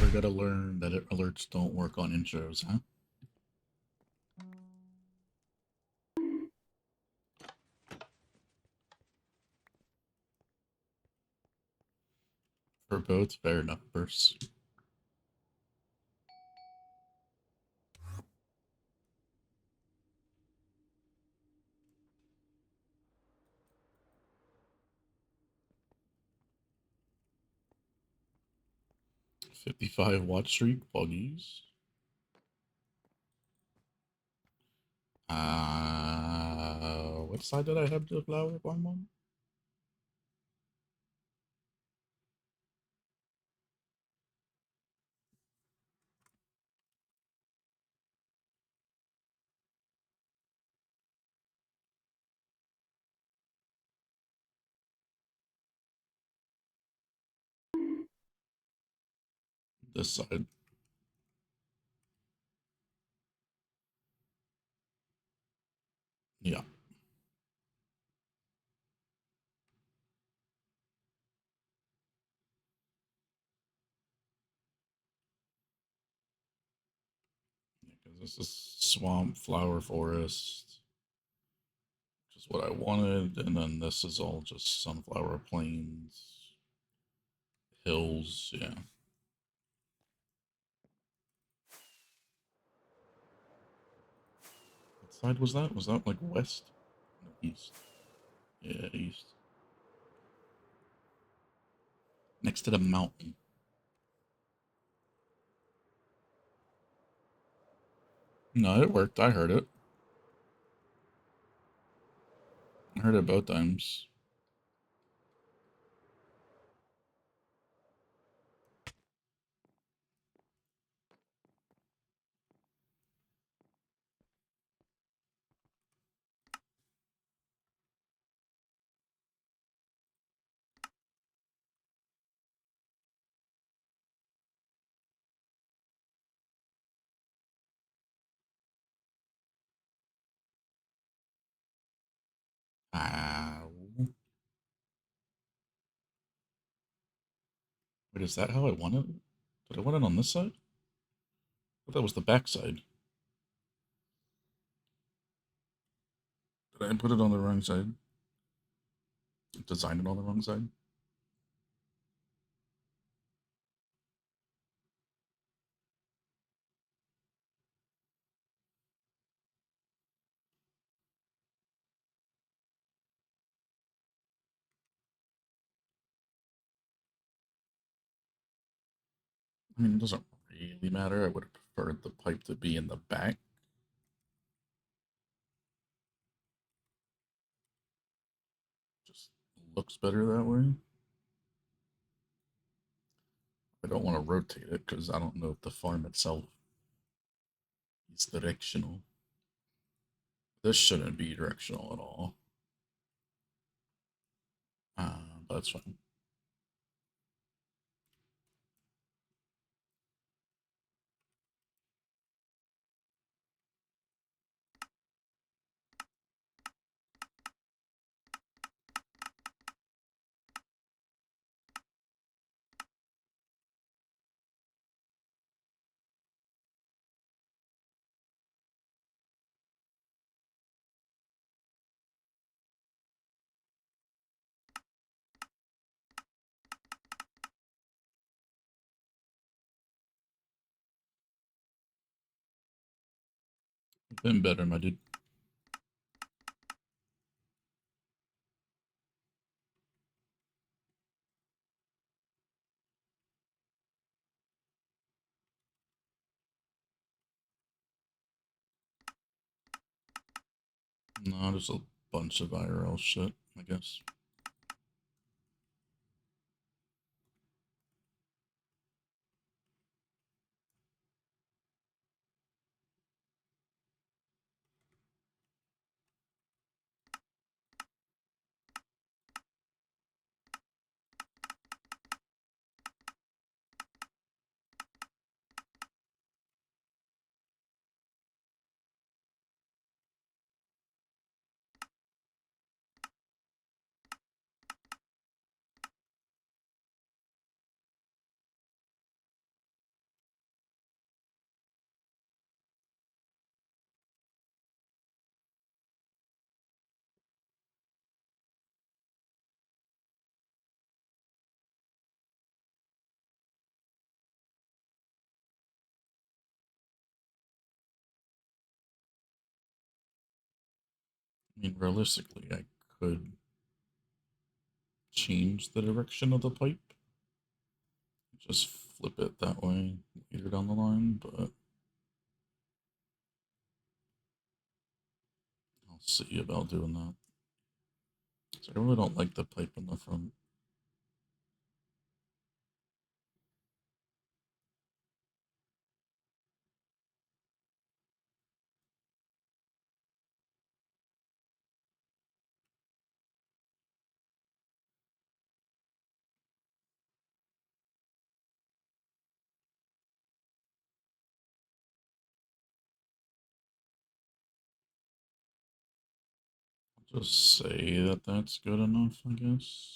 Never gotta learn that alerts don't work on intros, huh? For both fair numbers. $55 streak, buggies. What side did I have the flower bomb on? This side. Yeah. Because this is swamp, flower, forest, which is what I wanted, and then this is all just sunflower plains, hills, yeah. What side was that? Was that like west? No, east. Yeah, east. Next to the mountain. No, it worked. I heard it. I heard it both times. Ow. Wait, is that how I want it? Did I want it on this side? I thought that was the back side. Did I put it on the wrong side? Designed it on the wrong side? I mean, it doesn't really matter. I would have preferred the pipe to be in the back. Just looks better that way. I don't want to rotate it because I don't know if the farm itself is directional. This shouldn't be directional at all. But that's fine. Been better, my dude. No, just a bunch of IRL shit, I guess. I mean, realistically, I could change the direction of the pipe. Just flip it that way later down the line, but I'll see about doing that. So I really don't like the pipe in the front. I'll just say that that's good enough, I guess.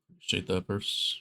Appreciate that, Purse.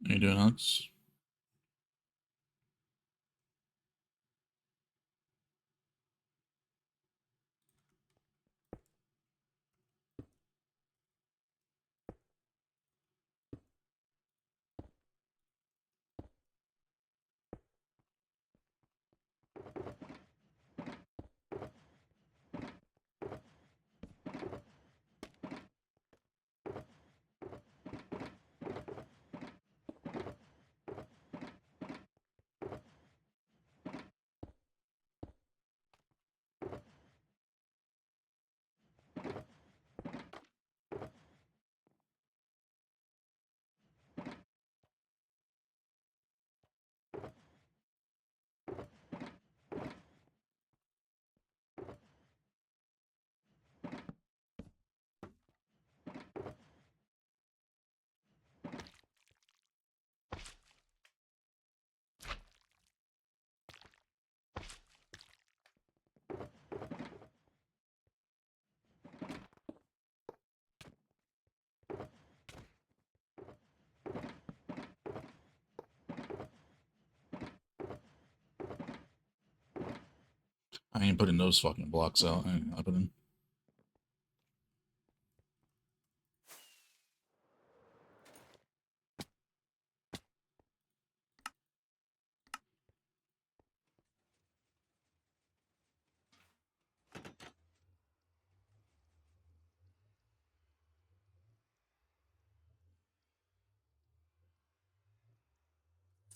How you doing, Alex? I ain't putting those fucking blocks out. I ain't happening.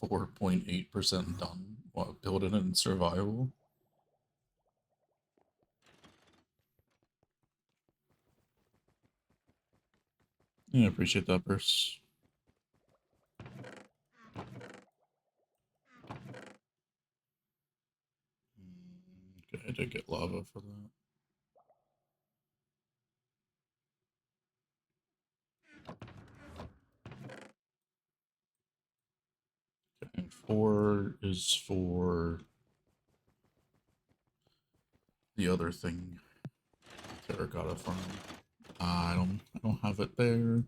.8% done. What, building in survival? Yeah, appreciate that, Purse. Okay, I did get lava for that. Okay, and 4 is for the other thing. Terracotta farm. I don't have it there.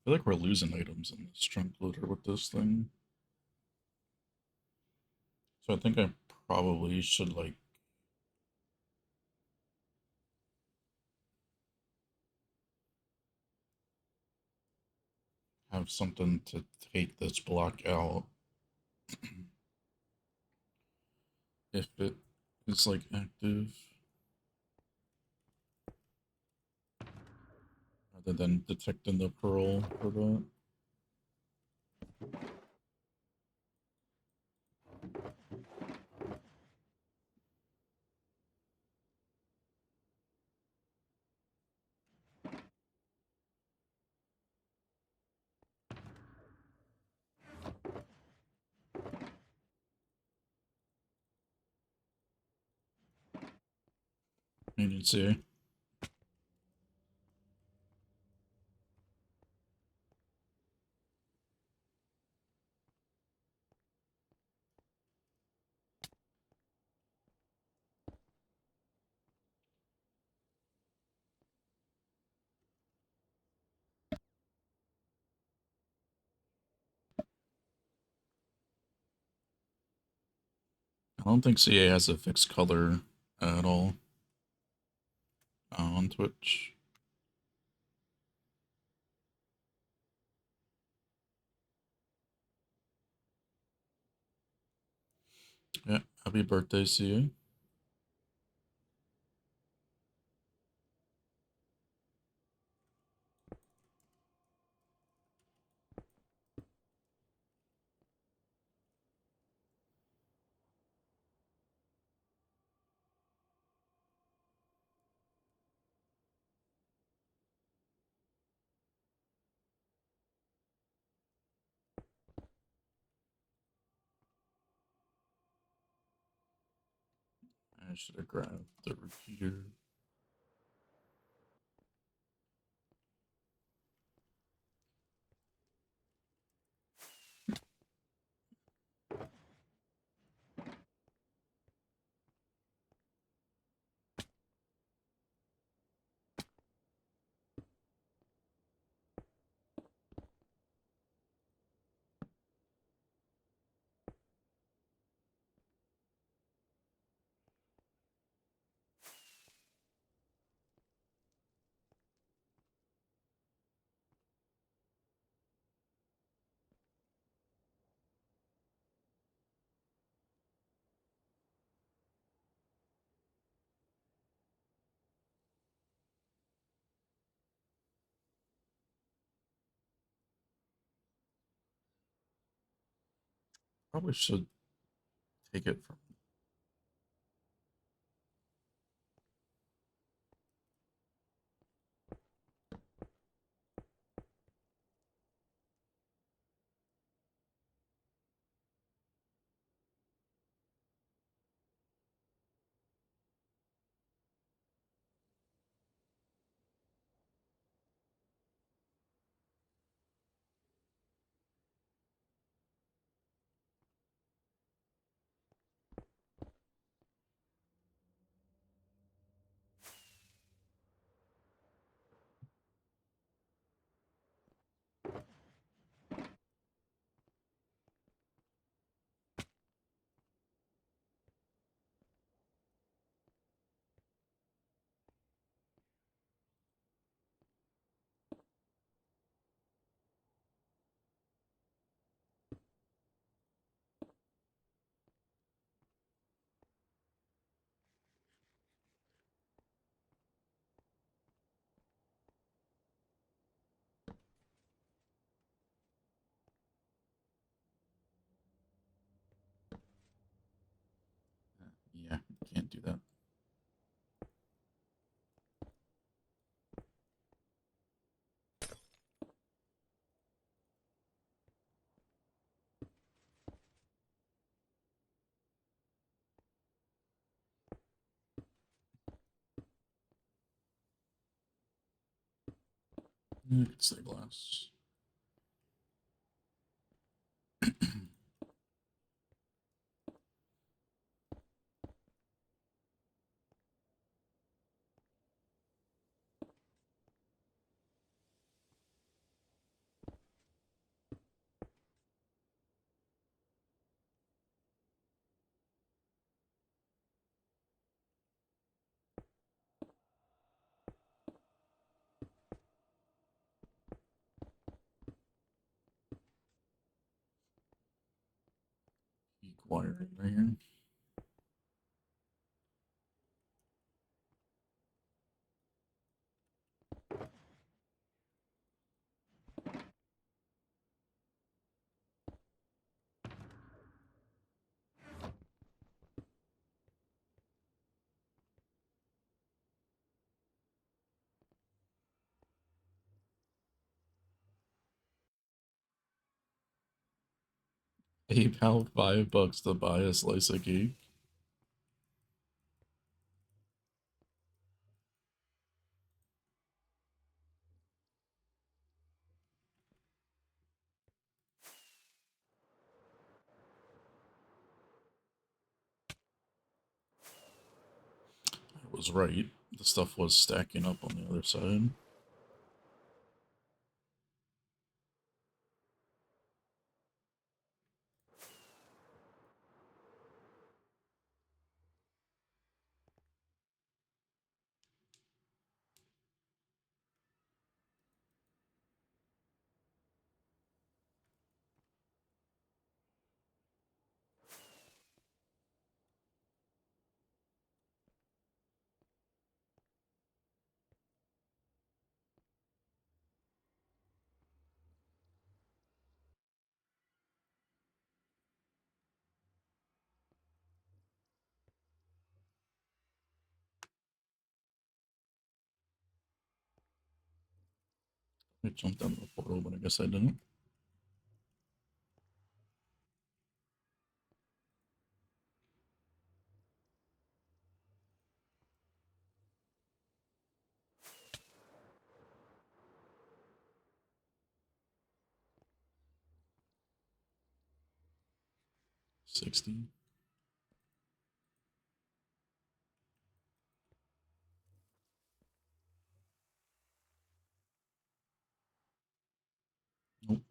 feel like we're losing items in this trunk loader with this thing. So I think I probably should like have something to take this block out if it is like active, rather than detecting the pearl for that. You can see. I don't think CA has a fixed color at all on Twitch. Yeah, happy birthday, CA. I should have grabbed the repeater. Probably should take it from. Yeah, can't do that. Yeah, I could say glass. wiring right here. PayPal $5 to buy a slice of cake. I was right. The stuff was stacking up on the other side. I jumped out of the portal, but I guess I didn't. $60. Nope.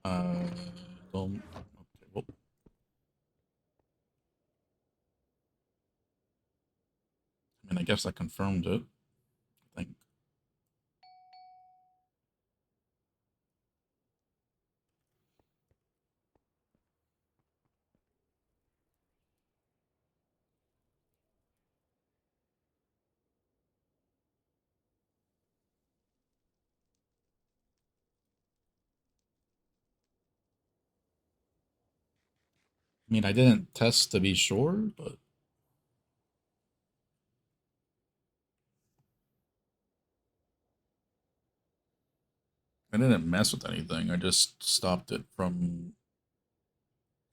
Okay, well. I mean, I guess I confirmed it. I think. I mean, I didn't test to be sure, but I didn't mess with anything. I just stopped it from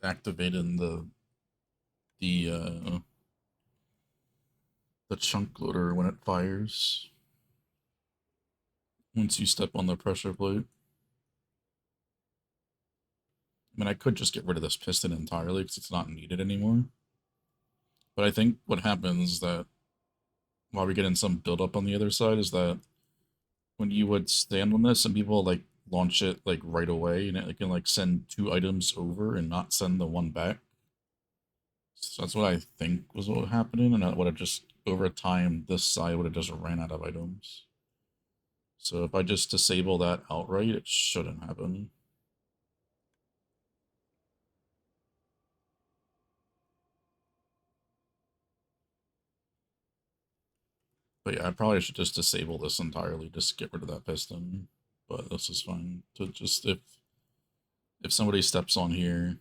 activating the the chunk loader when it fires. Once you step on the pressure plate. I mean, I could just get rid of this piston entirely because it's not needed anymore. But I think what happens is that while we're getting some buildup on the other side is that when you would stand on this and people like launch it like right away and it can like send 2 items over and not send the one back. So that's what I think was what happening, and that would have just over time this side would have just ran out of items. So if I just disable that outright, it shouldn't happen. But yeah, I probably should just disable this entirely, just get rid of that piston. But this is fine. To just if somebody steps on here,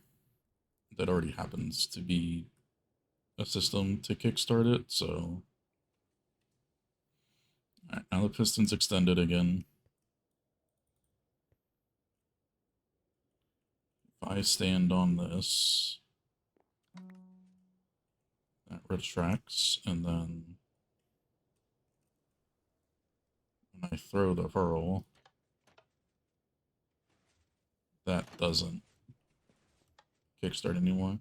that already happens to be a system to kickstart it. So alright, now the piston's extended again. If I stand on this, that retracts, and then when I throw the hurl, that doesn't kickstart anymore.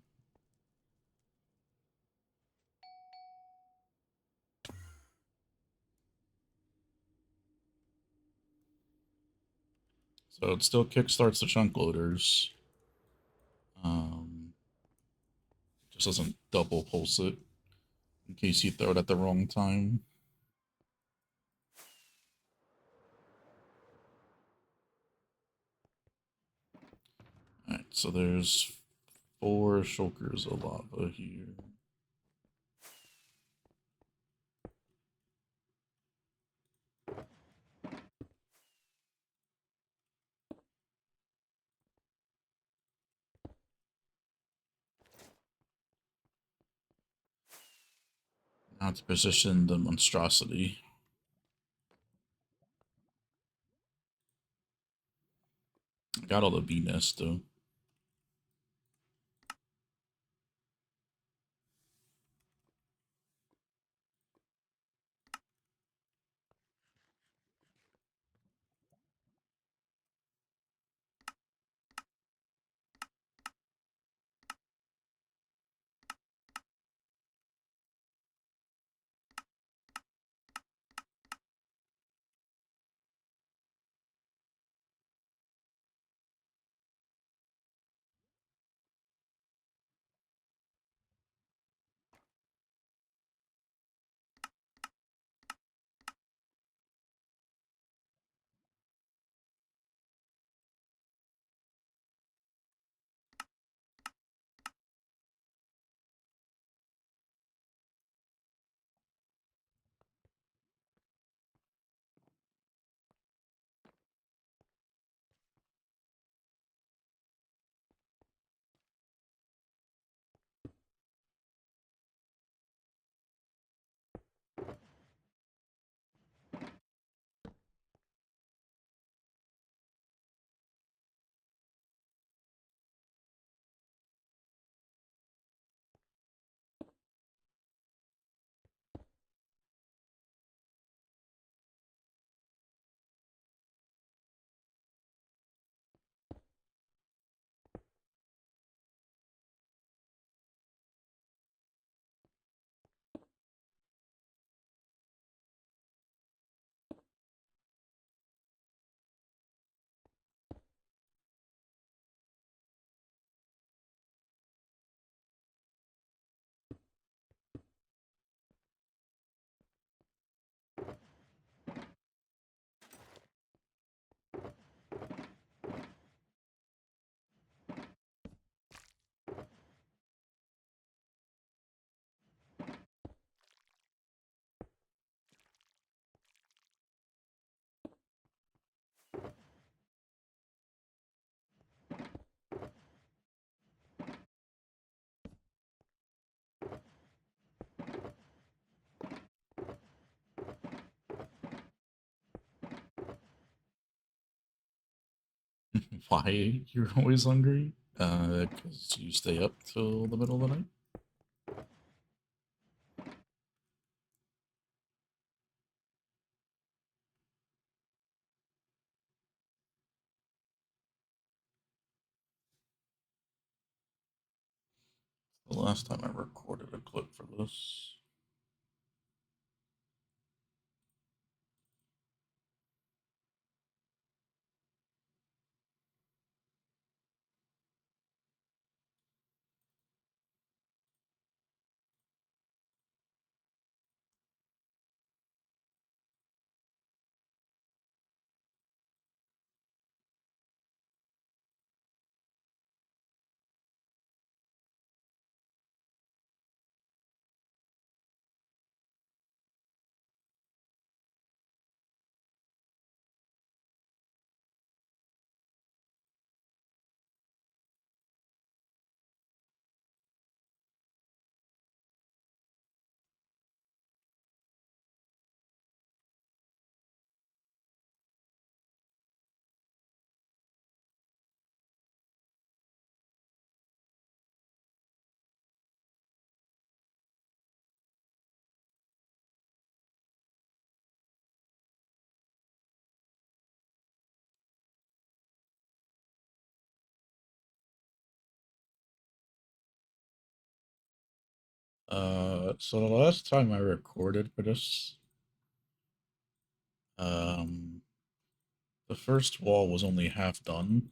So it still kickstarts the chunk loaders. Just doesn't double pulse it in case you throw it at the wrong time. Alright, so there's 4 shulkers of lava here. Now to position the monstrosity. I got all the bee nests though. Why you're always hungry? Because you stay up till the middle of the night? The last time I recorded a clip for this. So the last time I recorded for this, the first wall was only half done.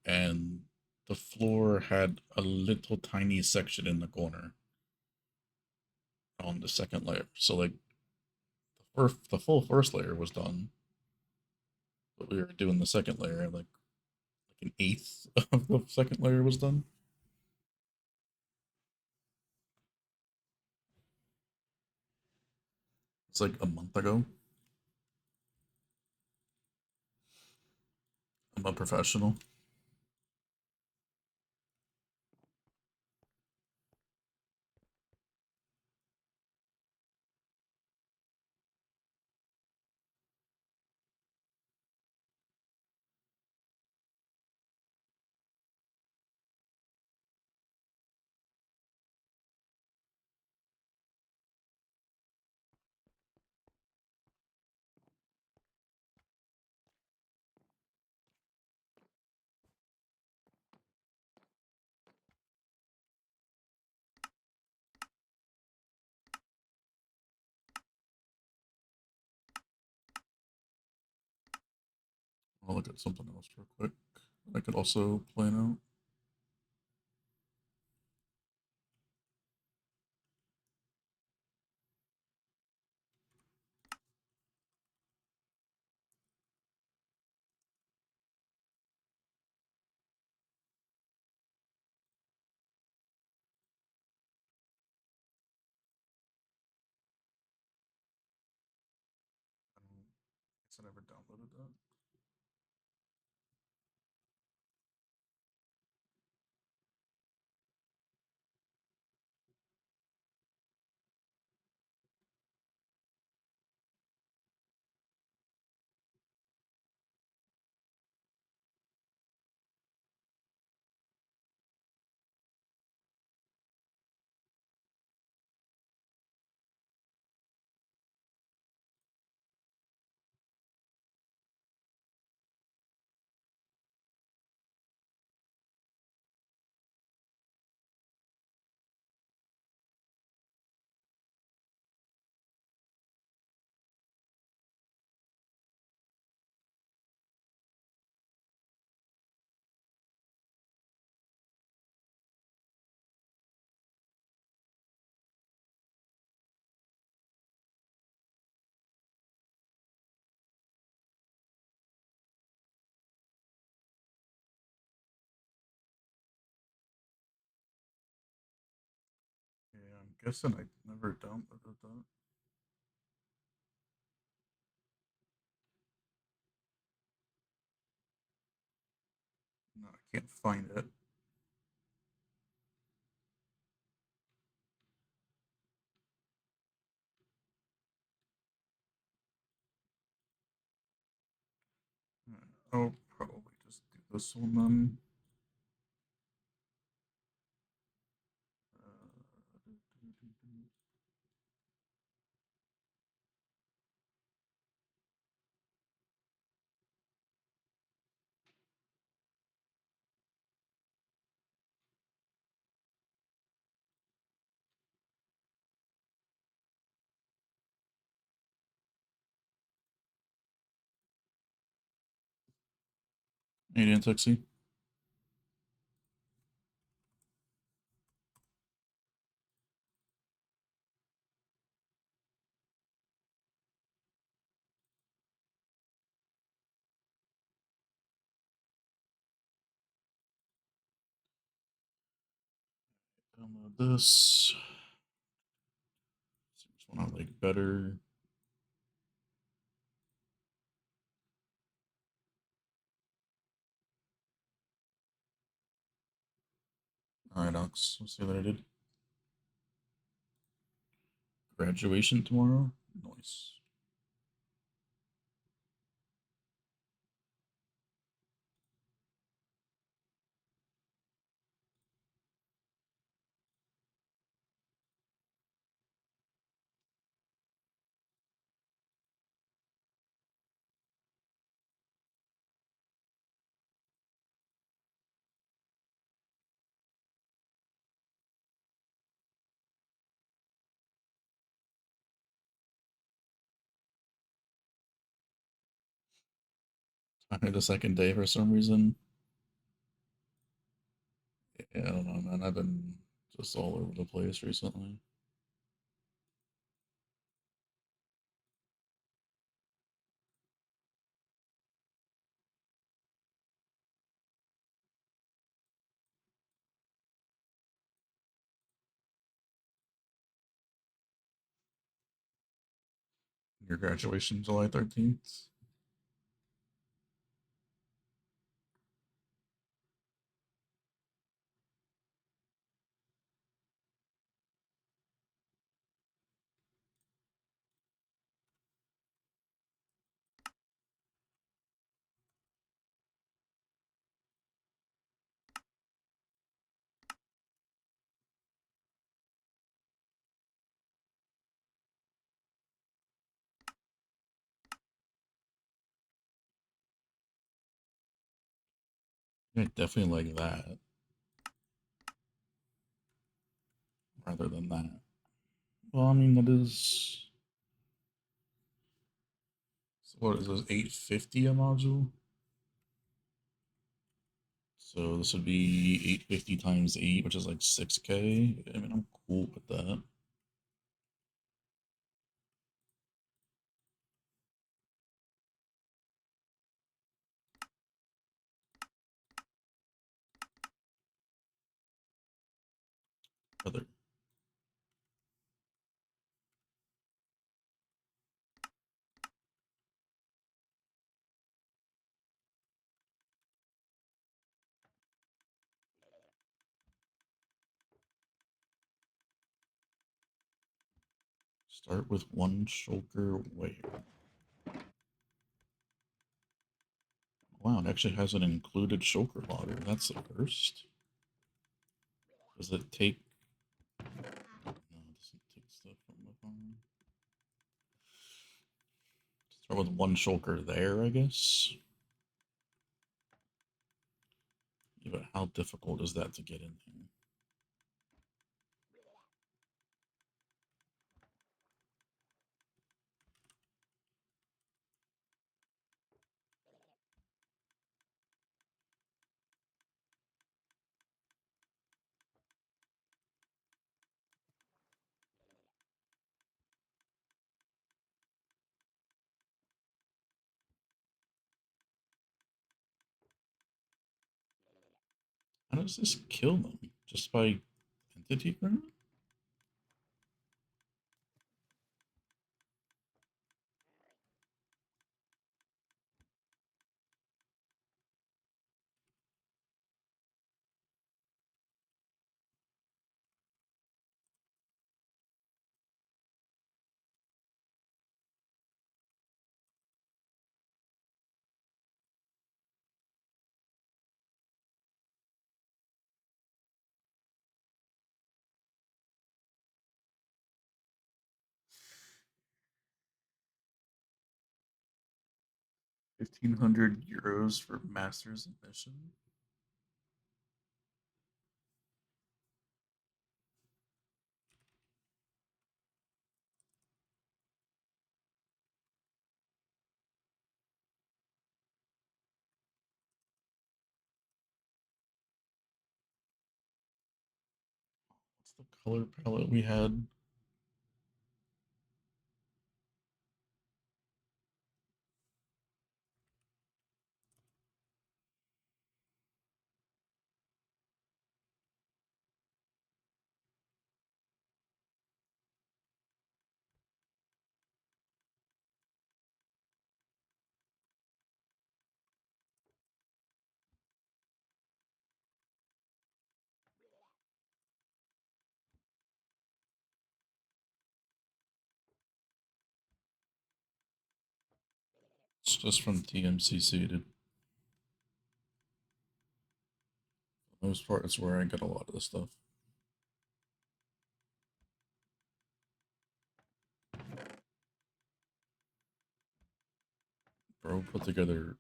And the floor had a little tiny section in the corner on the second layer. So like the full first layer was done, but we were doing the second layer like an eighth of the second layer was done. It's like a month ago. I'm a professional. I'll look at something else real quick. I could also plan out. I guess I never downloaded that. Yeah, I'm guessing I never downloaded that. No, I can't find it. I'll probably just do this one then. Alien Taxi. Download this. See which one I like better. Alright, Alex. Let's see what I did. Graduation tomorrow? Nice. I heard the second day for some reason. Yeah, I don't know, man. I've been just all over the place recently. Your graduation July 13th. I definitely like that rather than that. Well, I mean, that is. So what is this? 850 a module? So this would be 850 times 8, which is like 6K. I mean, I'm cool with that. Other. Start with one shulker where? Wow, it actually has an included shulker logger. That's the first. Does it take... No, it doesn't take stuff from the phone. Start with one shulker there, I guess. Yeah, but how difficult is that to get in here? How does this kill them? Just by entity group? €1,500 for Masters Admission. What's the color palette we had? It's just from TMCC. For the most part, it's where I get a lot of the stuff. Bro put together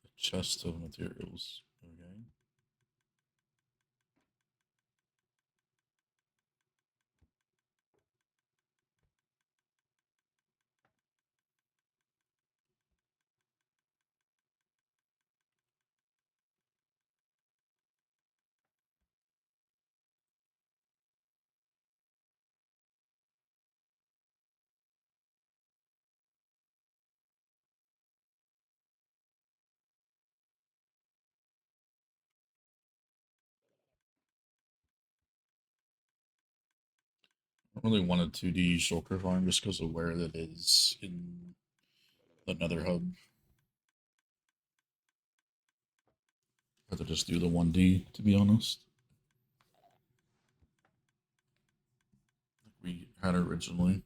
a chest of materials. Okay. I really wanted 2D Shulker Farm just because of where that is in the Nether Hub. I'd rather just do the 1D, to be honest. Like we had originally.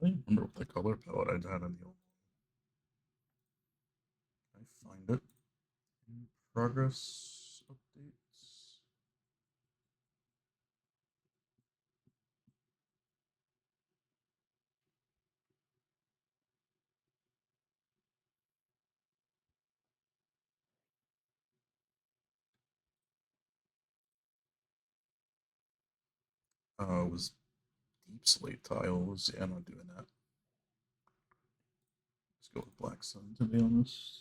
I don't remember what the color palette I'd had on the old one. I find it. In progress updates. It was deep slate tiles. Yeah, I'm not doing that. Let's go with black sun, to be honest.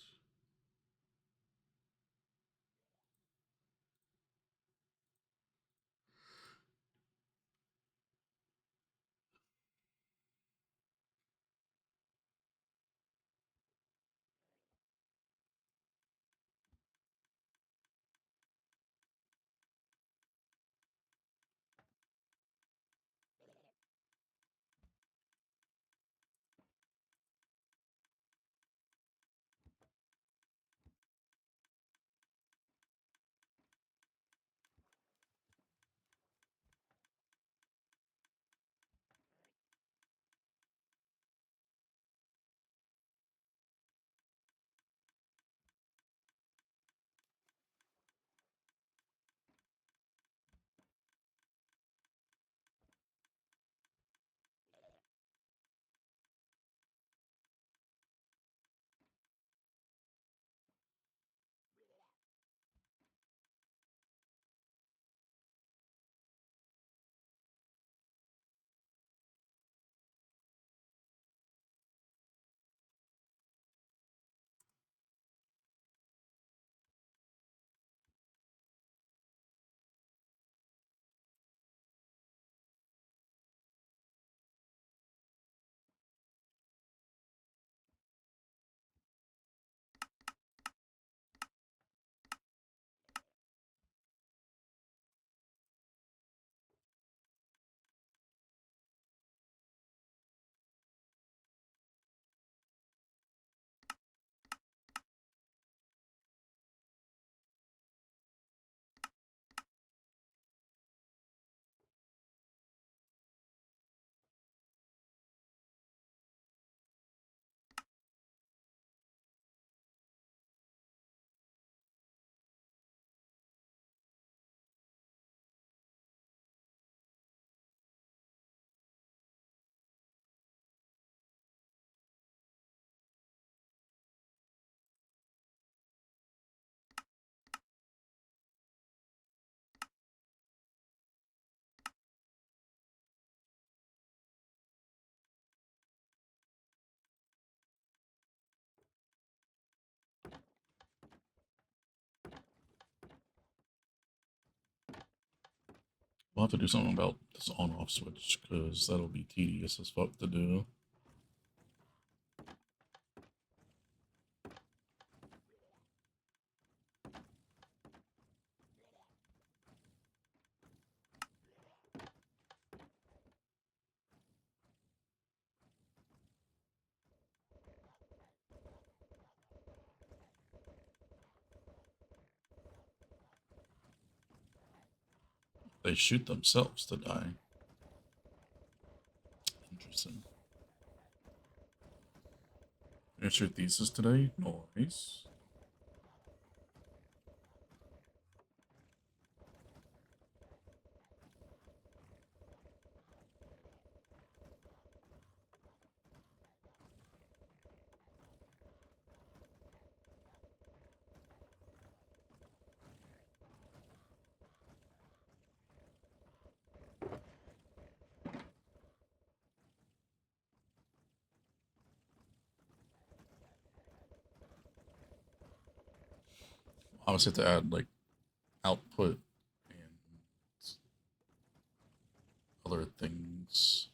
We'll have to do something about this on-off switch, because that'll be tedious as fuck to do. They shoot themselves to die. Interesting. Finish your thesis today? Nice. Obviously have to add like output and other things,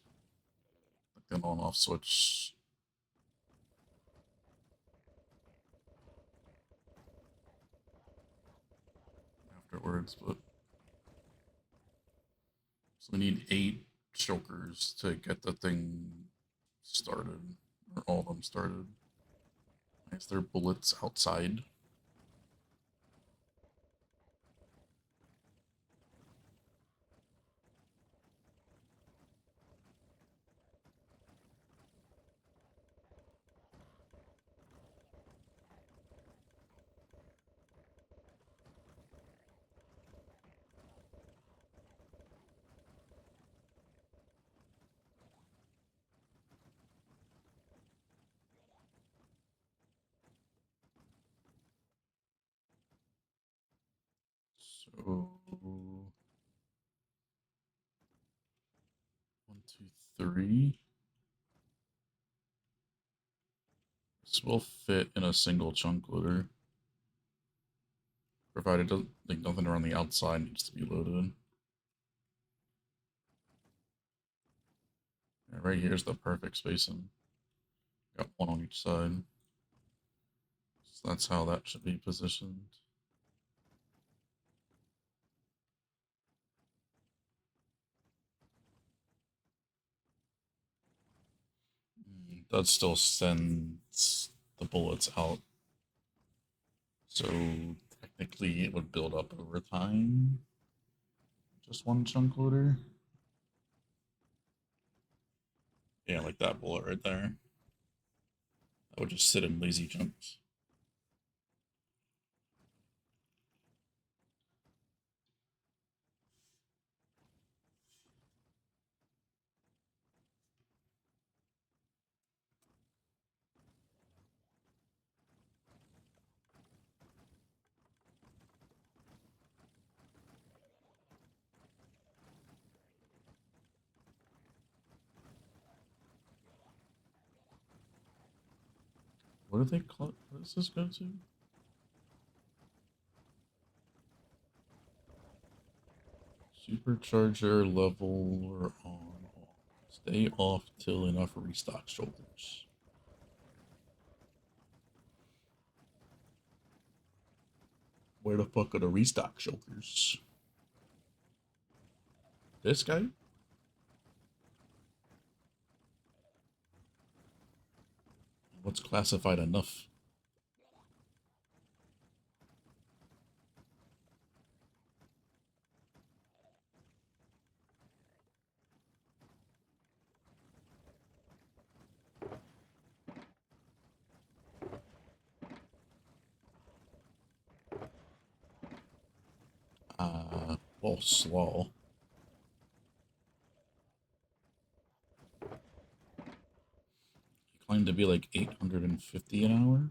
like the on off switch. Afterwards, but so we need 8 chokers to get the thing started, or all of them started. Is there bullets outside? So 1, 2, 3. This will fit in a single chunk loader, provided like nothing around the outside needs to be loaded. Yeah, right here's the perfect spacing. Got one on each side. So that's how that should be positioned. That still sends the bullets out. So technically it would build up over time. Just one chunk loader. Yeah, like that bullet right there. That would just sit in lazy chunks. What do they call? What does this go to? Supercharger level or on off. Stay off till enough restock shoulders. Where the fuck are the restock shoulders? This guy? What's classified enough? False law. He claimed to be like 850 an hour.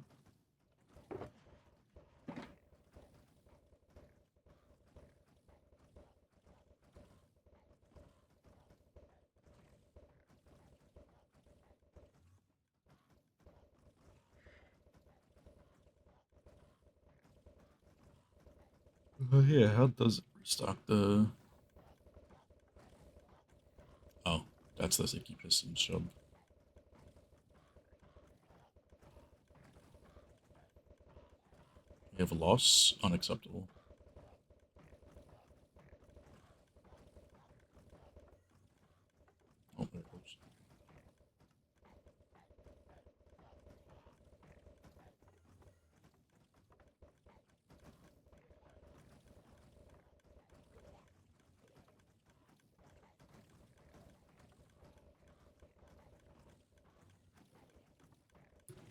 Yeah, how does it restock the... Oh, that's the sticky piston shove. We have a loss. Unacceptable. Oh, there it goes.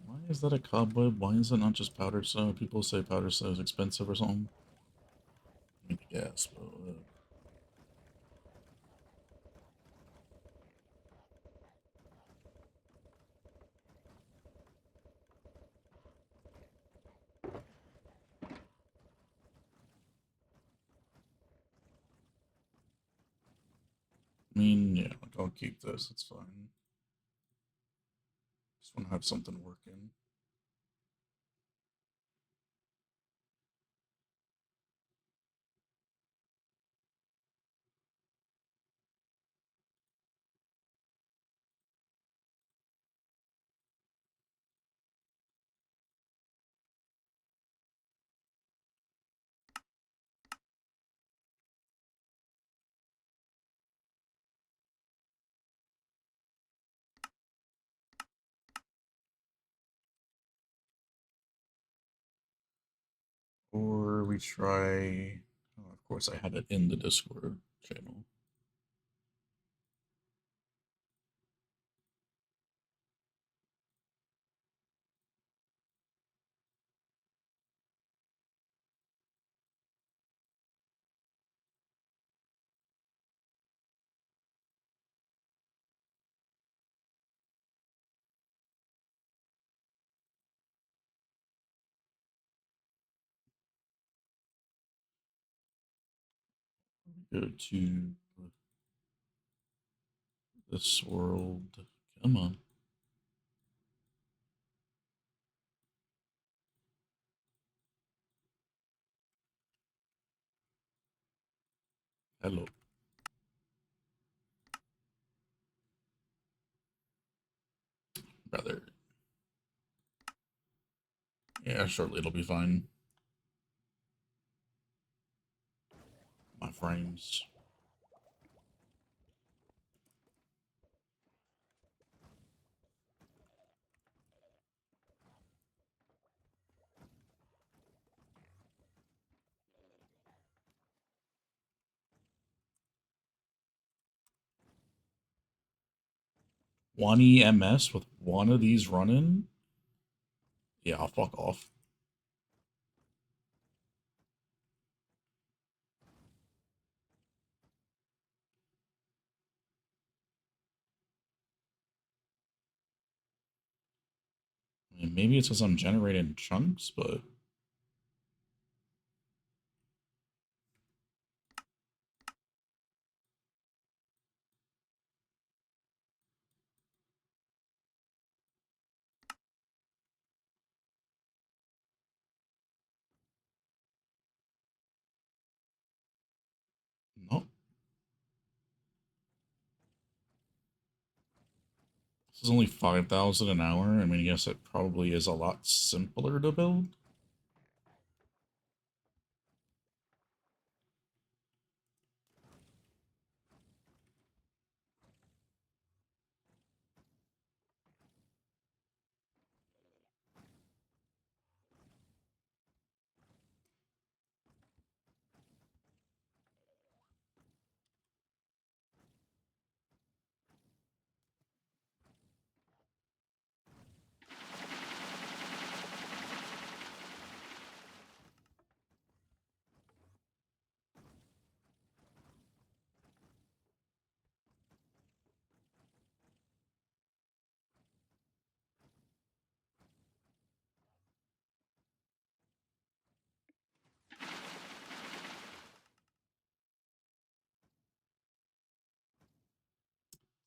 Why is that a cobweb? Why is it not just powder snow? People say powder snow is expensive or something. I mean, yes, but... I mean, yeah, like, I'll keep this, it's fine. Just want to have something working. Or we try... Oh, of course, I had it in the Discord channel. Go to this world. Come on. Hello. Rather. Yeah, shortly it'll be fine. My frames. One EMS with one of these running? Yeah, I'll fuck off. I mean, maybe it's because I'm generating chunks, but... No. This is only 5,000 an hour. I mean, yes, it probably is a lot simpler to build.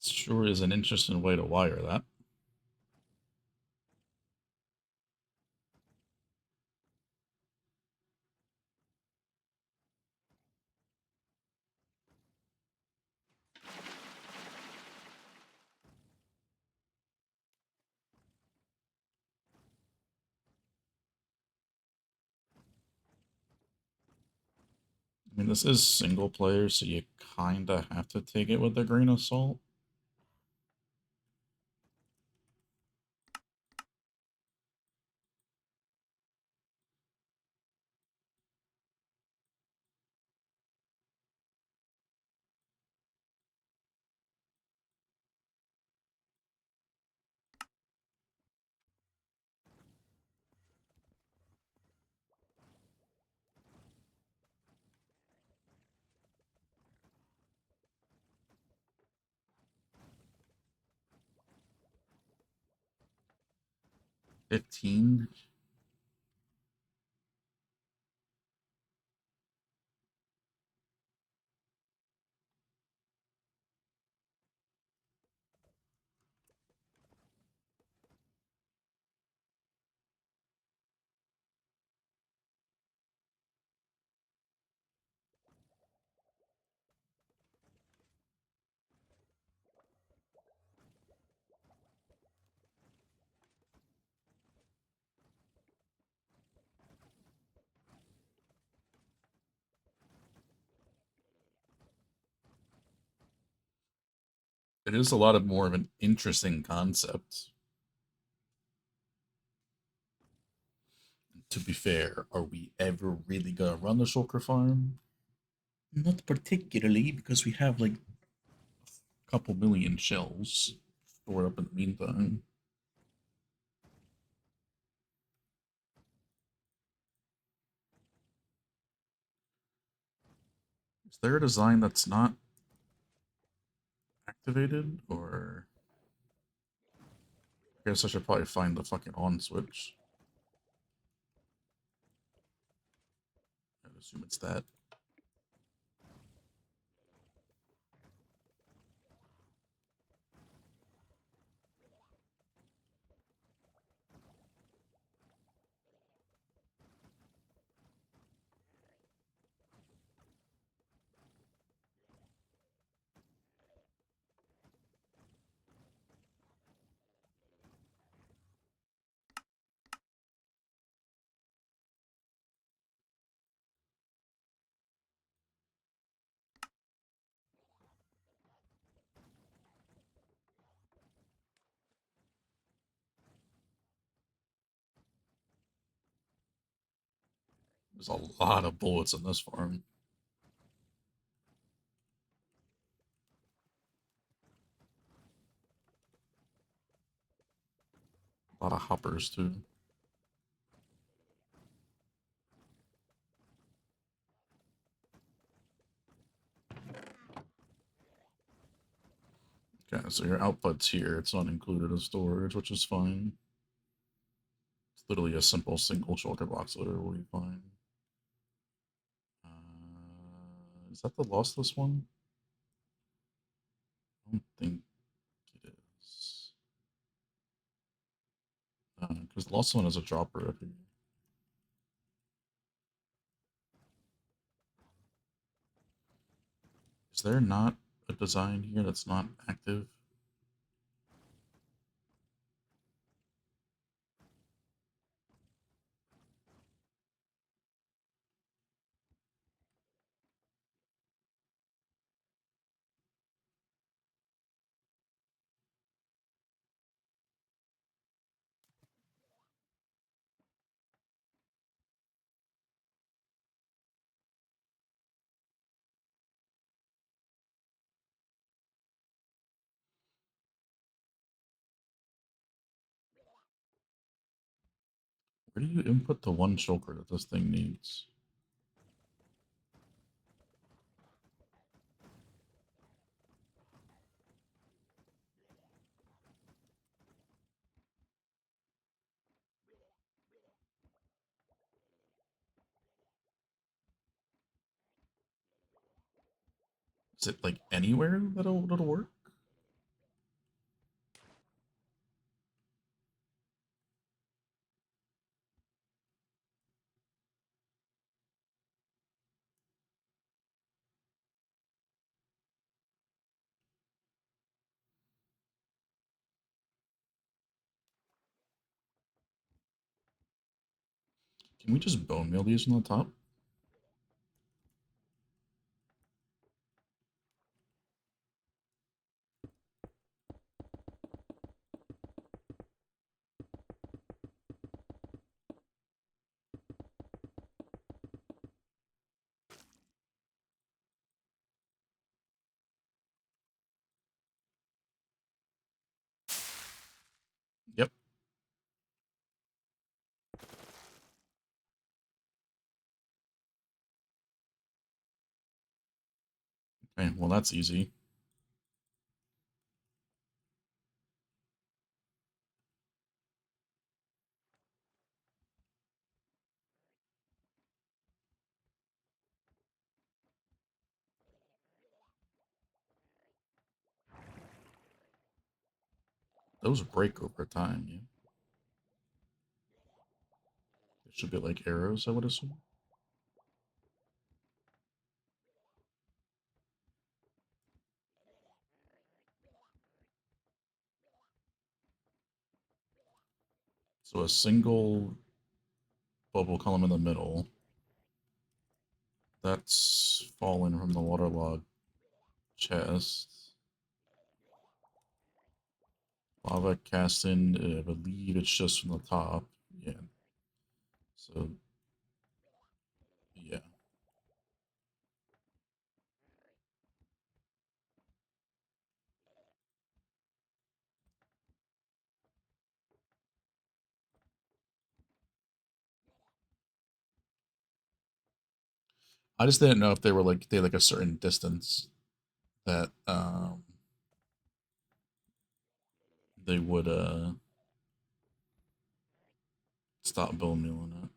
Sure is an interesting way to wire that. I mean, this is single player, so you kinda have to take it with a grain of salt. $15? It is a lot of more of an interesting concept. to be fair, are we ever really gonna run the shulker farm? Not particularly, because we have like a couple million shells stored up in the meantime. Is there a design that's not activated, or I guess I should probably find the fucking on switch. I'd assume it's that. There's a lot of bullets in this farm. A lot of hoppers too. Okay, so your output's here. It's not included as storage, which is fine. It's literally a simple single shulker box loader will be fine. Is that the lossless one? I don't think it is. Because the lossless one is a dropper up here. Is there not a design here that's not active? Where do you input the one shulker that this thing needs? Is it like anywhere that'll work? Can we just bone meal these on the top? Yep. Okay, well that's easy. Those break over time, yeah. It should be like arrows, I would assume. So a single bubble column in the middle. That's fallen from the waterlogged chest. Lava cast in, I believe it's just from the top. Yeah. So, yeah. I just didn't know if they were like they had like a certain distance that they would stop bone mealing it.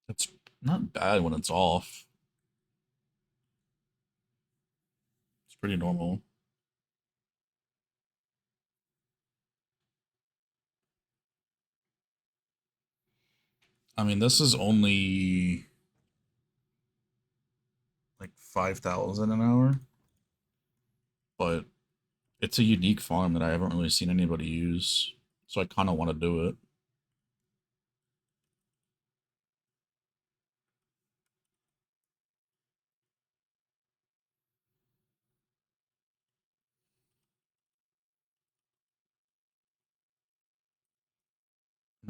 It's not bad when it's off. It's pretty normal. I mean, this is only like 5,000 an hour, but it's a unique farm that I haven't really seen anybody use. So I kind of want to do it.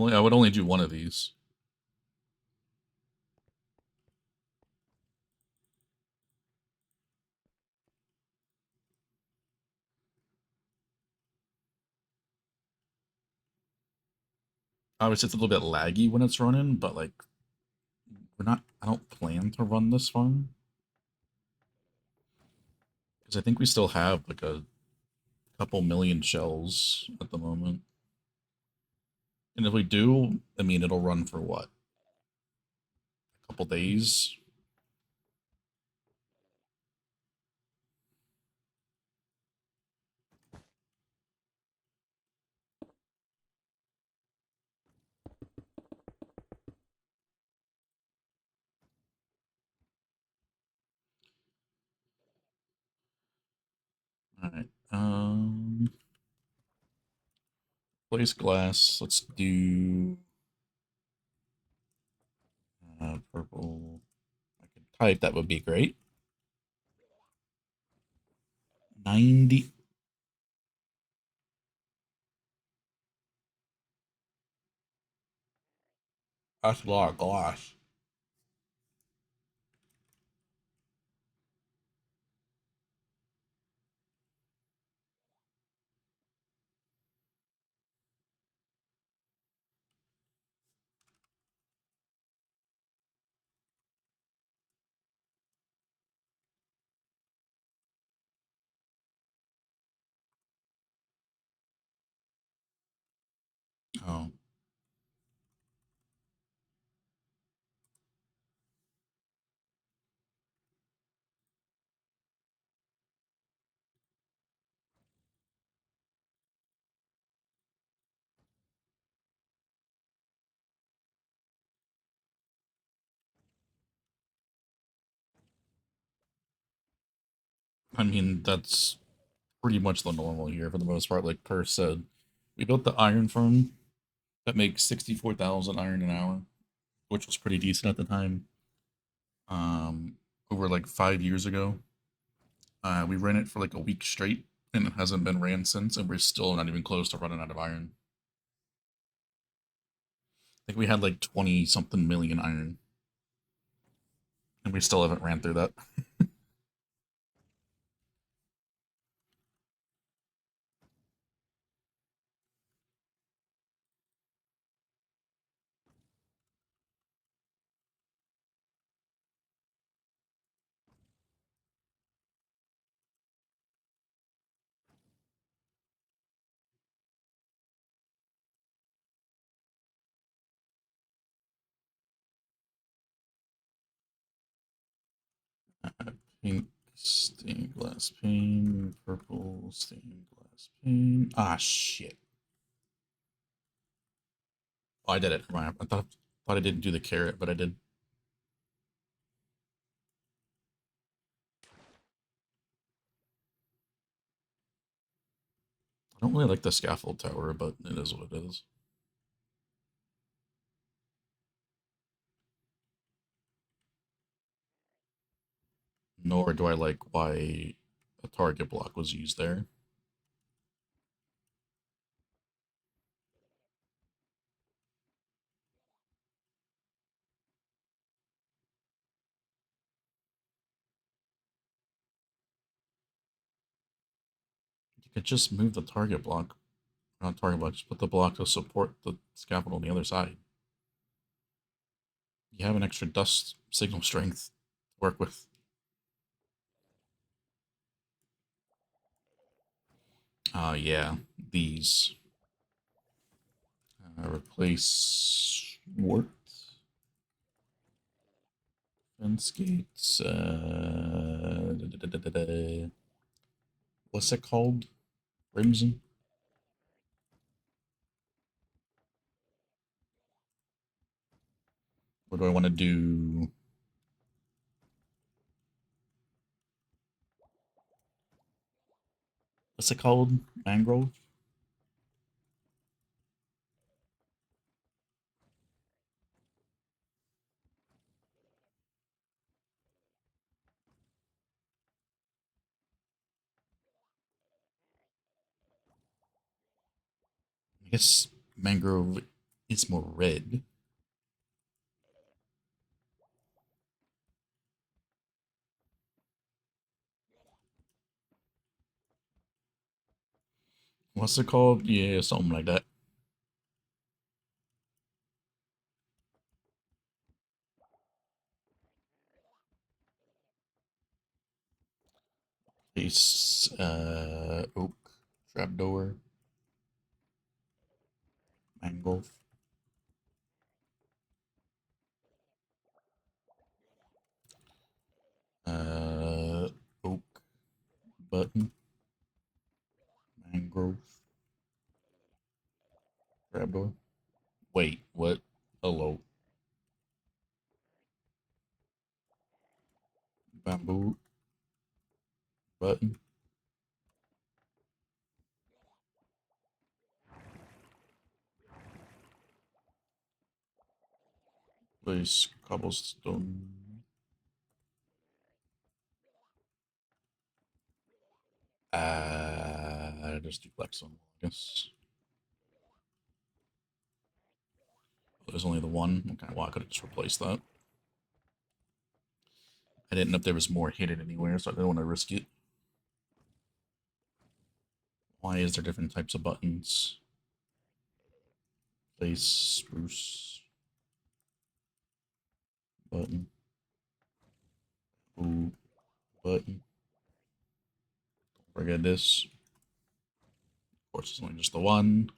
I would only do one of these. Obviously, it's a little bit laggy when it's running, but like, we're not. I don't plan to run this farm because I think we still have like a couple million shells at the moment. And if we do, I mean, it'll run for what? A couple days? All right. Place glass. Let's do purple. I could type. That would be great. 90. That's a lot of glass. Oh, I mean, that's pretty much the normal here for the most part. Like Per said, we built the iron farm that makes 64,000 iron an hour, which was pretty decent at the time. Um, over like 5 years ago, we ran it for like a week straight, and it hasn't been ran since, and we're still not even close to running out of iron. I think we had like 20 something million iron, and we still haven't ran through that. Pink stained glass pane, purple stained glass pane. Ah, shit. Oh, I did it. I thought I didn't do the carrot, but I did. I don't really like the scaffold tower, but it is what it is. Nor do I like why a target block was used there. You could just move the target block. Not target block, just put the block to support the scaffold on the other side. You have an extra dust signal strength to work with. Yeah, these. Replace wart. Fence gates. What's it called? Crimson? What do I want to do? What's it called? Mangrove? I guess mangrove is more red. What's it called? Yeah, something like that. Place oak, trapdoor, mangrove, oak, button, mangrove, trapdoor. Wait, what? Hello, bamboo, button. Place cobblestone. Just do black stone, I guess. There's only the one. Okay, well, I could have just replaced that. I didn't know if there was more hidden anywhere, so I didn't want to risk it. Why is there different types of buttons? Place spruce button. Ooh, button. Don't forget this. Of course, it's only just the one.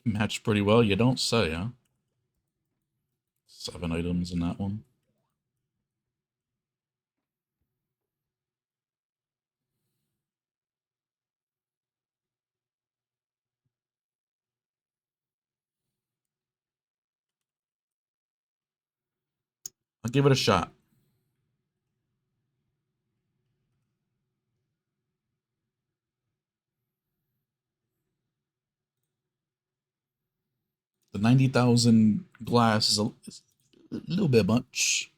Matched pretty well, you don't say, huh? 7 items in that one. I'll give it a shot. The 90,000 glass is a little bit much.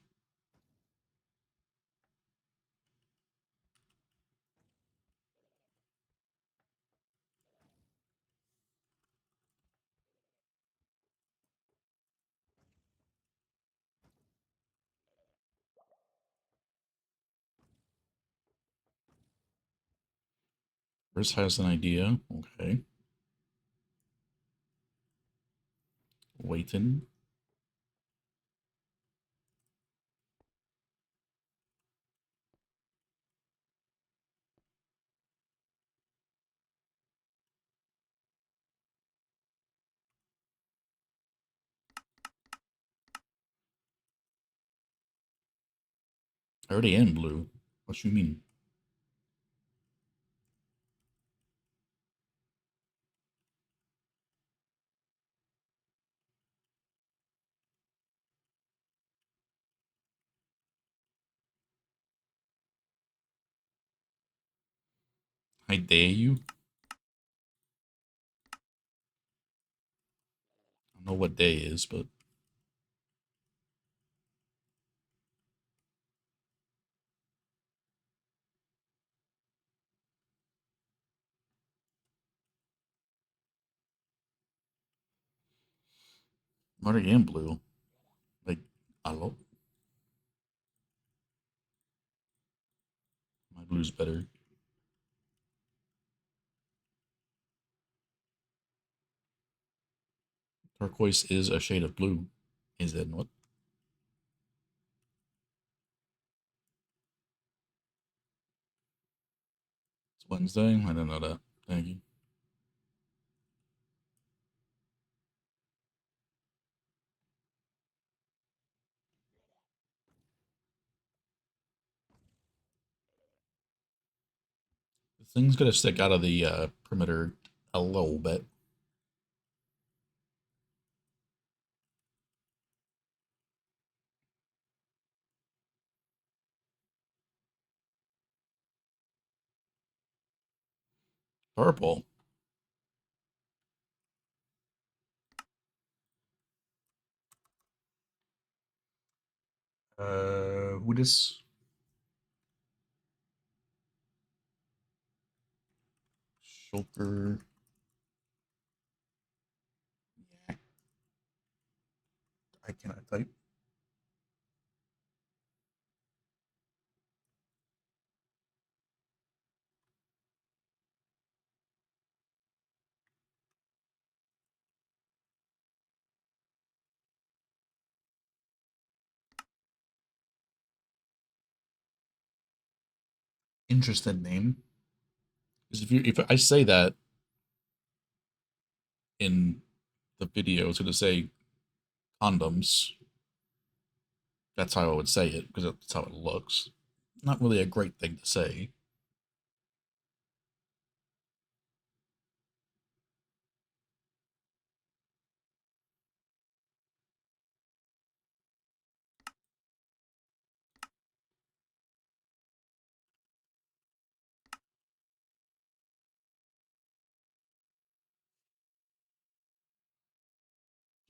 Chris has an idea. Okay. Waiting. I already am blue. What you mean? I dare you. I don't know what day is, but I'm already in blue. Like, I love my blue's better. Turquoise is a shade of blue. Is it what? It's Wednesday? I didn't know that. Thank you. The thing's gonna stick out of the perimeter a little bit. Purple. Who this? Shulker. I cannot type. Interesting name. Because if I say that in the video, it's gonna say condoms. That's how I would say it because that's how it looks. Not really a great thing to say.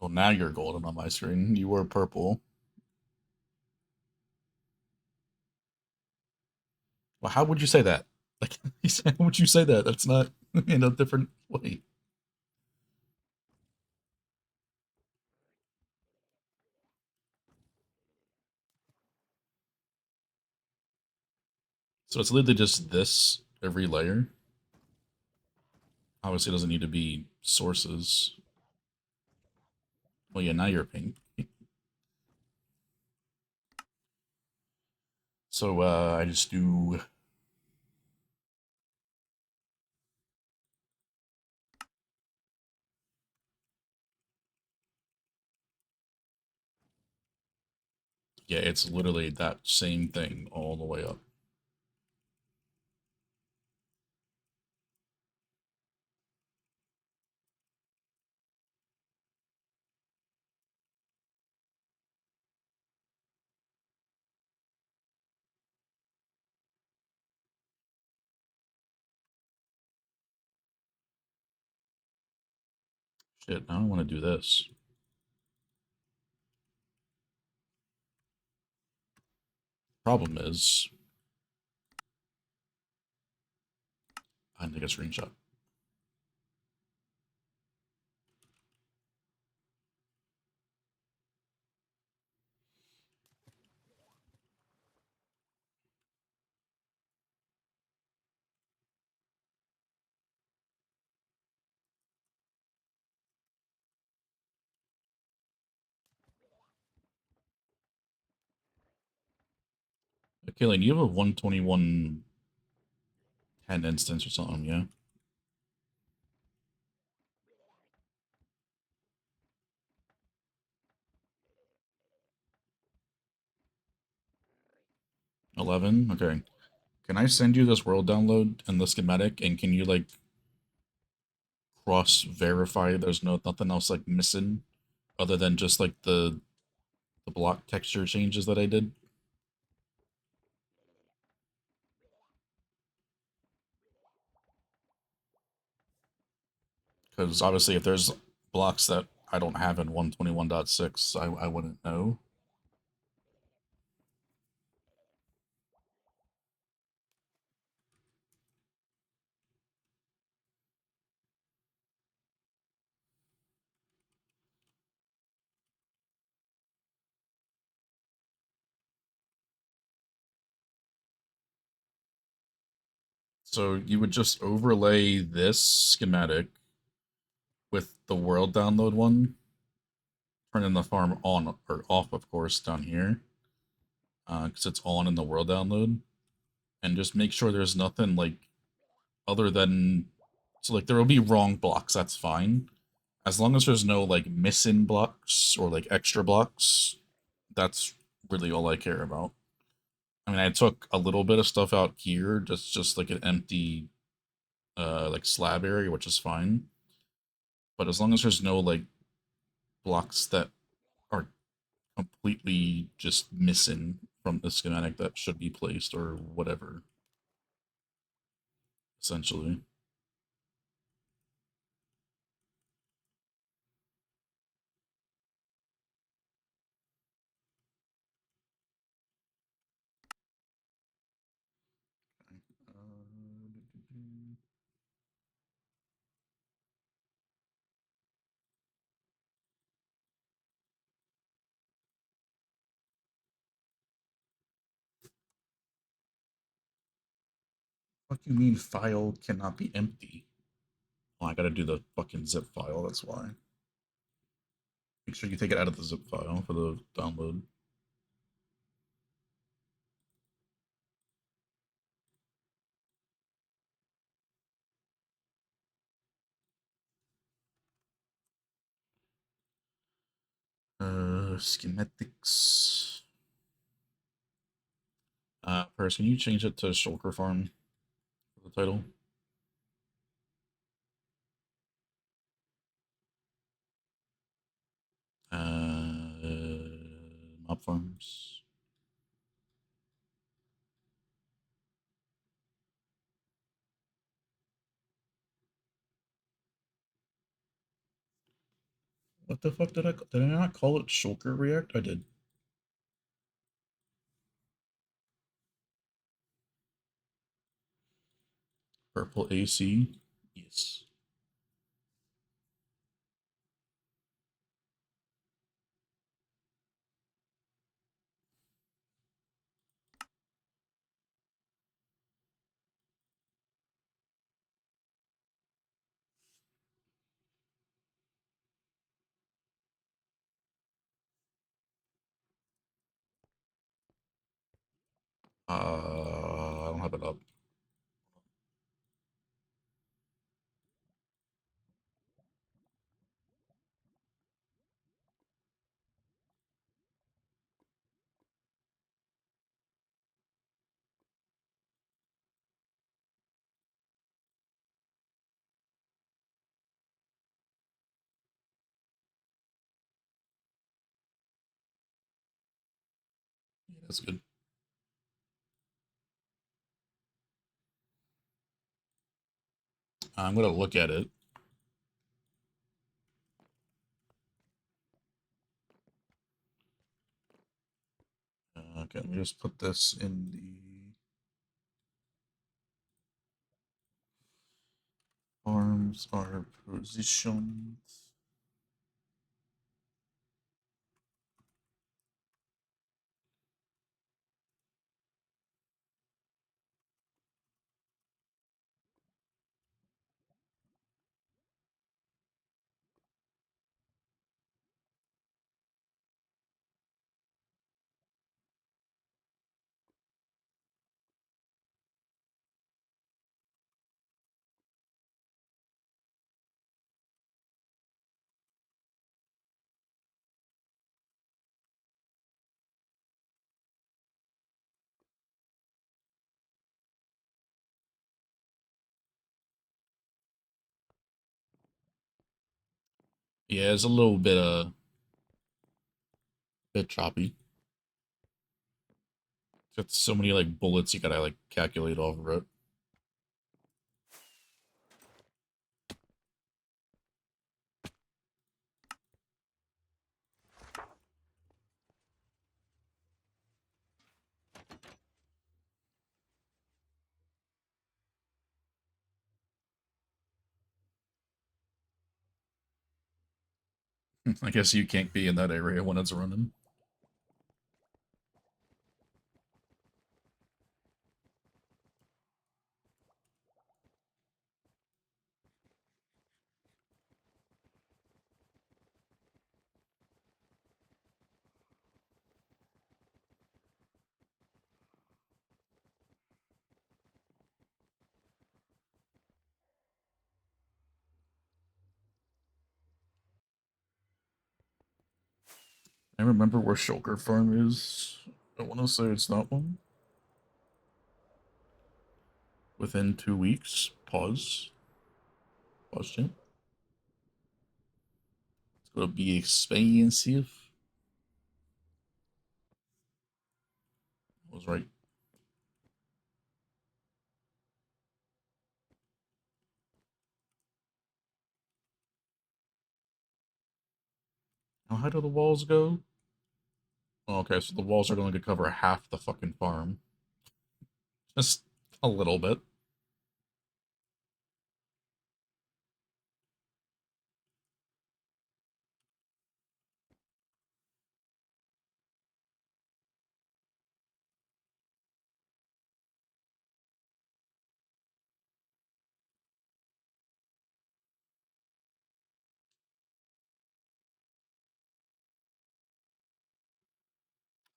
Well, now you're golden on my screen. You were purple. Well, how would you say that? Like, how would you say that? That's not in a different way. So it's literally just this every layer. Obviously, it doesn't need to be sources. Well, yeah, now you're pink. So I just do. Yeah, it's literally that same thing all the way up. Shit, I don't want to do this. Problem is, I need to take a screenshot. Okay, like you have a 121 10 instance or something, yeah? 11? Okay. Can I send you this world download and the schematic, and can you, like, cross-verify there's nothing else, like, missing other than just, like, the block texture changes that I did? Because obviously, if there's blocks that I don't have in 121.6, I wouldn't know. So you would just overlay this schematic with the world download one, turning the farm on or off, of course, down here, because it's on in the world download, and just make sure there's nothing like other than so like there will be wrong blocks. That's fine, as long as there's no like missing blocks or like extra blocks. That's really all I care about. I mean, I took a little bit of stuff out here, just like an empty like slab area, which is fine. But as long as there's no like blocks that are completely just missing from the schematic that should be placed or whatever, essentially. What do you mean file cannot be empty? Oh, I gotta do the fucking zip file, that's why. Make sure you take it out of the zip file for the download. Schematics. First, can you change it to Shulker Farm for the title? Mob Farms. What the fuck did I not call it Shulker React? I did. Purple AC? Yes. I don't have it up. Yeah, that's good. I'm gonna look at it. Okay, let me just put this in the arms are positioned. Yeah, it's a little bit choppy. Got so many like bullets you gotta like calculate over it. I guess you can't be in that area when it's running. I remember where Shulker Farm is. I want to say it's that one. Within 2 weeks. Pause. Pause, champ. It's gonna be expensive. I was right. How high do the walls go? Oh, okay, so the walls are going to cover half the fucking farm. Just a little bit.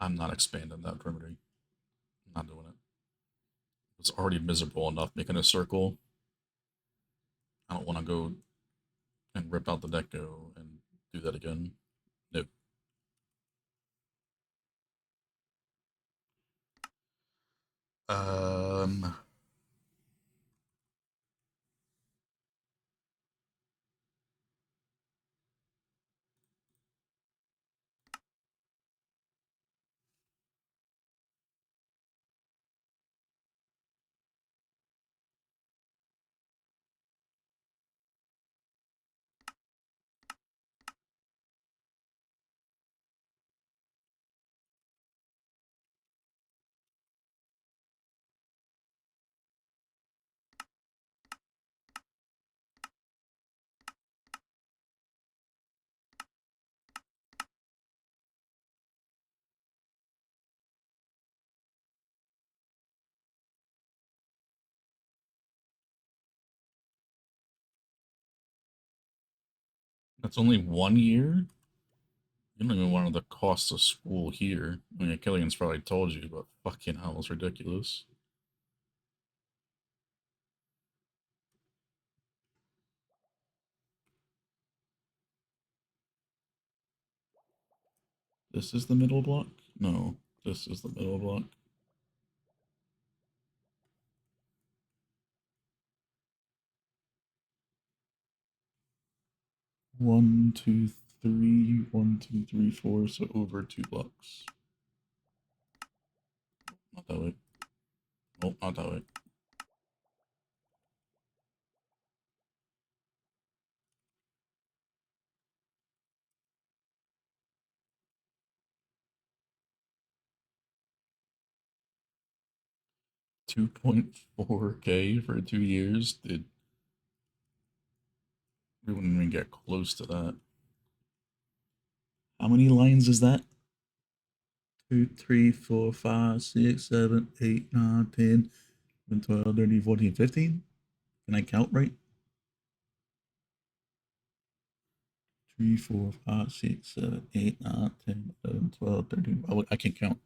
I'm not expanding that perimeter. I'm not doing it. It's already miserable enough making a circle. I don't want to go and rip out the deco and do that again. Nope. Um, that's only 1 year. You don't even want the cost of school here. I mean, Killian's probably told you, but fucking hell, it's ridiculous. This is the middle block? No, this is the middle block. One, two, three, 1, 2, 3, 4, so over 2 blocks. Not that way. Nope, not that way. 2.4K for 2 years? Dude, we wouldn't even get close to that. How many lines is that? 2, 3, 4, 5, 6, 7, 8, 9, 10, 12, 13, 14, 15? Can I count right? 3, 4, 5, 6, 7, 8, 9, 10, 11, 12, 13. I can count.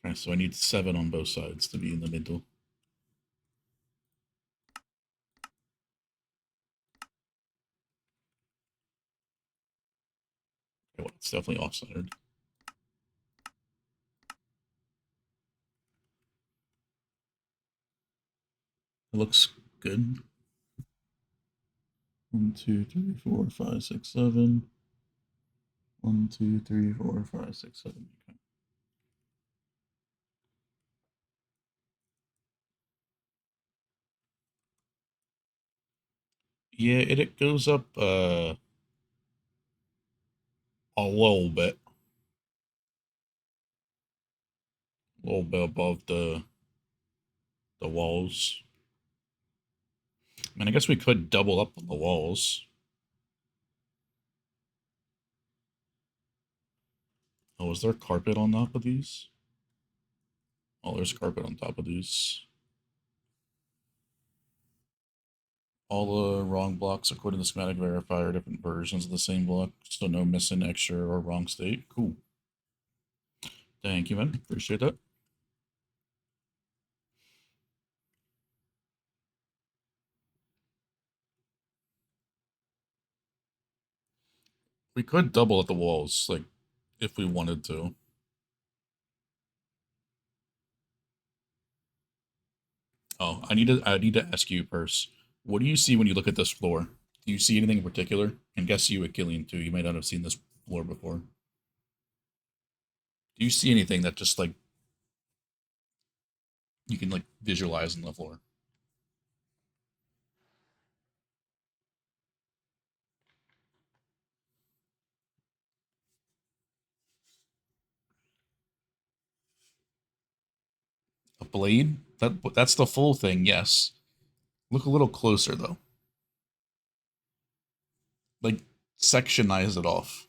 Okay, so I need 7 on both sides to be in the middle. Okay, well, it's definitely off-centered. It looks good. 1, 2, 3, 4, 5, 6, 7. 1, 2, 3, 4, 5, 6, 7. Okay. Yeah, it goes up a little bit above the walls. I mean, I guess we could double up on the walls. Oh, is there carpet on top of these? Oh, there's carpet on top of these. All the wrong blocks according to the schematic verifier are different versions of the same block, so no missing, extra, or wrong state. Cool. Thank you, man. Appreciate that. We could double at the walls, like, if we wanted to. Oh, I need to ask you first. What do you see when you look at this floor? Do you see anything in particular? And guess you, Achillean, too. You might not have seen this floor before. Do you see anything that just like you can like visualize on the floor? A blade? That's the full thing, yes. Look a little closer though. Like sectionize it off.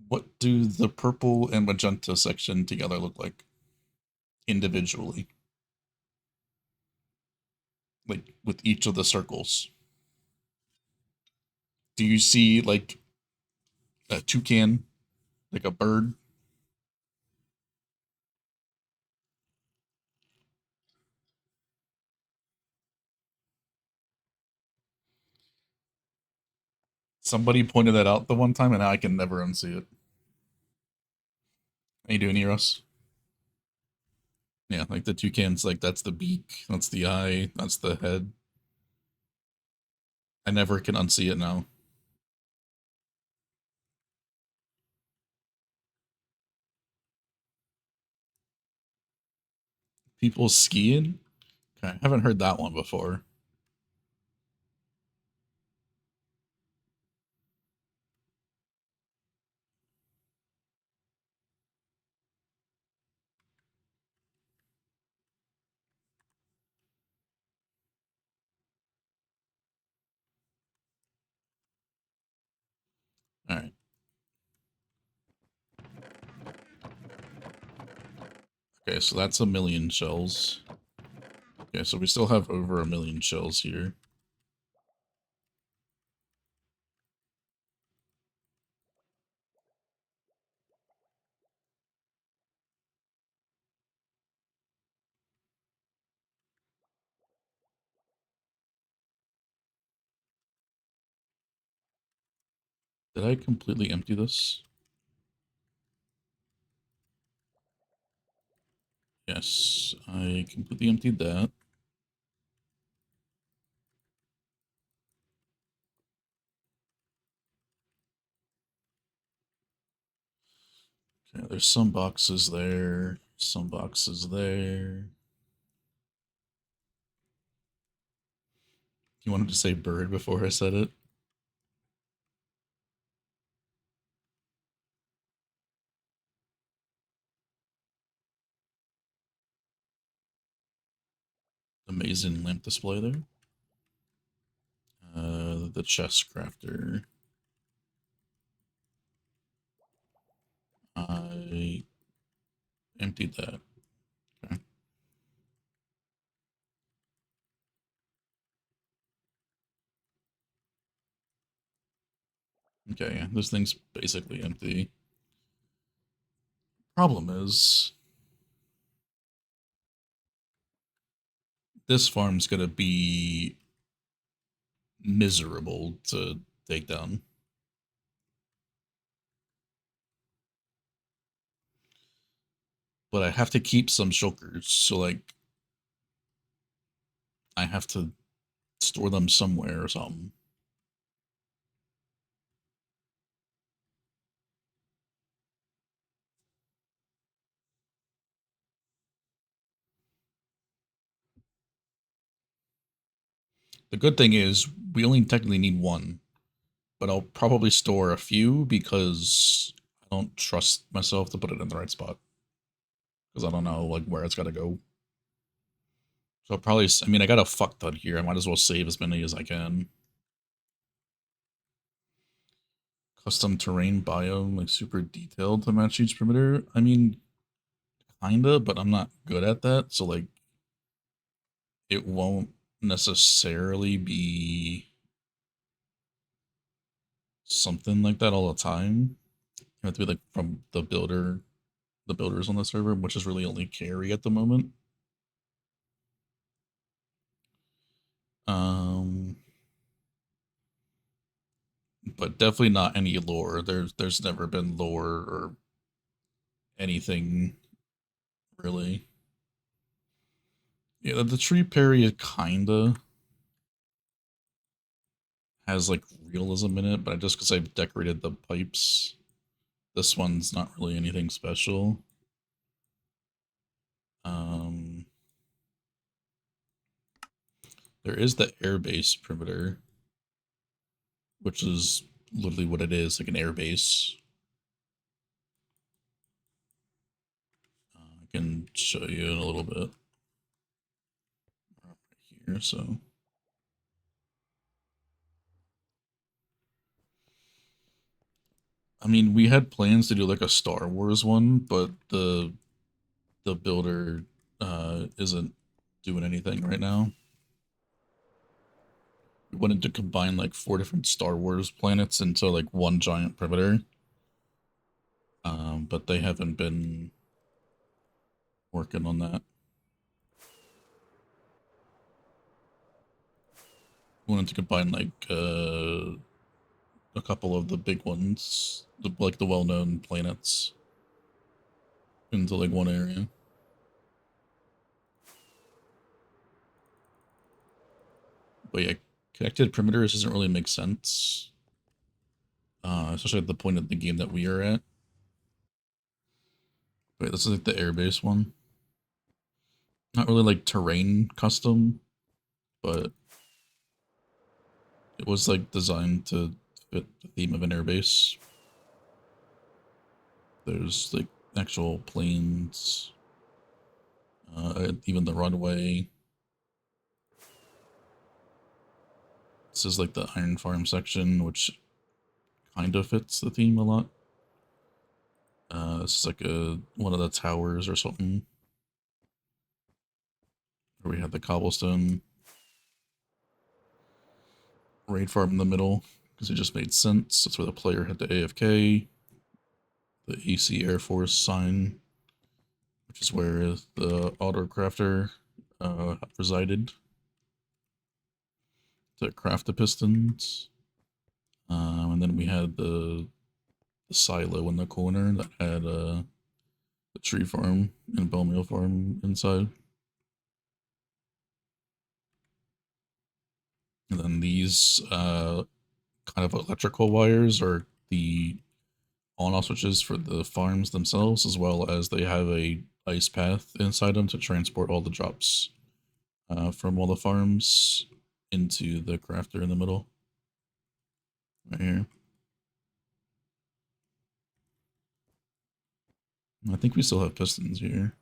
What do the purple and magenta section together look like individually? Like with each of the circles. Do you see like a toucan, like a bird? Somebody pointed that out the one time, and now I can never unsee it. How you doing, Eros? Yeah, like the toucan's like that's the beak, that's the eye, that's the head. I never can unsee it now. People skiing? Okay, I haven't heard that one before. All right. Okay, so that's 1,000,000 shells. Okay, so we still have over 1,000,000 shells here. Did I completely empty this? Yes, I completely emptied that. Okay, there's some boxes there, some boxes there. You wanted to say bird before I said it? Amazing lamp display there. The chest crafter. I emptied that. Okay. Okay, yeah, this thing's basically empty. Problem is, this farm's gonna be miserable to take down. But I have to keep some shulkers, so like I have to store them somewhere or something. The good thing is we only technically need one, but I'll probably store a few because I don't trust myself to put it in the right spot because I don't know like where it's got to go. So I'll probably, I mean, I got a fuck ton here. I might as well save as many as I can. custom terrain biome, like super detailed to match each perimeter. I mean, kinda, but I'm not good at that, so like it won't necessarily be something like that all the time. You have to be like from the builders on the server, which is really only carry at the moment. Um, but definitely not any lore. There's never been lore or anything really. Yeah, the tree parry kinda has like realism in it, but just because I've decorated the pipes, this one's not really anything special. Um, there is the airbase perimeter, which is literally what it is, like an airbase. I can show you in a little bit right here. So, I mean, we had plans to do like a Star Wars one, but the builder isn't doing anything right now. We wanted to combine like 4 different Star Wars planets into like one giant perimeter, but they haven't been working on that. We wanted to combine like a couple of the big ones, like the well-known planets, into like one area. But yeah, connected perimeters doesn't really make sense, especially at the point of the game that we are at. Wait, this is like the airbase one. Not really like terrain custom, but it was like designed to fit the theme of an airbase. There's like actual planes, even the runway. This is like the Iron Farm section, which kind of fits the theme a lot. This is like one of the towers or something. Where we have the cobblestone raid farm in the middle, because it just made sense. That's where the player had the AFK. The AC Air Force sign, which is where the autocrafter resided to craft the pistons. And then we had the silo in the corner that had the tree farm and bone meal farm inside. And then these kind of electrical wires are the on-off switches for the farms themselves, as well as they have a ice path inside them to transport all the drops from all the farms into the crafter in the middle. Right here. I think we still have pistons here.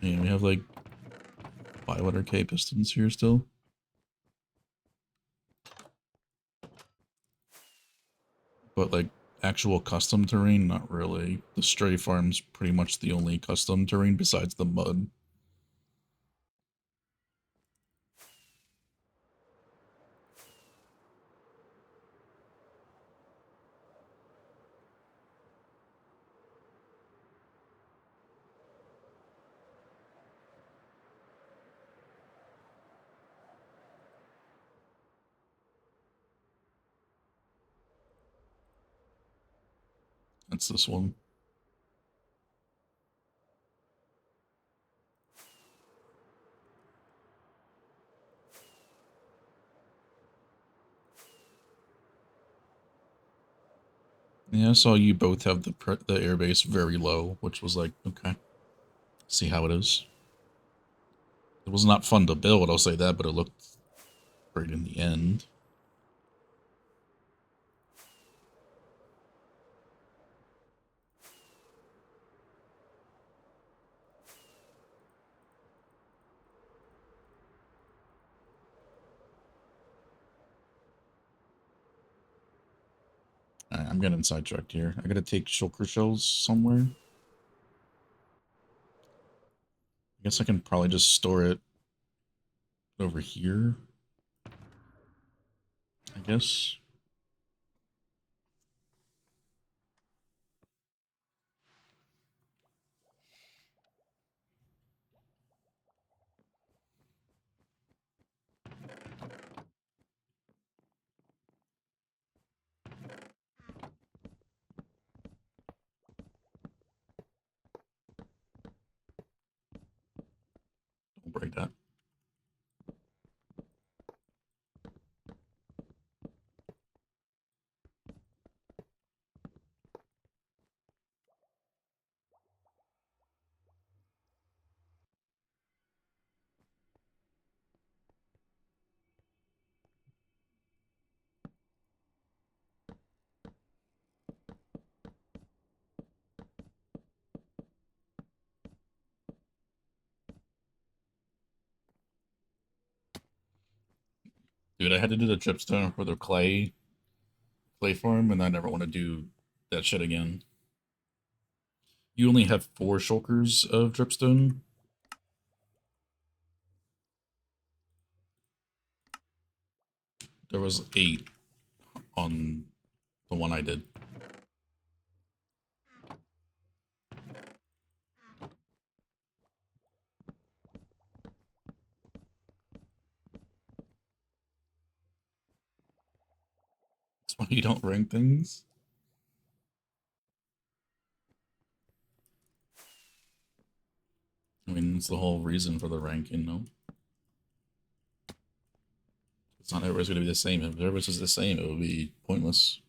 And we have like 500k pistons here still. But like actual custom terrain, not really. The stray farm's pretty much the only custom terrain besides the mud. That's this one. Yeah, I saw you both have the airbase very low, which was like, okay, see how it is. It was not fun to build, I'll say that, but it looked great in the end. I'm getting sidetracked here. I gotta take shulker shells somewhere. I guess I can probably just store it over here. I guess. Don't break that. Dude, I had to do the dripstone for the clay farm, and I never want to do that shit again. You only have 4 shulkers of dripstone. There was 8 on the one I did. That's why you don't rank things. I mean, it's the whole reason for the ranking, no? It's not everybody's going to be the same. If everybody's is the same, it would be pointless.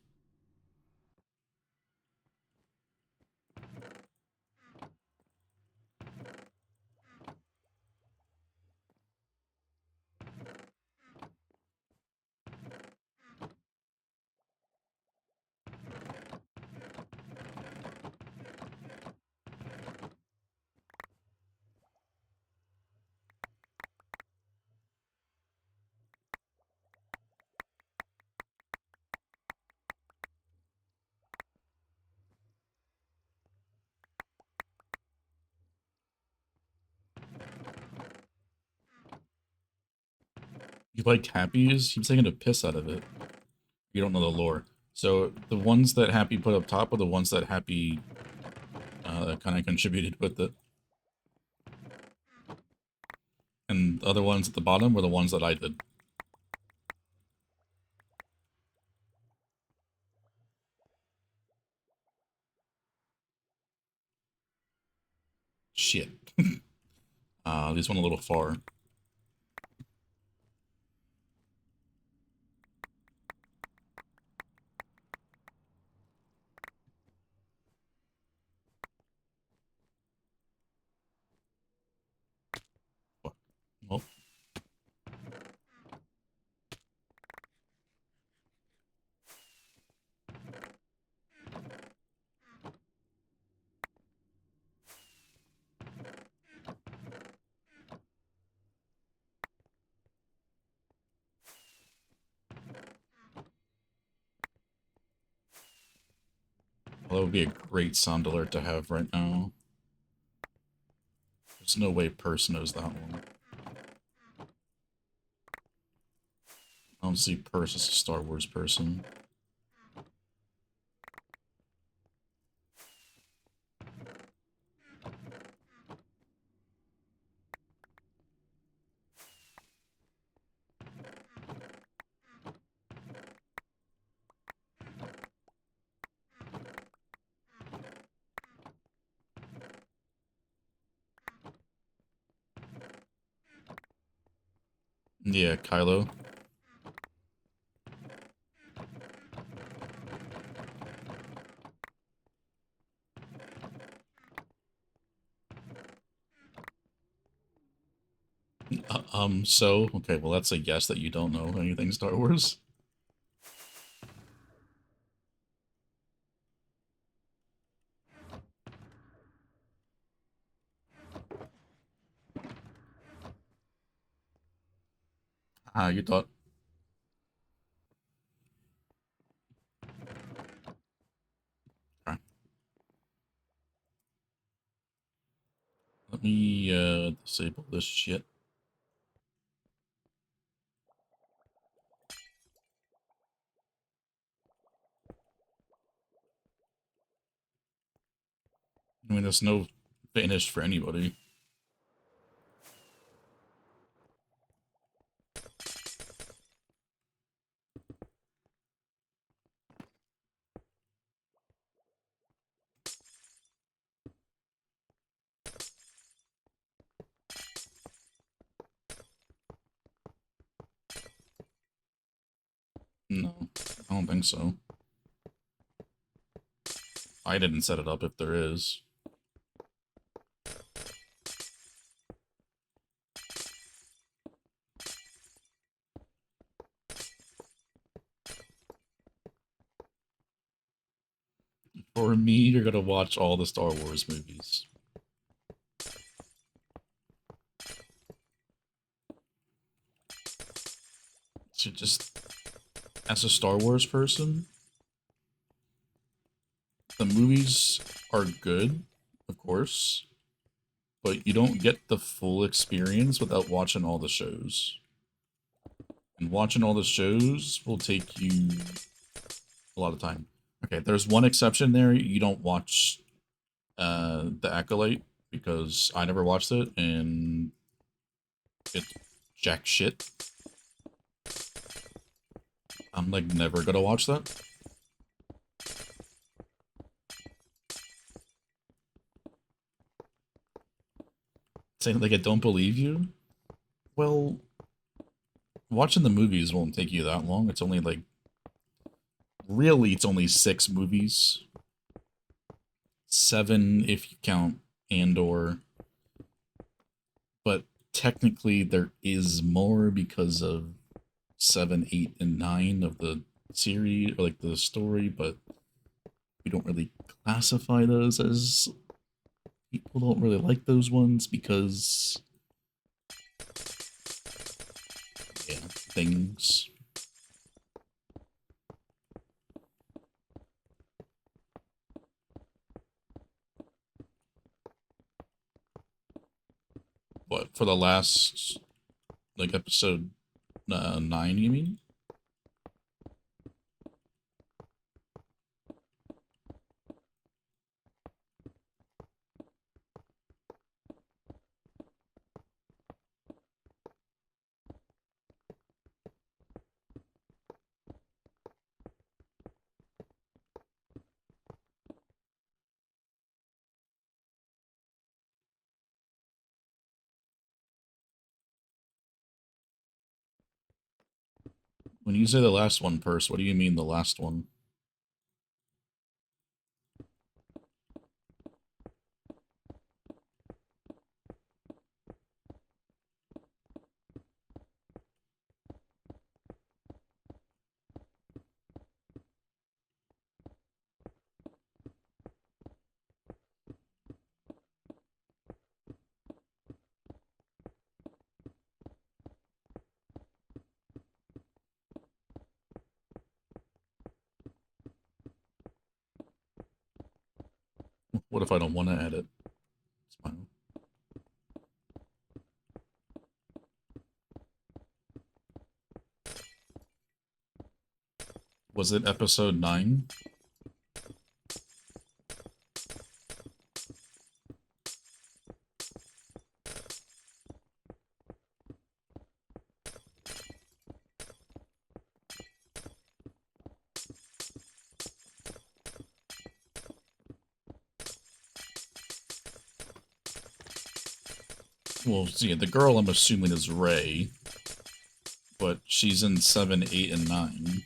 You like Happy's? He's taking a piss out of it. You don't know the lore. So the ones that Happy put up top are the ones that Happy kind of contributed with it. And the other ones at the bottom were the ones that I did. Shit. These went a little far. Well, that would be a great sound alert to have right now. There's no way Purse knows that one. I don't see Purse as a Star Wars person. Yeah, Kylo. So, okay, well, that's a guess that you don't know anything Star Wars. Ah, you thought. Let me disable this shit. I mean, there's no finish for anybody. No, I don't think so. I didn't set it up if there is. For me, you're gonna watch all the Star Wars movies. So just, as a Star Wars person, the movies are good, of course, but you don't get the full experience without watching all the shows. And watching all the shows will take you a lot of time. Okay, there's one exception there. You don't watch The Acolyte, because I never watched it, and it's jack shit. I'm, like, never gonna watch that. Saying, like, I don't believe you? Well, watching the movies won't take you that long. It's only, like, really, it's only 6 movies. 7 if you count Andor. But technically there is more because of 7, 8, and 9 of the series, or like the story, but we don't really classify those as, people don't really like those ones because, yeah, things. What, for the last, like, episode 9, you mean? When you say the last one, Purse, what do you mean the last one? What if I don't want to edit? It's fine. Was it episode 9? Well, see, the girl I'm assuming is Rey, but she's in 7, 8, and 9.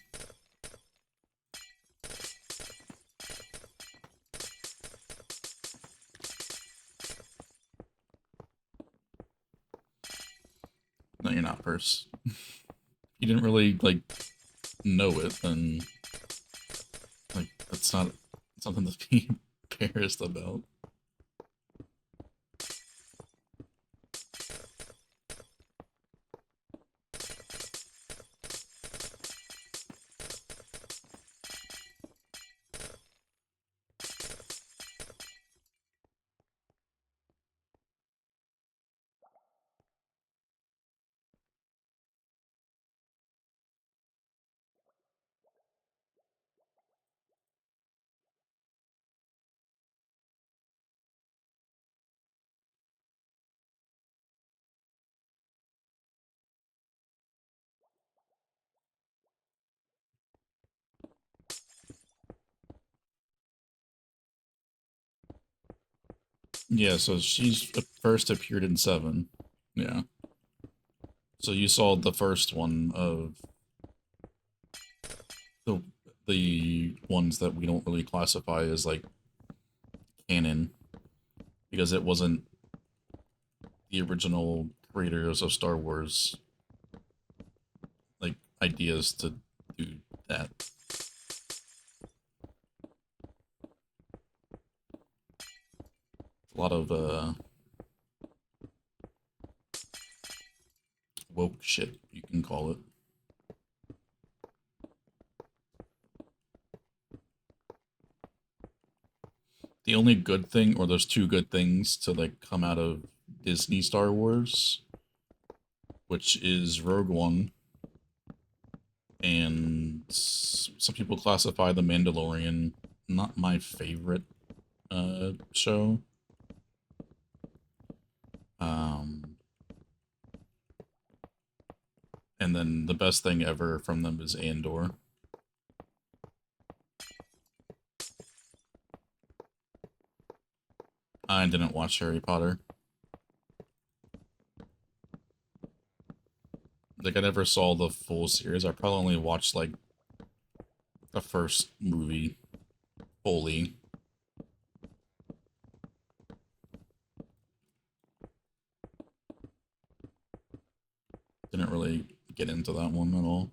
No, you're not, Purse. You didn't really, like, know it, then, like, that's not something to be embarrassed about. Yeah, so she's first appeared in 7. Yeah. So you saw the first one of the ones that we don't really classify as like canon because it wasn't the original creators of Star Wars like ideas to do that. A lot of woke shit, you can call it. The only good thing, or there's two good things to like come out of Disney Star Wars, which is Rogue One, and some people classify The Mandalorian, not my favorite show. Um, and then the best thing ever from them is Andor. I didn't watch Harry Potter. Like, I never saw the full series. I probably only watched, like, the first movie fully. Didn't really get into that one at all.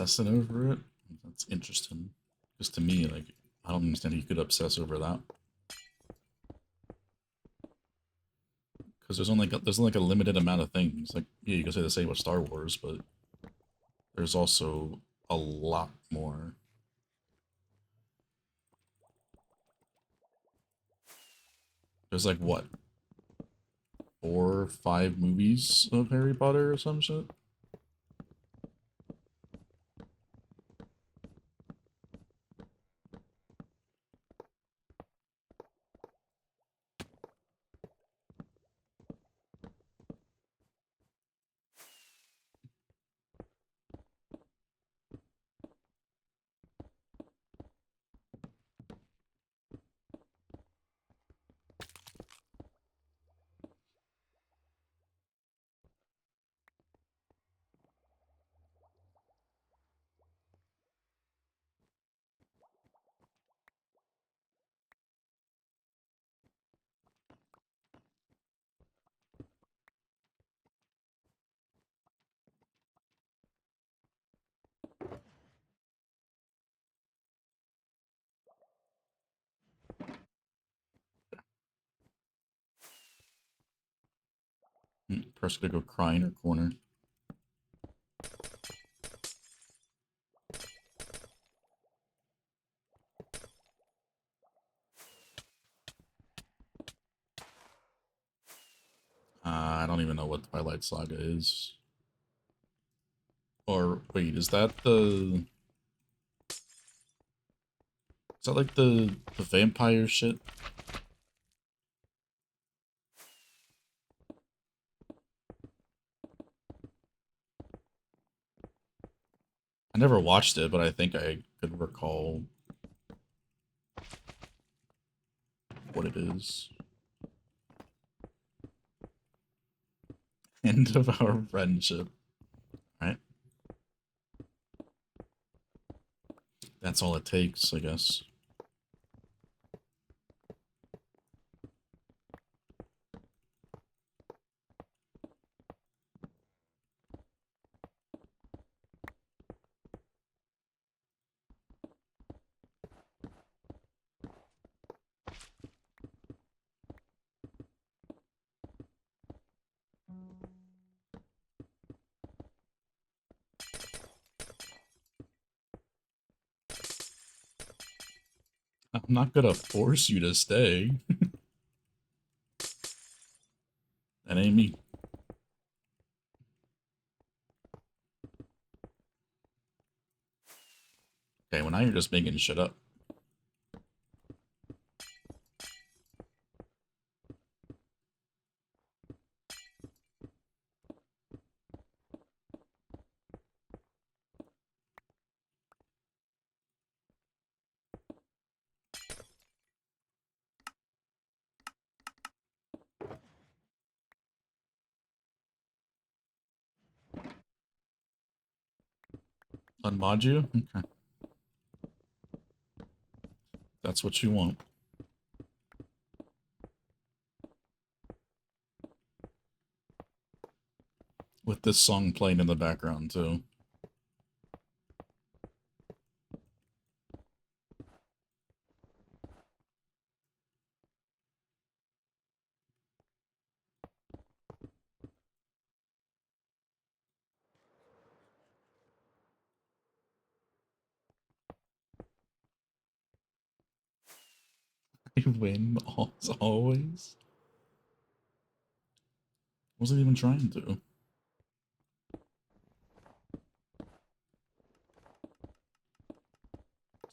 Obsessing over it? That's interesting. Because to me, like, I don't understand how you could obsess over that. Because there's only like a limited amount of things. Like, yeah, you can say the same with Star Wars, but there's also a lot more. There's like what, 4 or 5 movies of Harry Potter or some shit? Press gonna go cry in her corner. I don't even know what Twilight Saga is. Or wait, is that the? Is that like the vampire shit? I never watched it, but I think I could recall what it is. End of our friendship. Right? That's all it takes, I guess. I'm not gonna force you to stay. That ain't me. Okay, well now you're just making shit up. Unmod you? Okay. That's what you want. With this song playing in the background, too. I win, as always. Wasn't even trying to.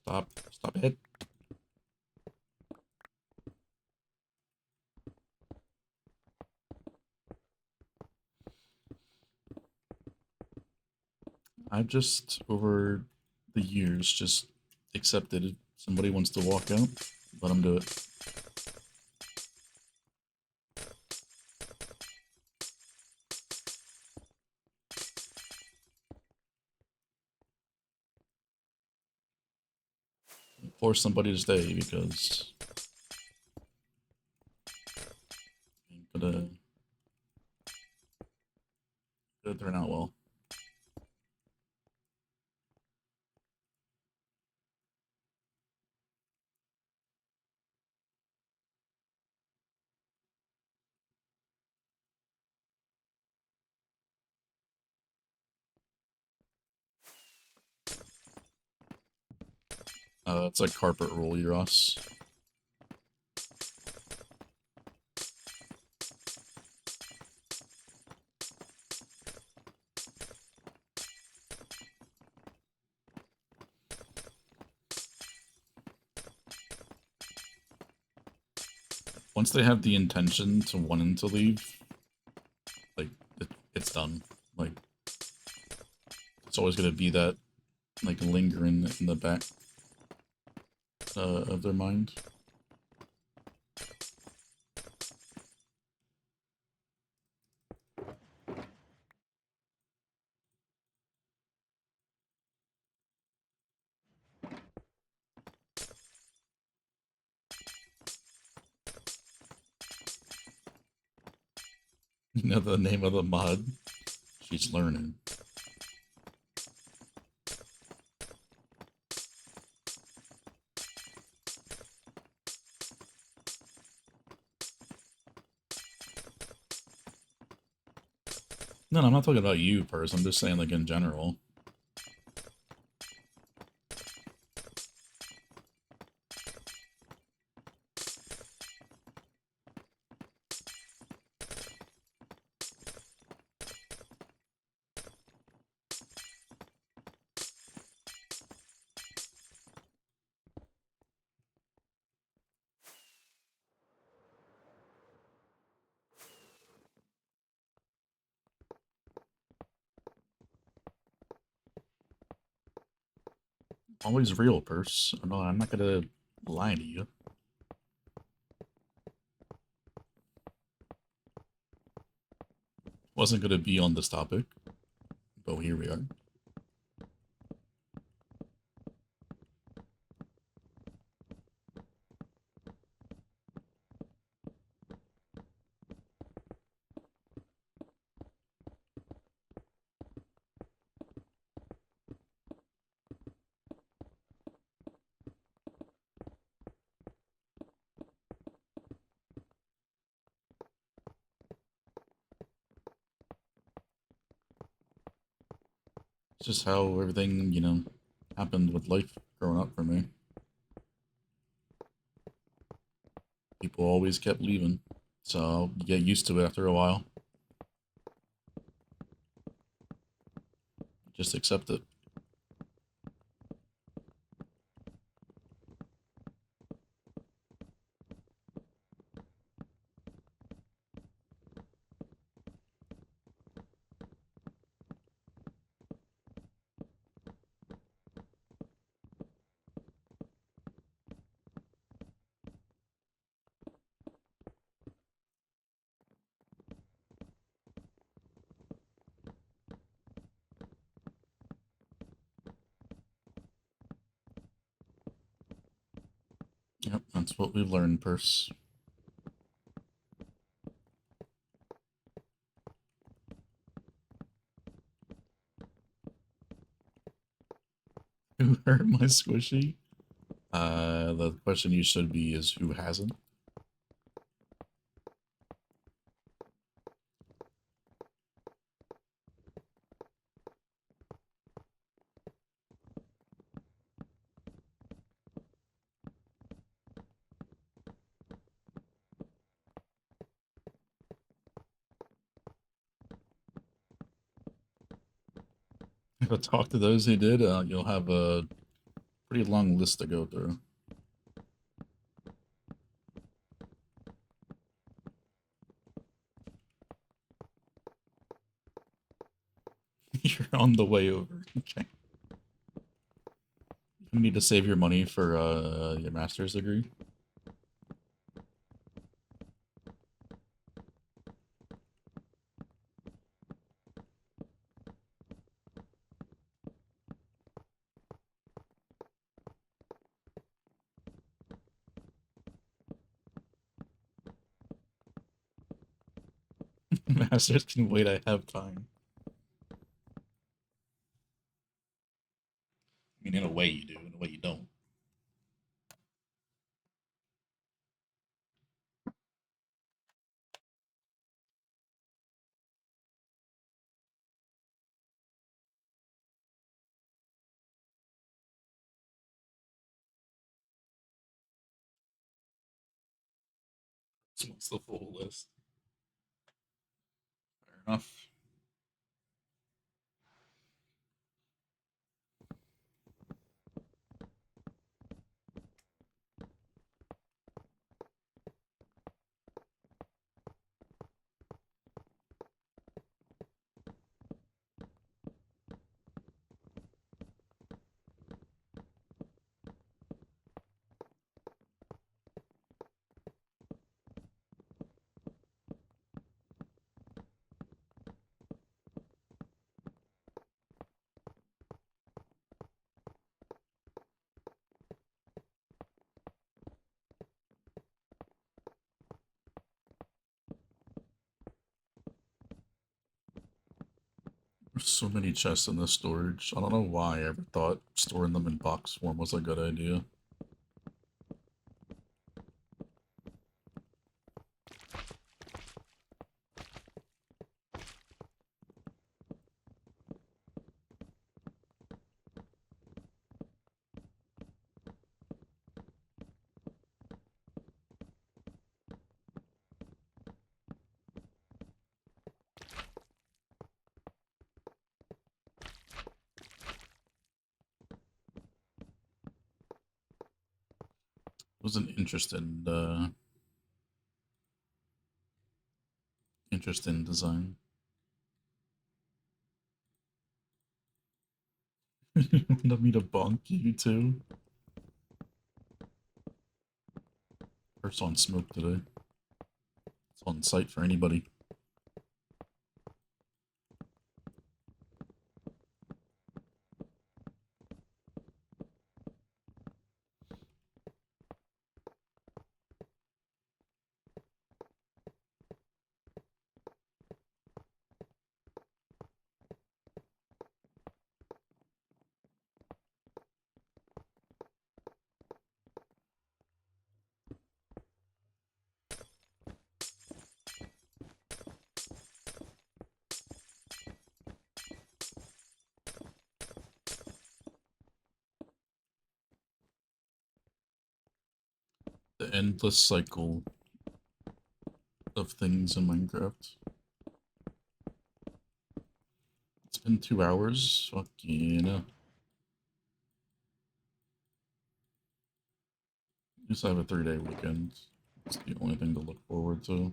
Stop. Stop it. I've just, over the years, just accepted if somebody wants to walk out, let them do it. Force somebody to stay because it ain't gonna turn out well. It's like carpet rule, Euros. Once they have the intention to wanting to leave, like, it's done. Like, it's always gonna be that, like, lingering in the back of their mind. You know the name of the mod? She's learning. No, I'm not talking about you, person. I'm just saying, like, in general. Always real, purse. No, I'm not gonna lie to you. Wasn't gonna be on this topic, but here we are. It's just how everything, happened with life growing up for me. people always kept leaving. So you get used to it after a while. Just accept it. Yep, that's what we learned, Purse. Who hurt my squishy? The question you should be is who hasn't? If I talk to those who did, you'll have a pretty long list to go through. You're on the way over. Okay. You need to save your money for your master's degree. Masters can wait, I have time. I mean, in a way you do, in a way you don't. So what's the full list? Fair enough. There's so many chests in this storage. I don't know why I ever thought storing them in box form was a good idea. It was an interesting design. You want me to bonk you too? First on smoke today. It's on site for anybody. The endless cycle of things in Minecraft. It's been 2 hours. Fucking. Just have a 3-day weekend. It's the only thing to look forward to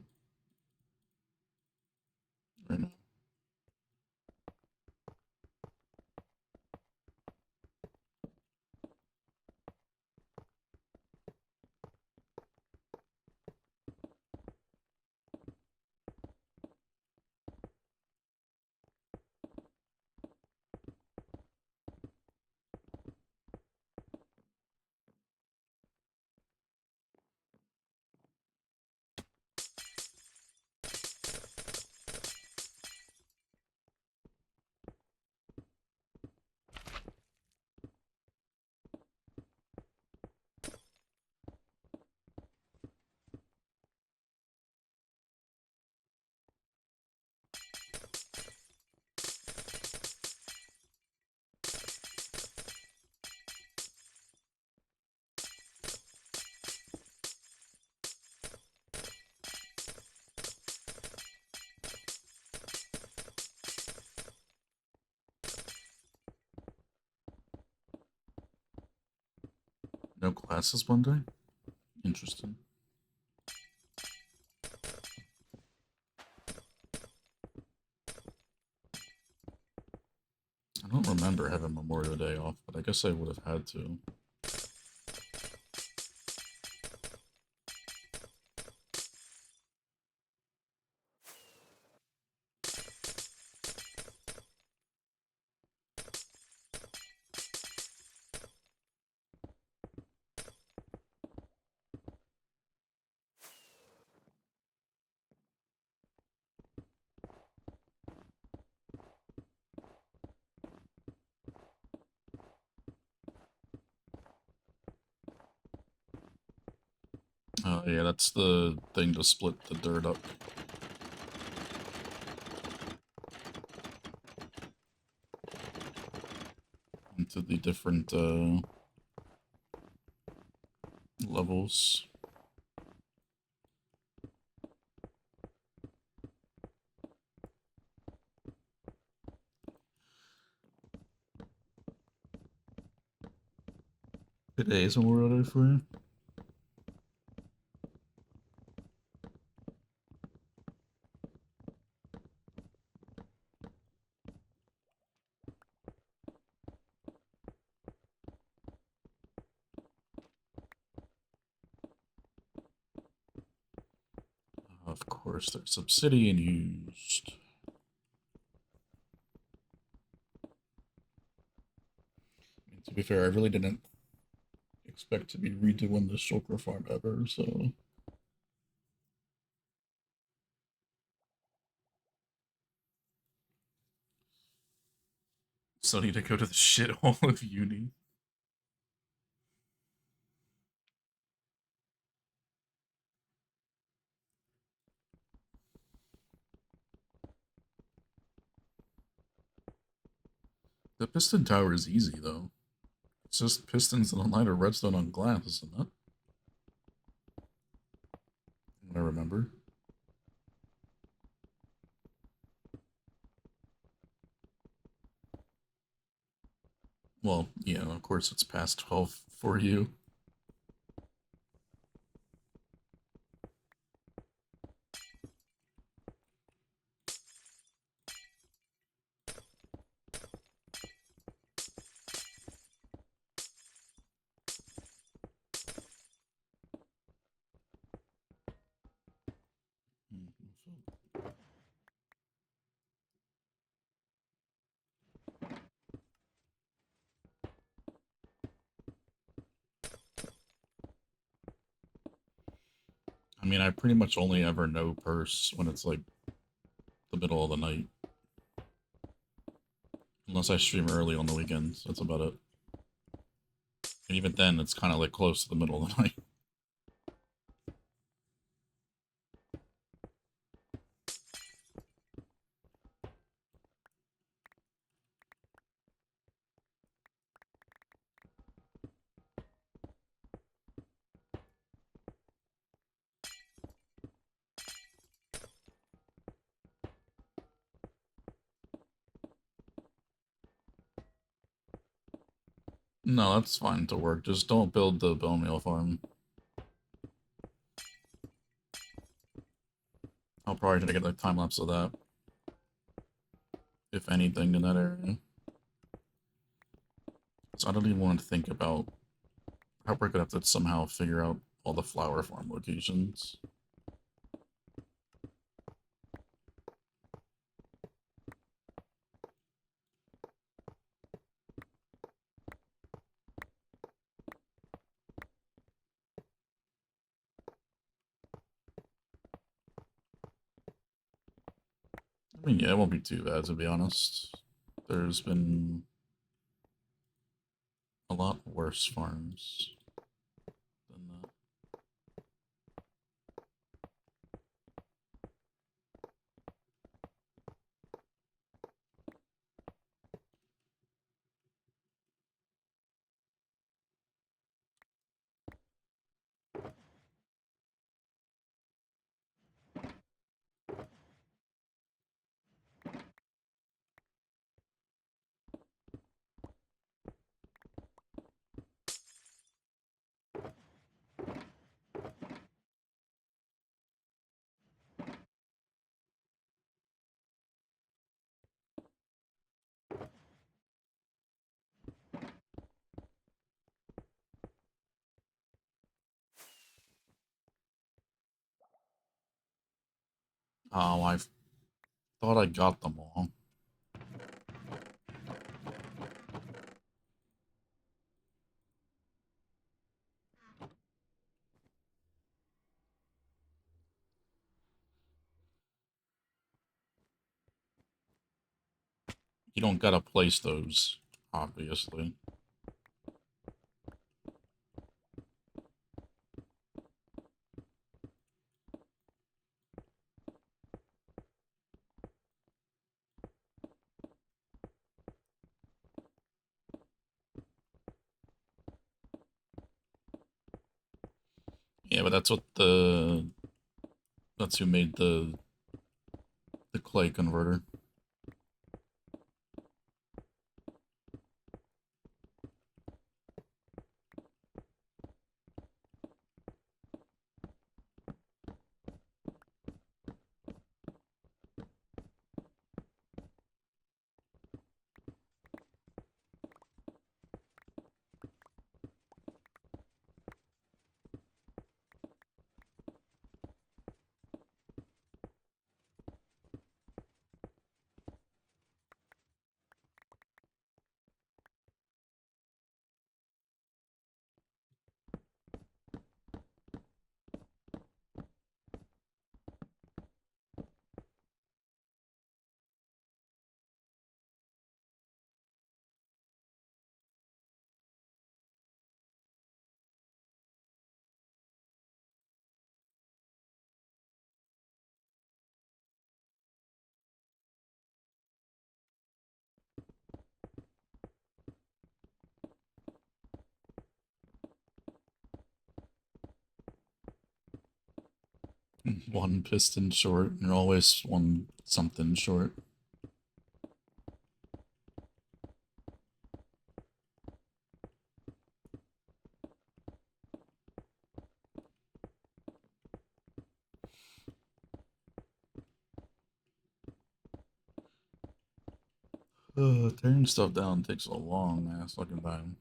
right now. No classes Monday? Interesting. I don't remember having Memorial Day off, but I guess I would have had to. Yeah, that's the thing to split the dirt up. Into the different levels. Today is Memorial Day for you? Of course, there's obsidian used. To be fair, I really didn't expect to be redoing the shulker farm ever, so. So I need to go to the shithole of uni. The piston tower is easy, though. It's just pistons and a line of redstone on glass, isn't it? I remember. Well, yeah, of course it's past 12 for you. I mean, I pretty much only ever know purse when it's like the middle of the night. Unless I stream early on the weekends, that's about it. And even then, it's kind of like close to the middle of the night. No, that's fine to work. Just don't build the bone meal farm. I'll probably try to get a time lapse of that, if anything, in that area. So I don't even want to think about how we're gonna have to somehow figure out all the flower farm locations. I mean, yeah, it won't be too bad, to be honest. There's been a lot worse farms than that. Oh, I thought I got them all. You don't gotta place those, obviously. Yeah, but that's who made the clay converter. One piston short, and always one something short. Tearing stuff down takes a long ass fucking time.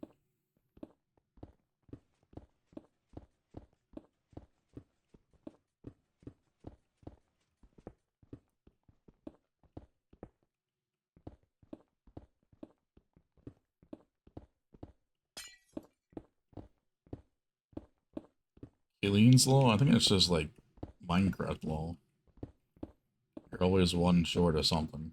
Alien's law? I think it's just like Minecraft law. You're always one short of something.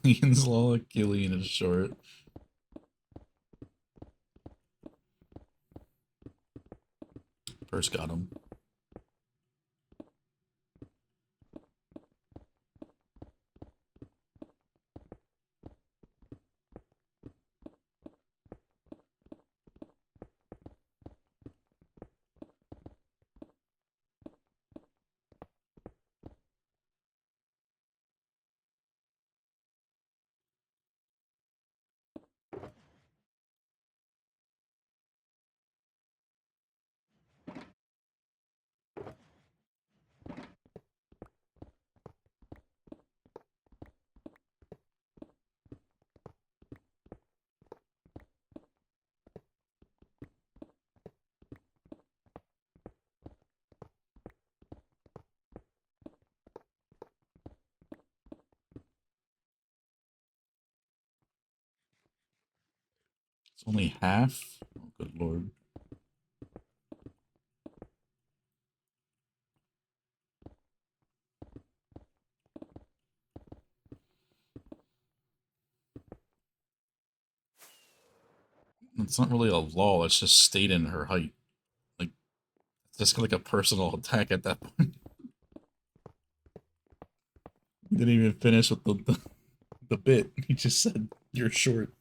Killian's law. Killian is short. First got him. It's only half? Oh, good lord. It's not really a law, it's just stating her height. Like, it's just like a personal attack at that point. He didn't even finish with the bit. He just said, you're short.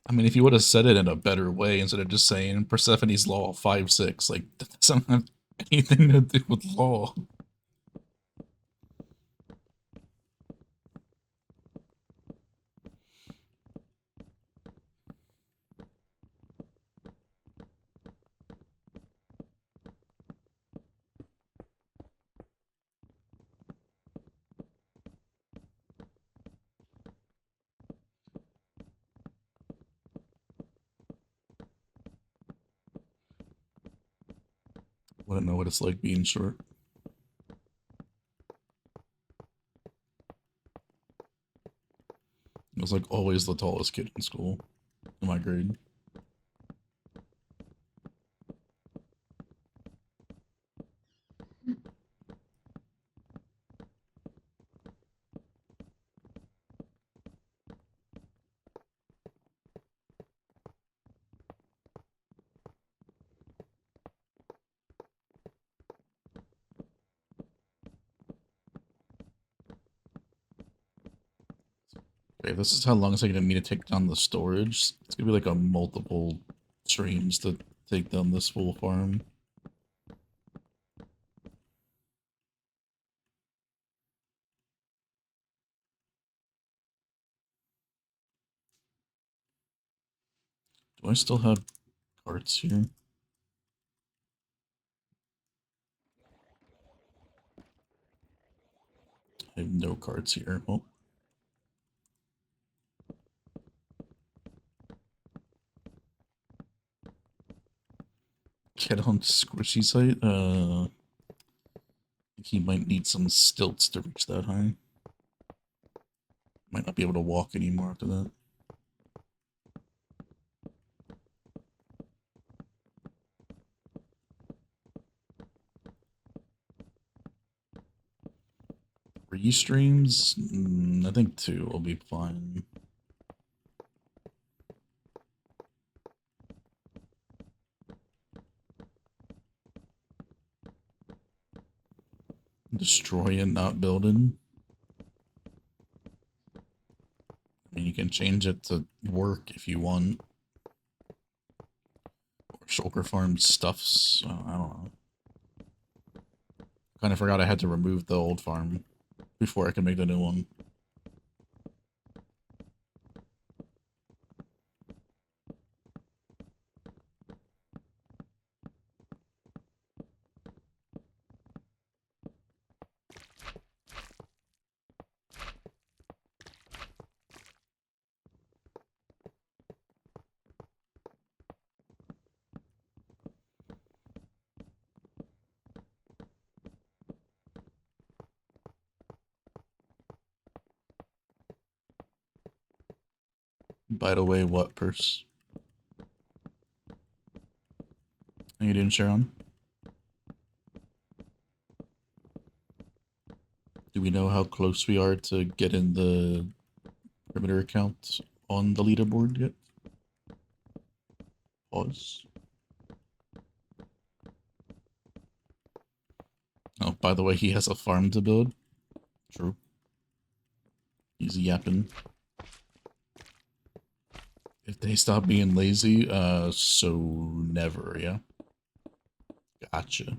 I mean, if you would have said it in a better way instead of just saying Persephone's Law 5'6", like, that doesn't have anything to do with law. Wouldn't know what it's like being short. I was like always the tallest kid in school, in my grade. Okay, this is how long it's taking me to take down the storage. It's gonna be like a multiple streams to take down this full farm. Do I still have carts here? I have no carts here. Oh. Get on squishy site? He might need some stilts to reach that high. Might not be able to walk anymore after that. Three streams? I think 2 will be fine. Destroying, not building. I mean, you can change it to work if you want. Or Shulker Farm stuffs. I don't know. Kind of forgot I had to remove the old farm before I could make the new one. By the way, what purse? You didn't share on? Do we know how close we are to getting the perimeter account on the leaderboard yet? Pause. Oh, by the way, he has a farm to build. True. He's yapping. If they stop being lazy, so never, yeah? Gotcha.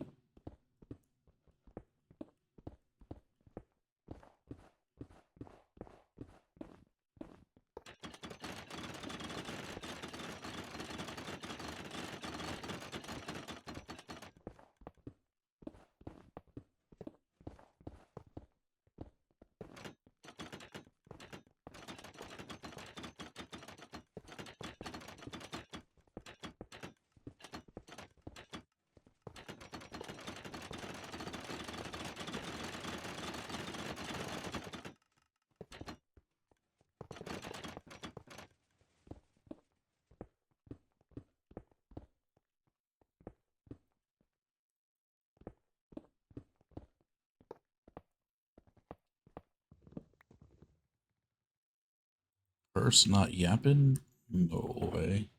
First, not yapping? No way.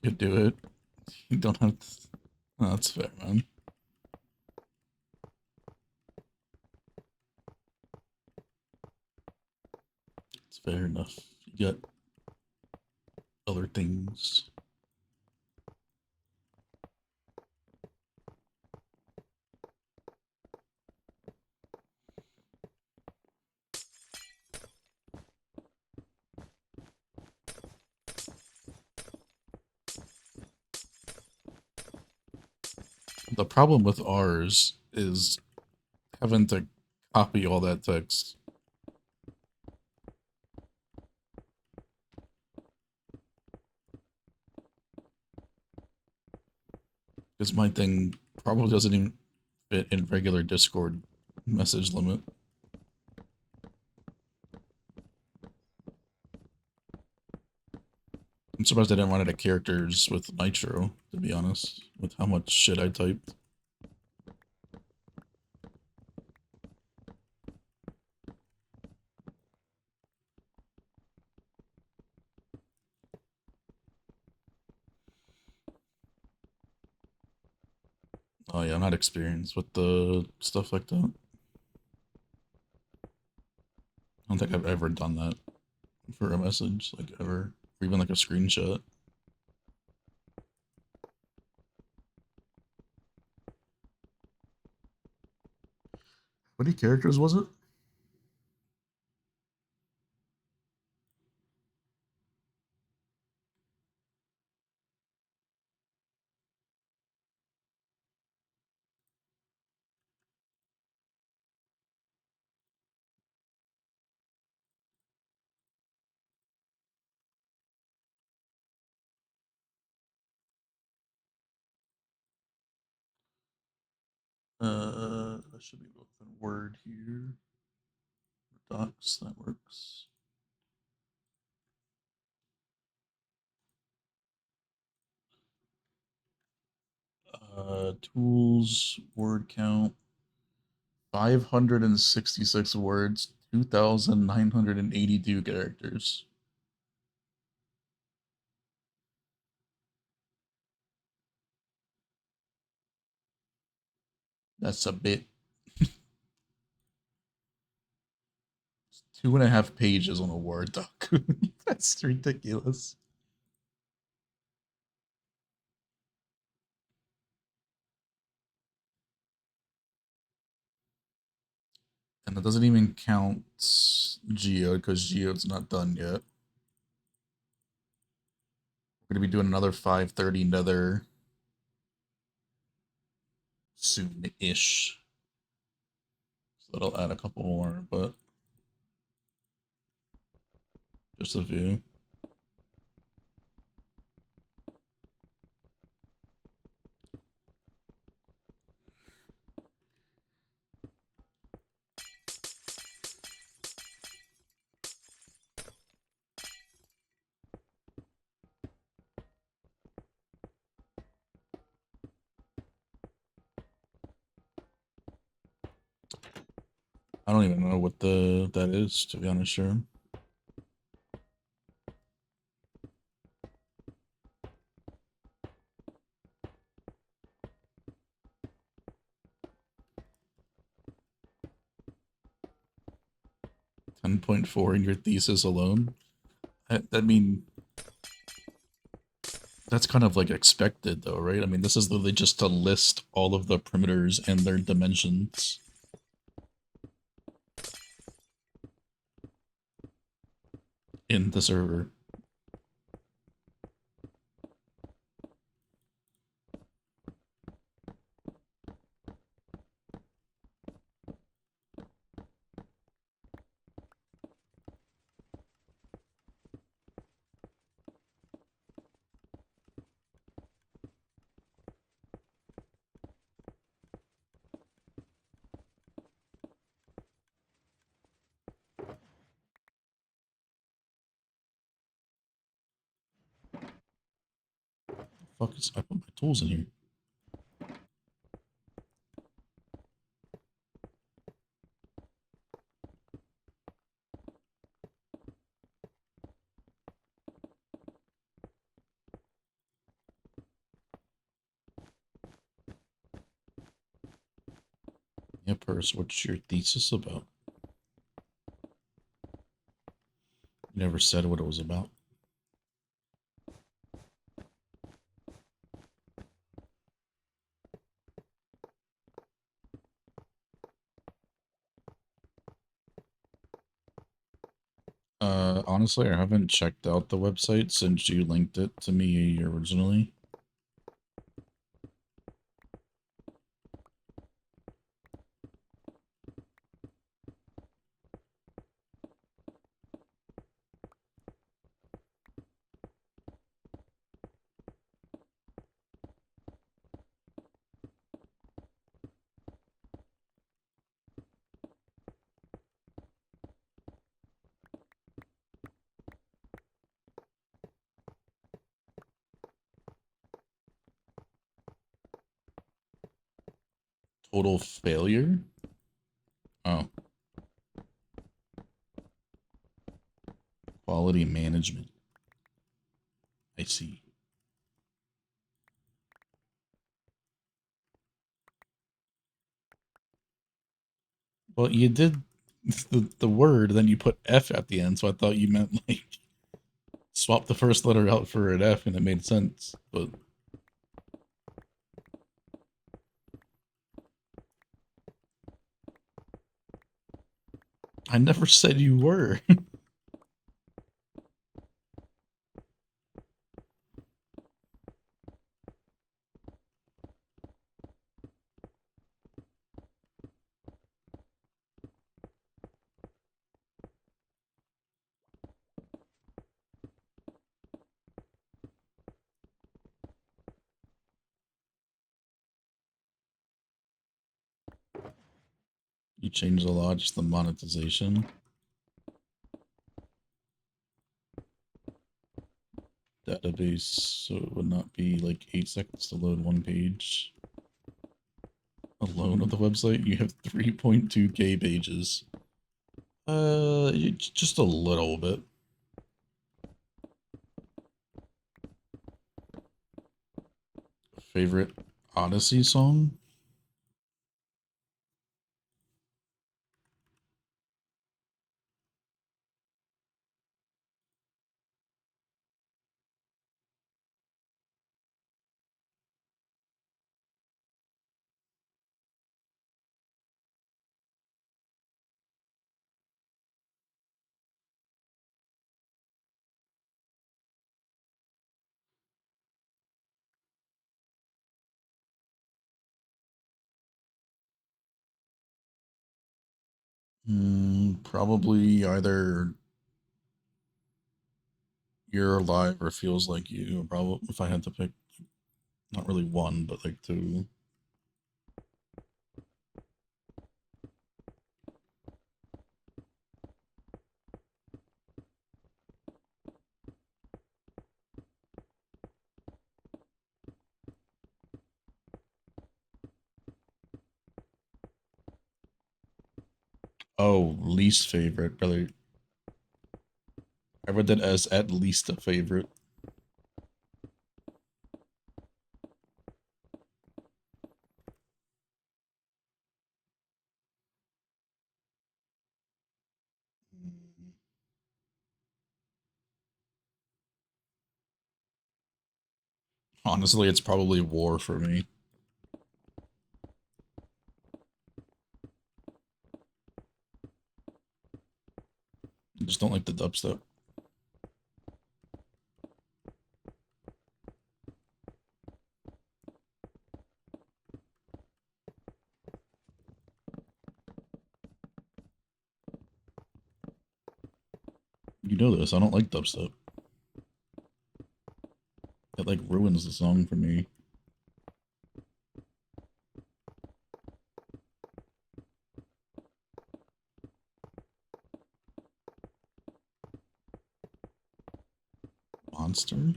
You do it. You don't have to. Oh, that's fair, man. It's fair enough. You got other things. The problem with ours is having to copy all that text. Because my thing probably doesn't even fit in regular Discord message limit. I'm surprised I didn't run out of characters with Nitro, to be honest, with how much shit I typed. Oh yeah, I'm not experienced with the stuff like that. I don't think I've ever done that for a message, like ever, or even like a screenshot. How many characters was it? That should be both in Word here. Docs, that works. Tools, word count, 566 words, 2,982 characters. That's a bit. 2.5 pages on a Word doc. That's ridiculous. And it doesn't even count Geo because Geo's not done yet. We're gonna be doing another 530 Nether soon-ish. So that'll add a couple more, but just a few. I don't even know what that is, to be honest, sure. $10.4 in your thesis alone. I mean, that's kind of like expected though, right? I mean, this is literally just to list all of the perimeters and their dimensions in the server. Fuck is I put my tools in here. Yeah, Purse, what's your thesis about? You never said what it was about. Honestly, I haven't checked out the website since you linked it to me originally. Total failure? Oh, quality management. I see. Well, you did the word, then you put F at the end, so I thought you meant like swap the first letter out for an F and it made sense. But I never said you were. You changed the law, just the monetization. Database, so it would not be like 8 seconds to load one page. Alone on the website, you have 3.2k pages. Just a little bit. Favorite Odyssey song? Probably either You're Alive or Feels Like You. Probably if I had to pick, not really one, but like two. Oh, least favorite, brother. I read that as at least a favorite. Honestly, it's probably war for me. I just don't like the dubstep. You know this, I don't like dubstep. It like ruins the song for me. Monster? I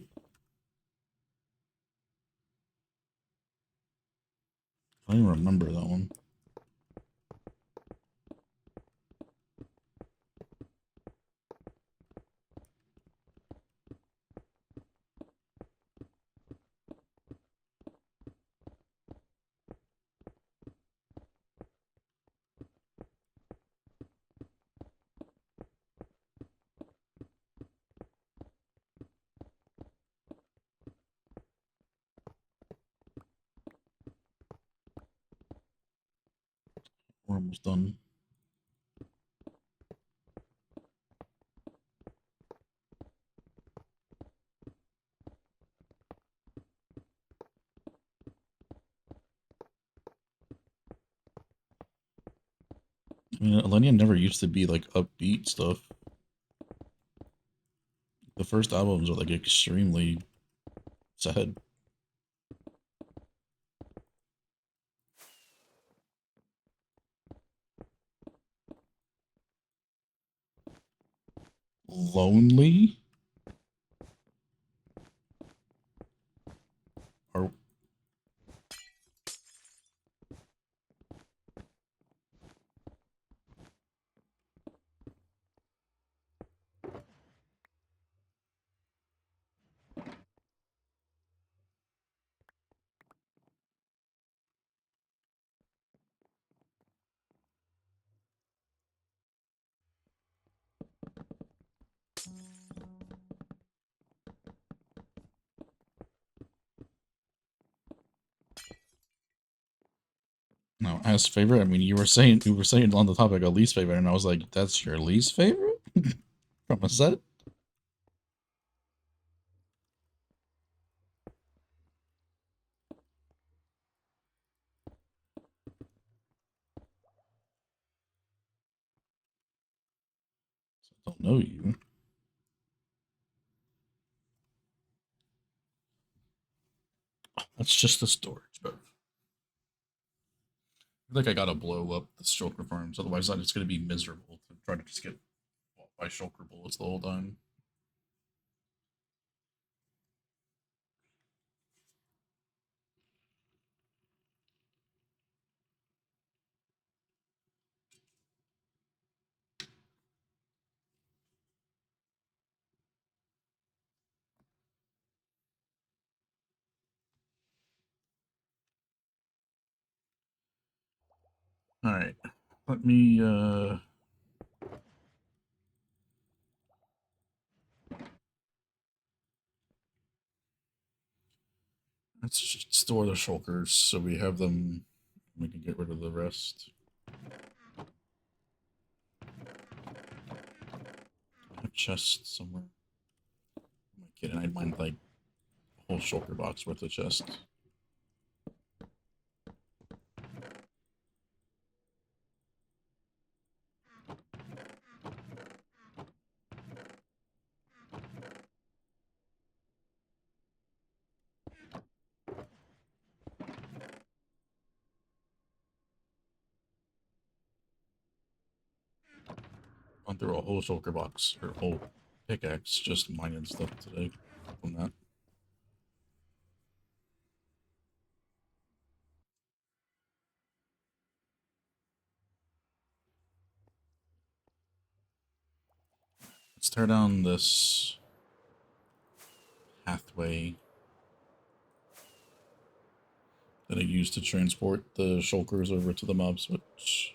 don't even remember that one. We're almost done. I mean, Alenia never used to be like upbeat stuff. The first albums are like extremely sad. Lonely? Or no, as favorite, I mean you were saying on the topic of least favorite, and I was like, that's your least favorite? From a set? I don't know you. That's just the storage, but I feel like I gotta blow up the shulker farms, otherwise I'm just gonna be miserable to try to just get bought by shulker bullets the whole time. Alright. Let me let's just store the shulkers so we have them. We can get rid of the rest. I have chests somewhere. I'm not kidding. I'd mind like a whole shulker box worth of chests. Gone through a whole shulker box or whole pickaxe just mining stuff today from that. Let's tear down this pathway that I used to transport the shulkers over to the mob switch.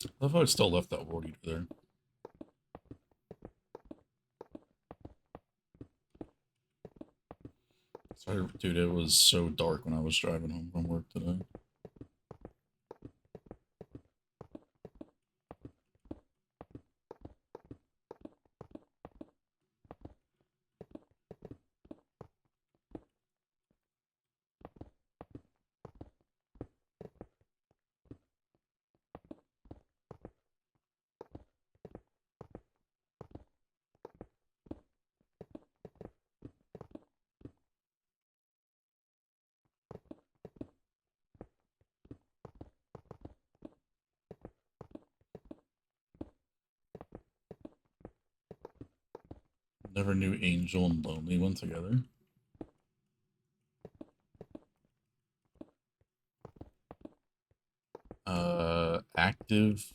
I love how I still left that ward eater there. Sorry, dude, it was so dark when I was driving home from work today. Never knew Angel and Lonely went together. Active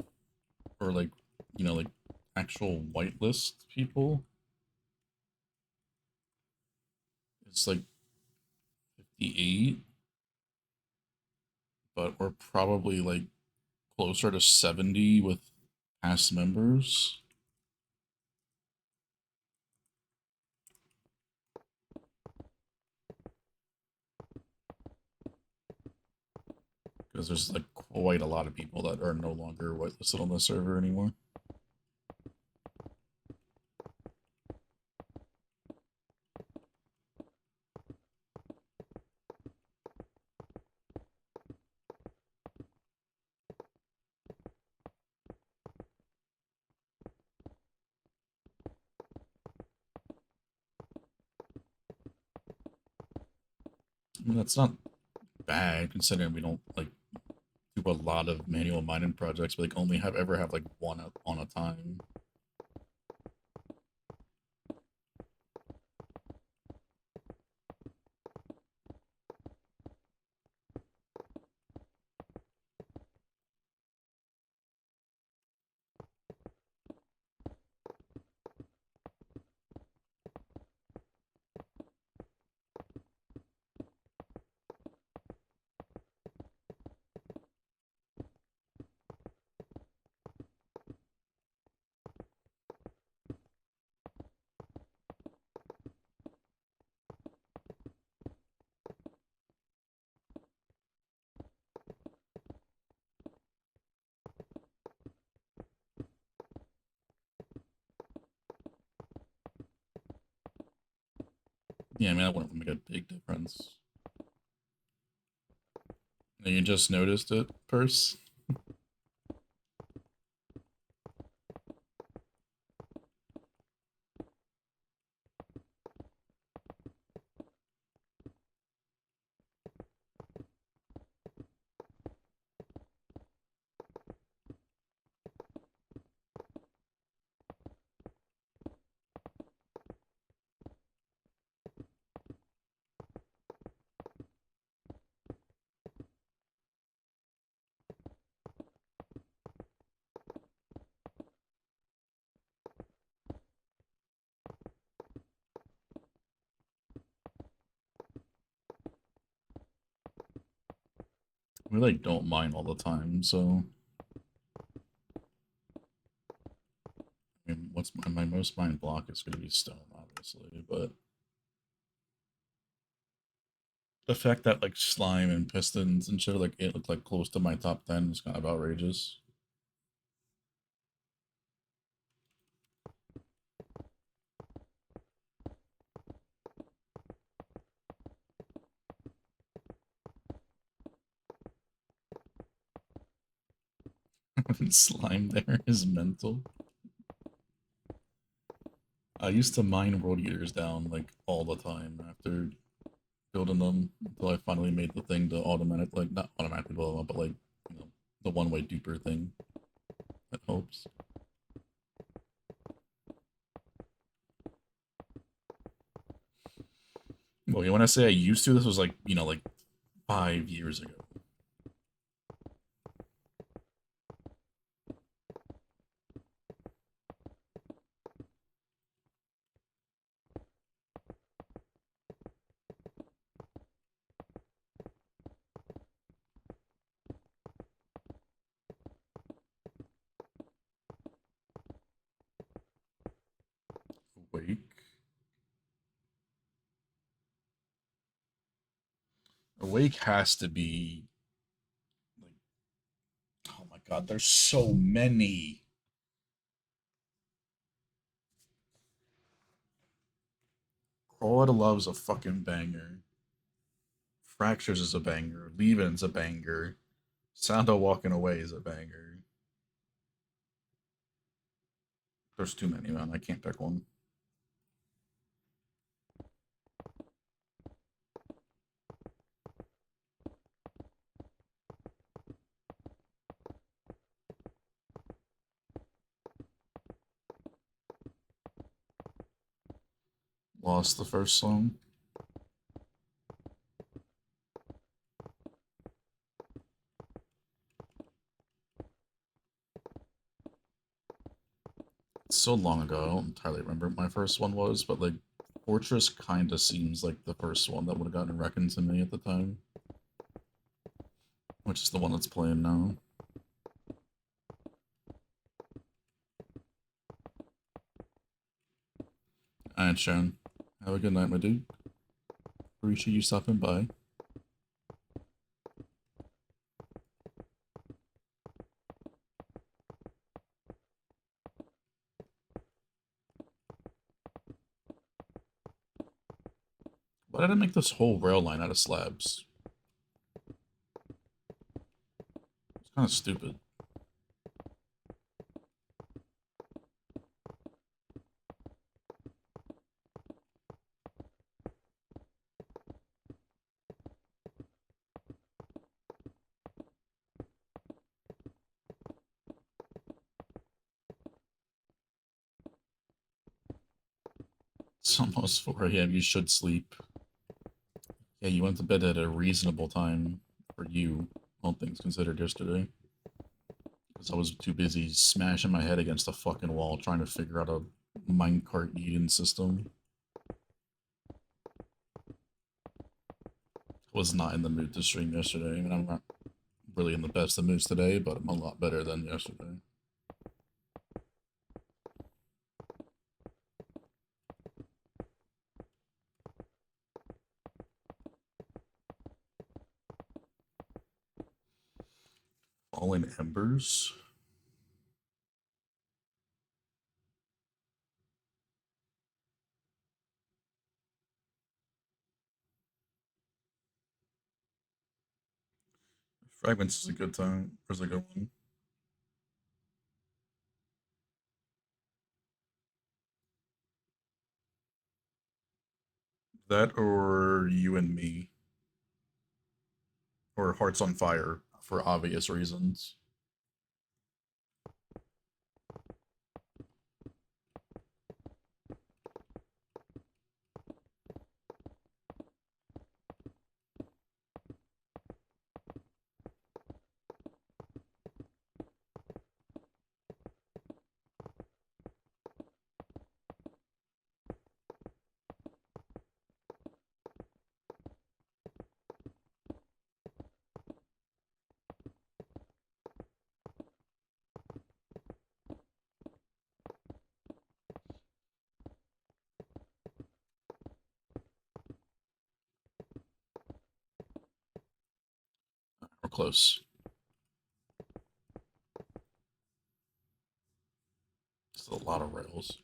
or like, like actual whitelist people. It's like 58, but we're probably like closer to 70 with past members. Because there's like quite a lot of people that are no longer whitelisted on the server anymore. I mean, that's not bad considering we don't like do a lot of manual mining projects. We like only ever have like one on a time. Yeah, I mean, that wouldn't make a big difference. And you just noticed it, Purse? We like don't mine all the time, so I mean, what's my most mined block is gonna be stone, obviously, but the fact that like slime and pistons and shit like it looked like close to my top 10 is kind of outrageous. Slime there is mental. I used to mine road eaters down like all the time after building them until I finally made the thing to automatic, like not automatically blow them up, but like, you know, the one-way duper thing that helps. Well, when I say I used to, this was like, you know, like 5 years ago. Awake. Awake has to be like, oh my god, there's so many. Crawler Love's a fucking banger. Fractures is a banger. Leaving's a banger. Sound of Walking Away is a banger. There's too many, man. I can't pick one. Lost the first song. It's so long ago, I don't entirely remember what my first one was, but like Fortress kind of seems like the first one that would have gotten reckoned to me at the time, which is the one that's playing now. Alright, Sharon. Have a good night, my dude. Appreciate you stopping by. Why did I make this whole rail line out of slabs? It's kind of stupid. It's almost 4 a.m. You should sleep. Yeah, you went to bed at a reasonable time for you, all things considered, yesterday. Because I was too busy smashing my head against a fucking wall trying to figure out a minecart eating system. Was not in the mood to stream yesterday. I mean, I'm not really in the best of moods today, but I'm a lot better than yesterday. Fallen Embers? Fragments is a good time. There's a good one. That or You and Me. Or Hearts on Fire for obvious reasons. We're close. It's a lot of rails.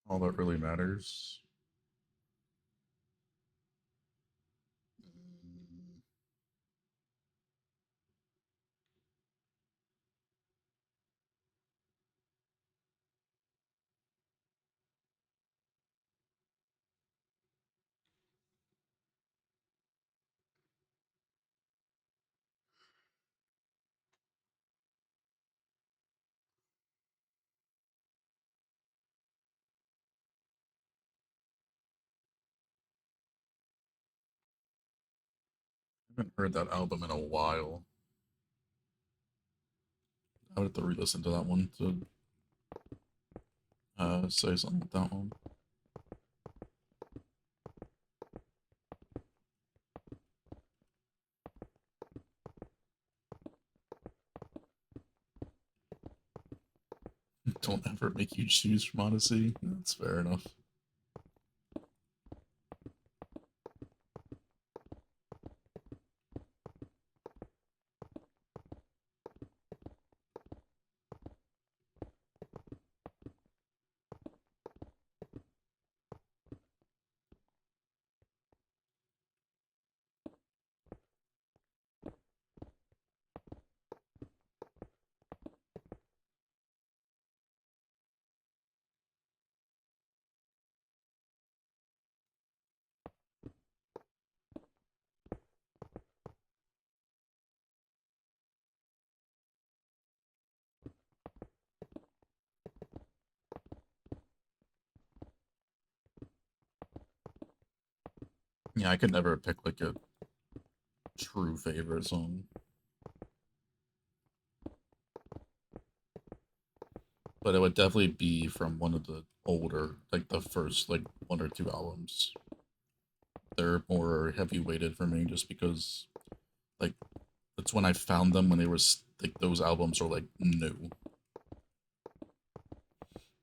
All that really matters. I haven't heard that album in a while. I would have to re-listen to that one to say something with that one. Don't ever make you choose from Odyssey. That's fair enough. Yeah, I could never pick like a true favorite song. But it would definitely be from one of the older, like the first like one or two albums. They're more heavy weighted for me just because like that's when I found them when they were like those albums are like new.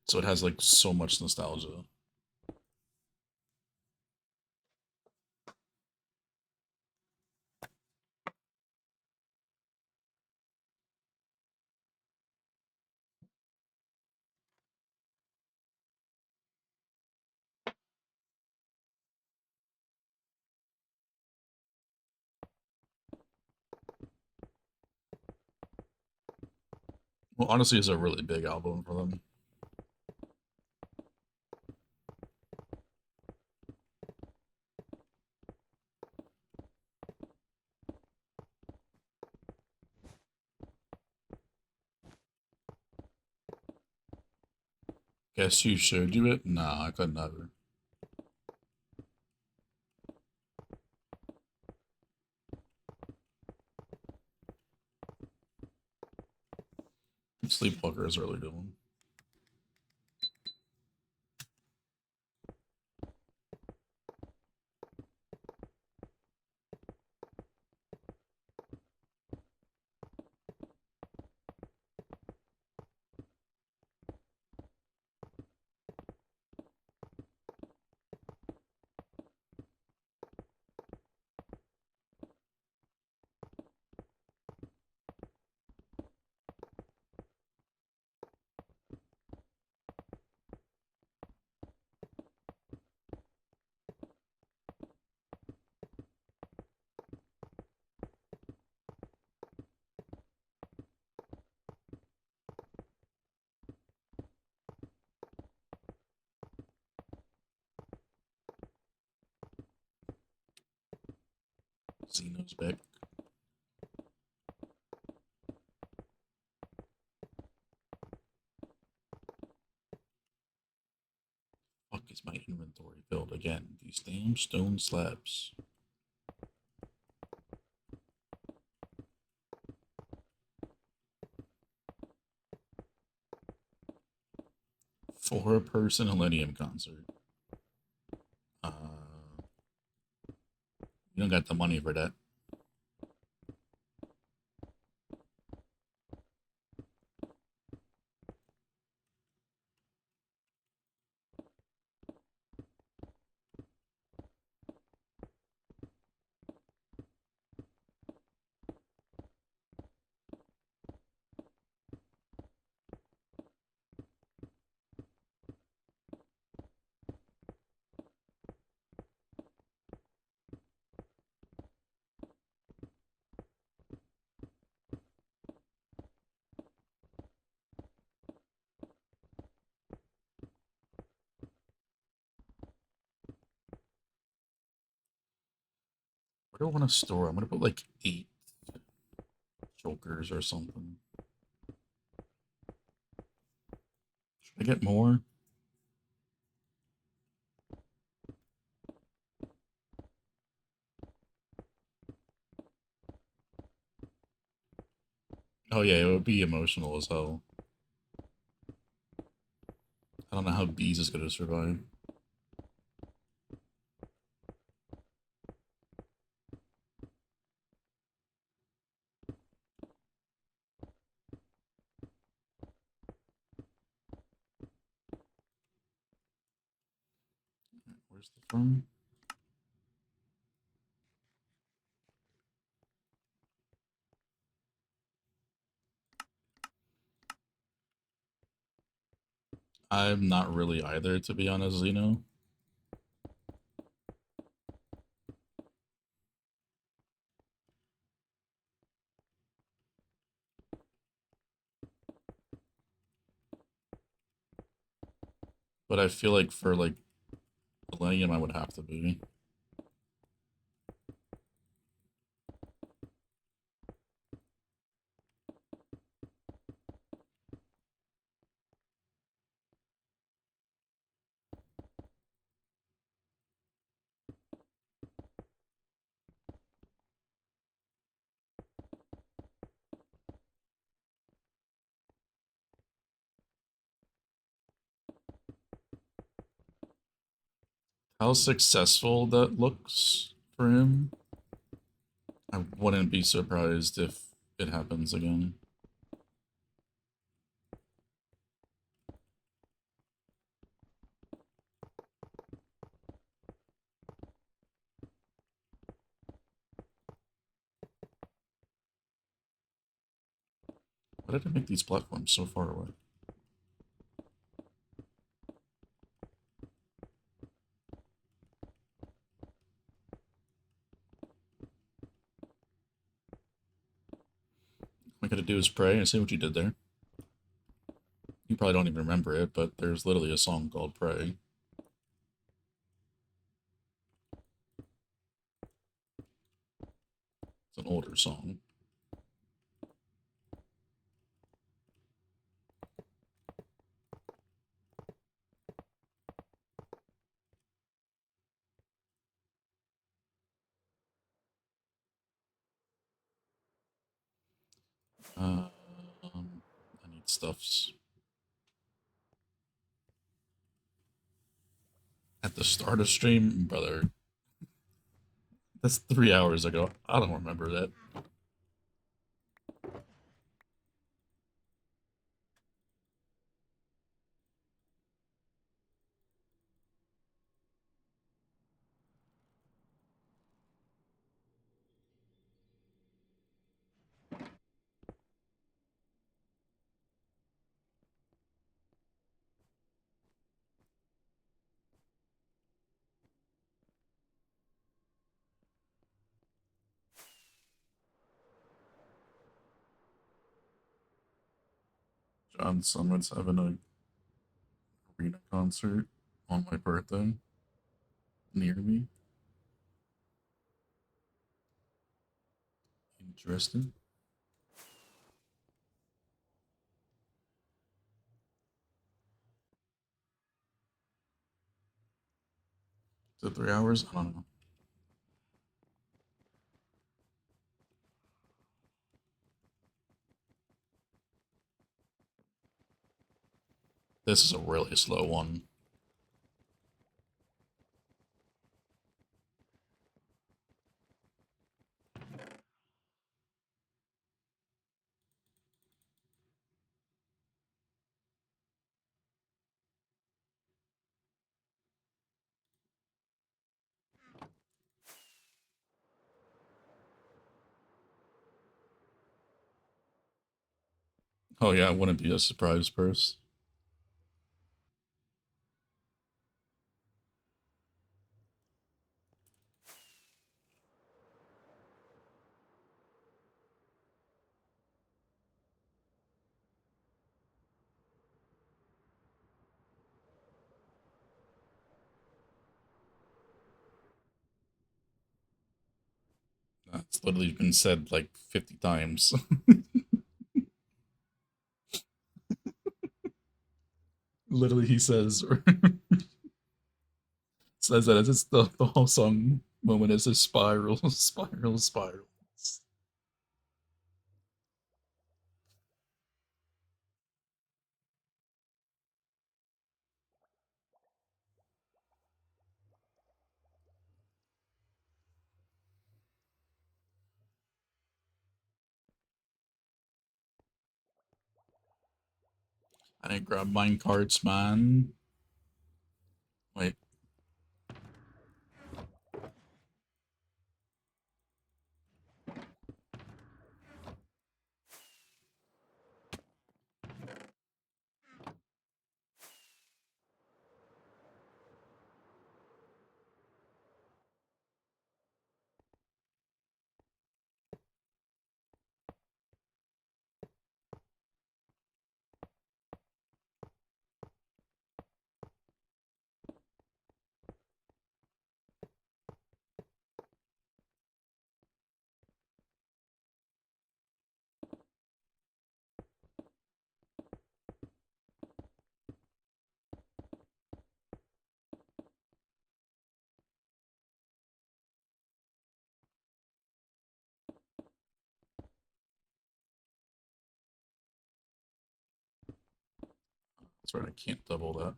So it has like so much nostalgia. Well, honestly, it's a really big album for them. Guess who showed you it? Nah, I could never. Sleepwalker is a really good one. Xeno's back. Fuck is my inventory filled again? These damn stone slabs. Four-person Millennium concert. You don't got the money for that. Where do I want to store? I'm gonna put like 8 chokers or something. Should I get more? Oh yeah, it would be emotional as hell. I don't know how bees is gonna survive. Where's the from? I'm not really either, to be honest, Xeno. But I feel like for like Millennium, I would have to be. How successful that looks for him, I wouldn't be surprised if it happens again. Why did I make these platforms so far away? All I gotta do is pray. I see what you did there. You probably don't even remember it, but there's literally a song called Pray. It's an older song. I need stuffs. At the start of stream, brother. That's 3 hours ago. I don't remember that. John Summit's having a arena concert on my birthday near me. Interesting. Is it 3 hours? I don't know. This is a really slow one. Oh yeah, it wouldn't be a surprise purse. That's literally been said like 50 times. Literally, he says says that as it's the whole song moment is a spiral, spiral, spirals. I didn't grab mine carts, man. Wait, that's right. I can't double that.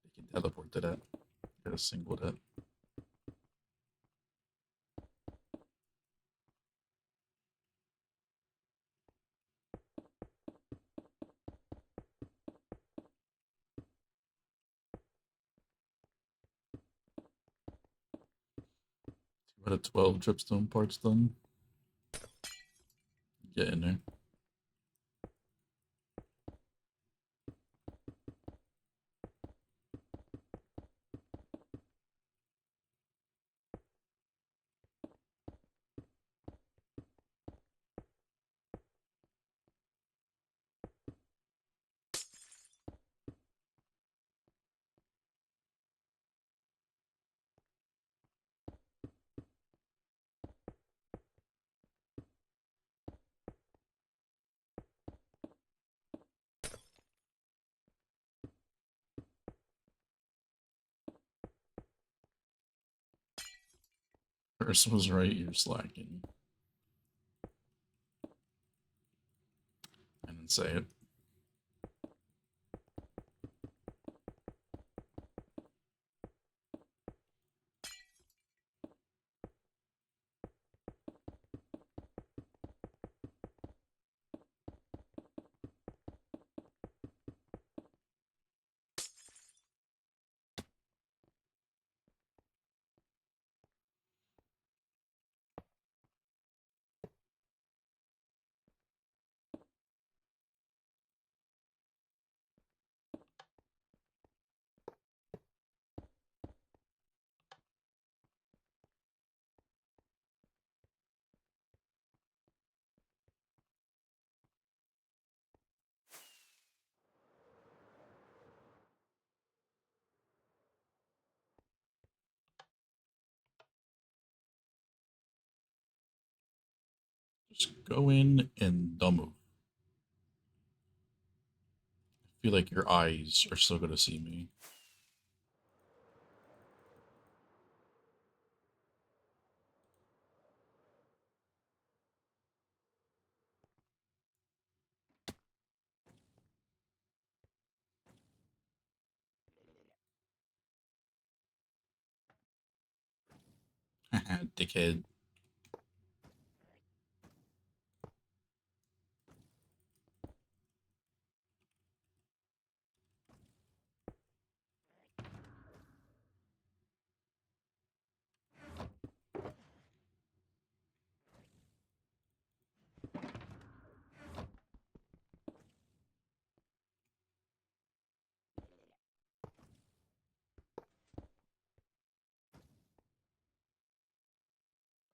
I can teleport to that. Get a single that. Two out of 12 dripstone parts done. Get in there. First was right, you're slacking. I didn't say it. Go in and don't move. I feel like your eyes are still gonna see me. Haha, dickhead.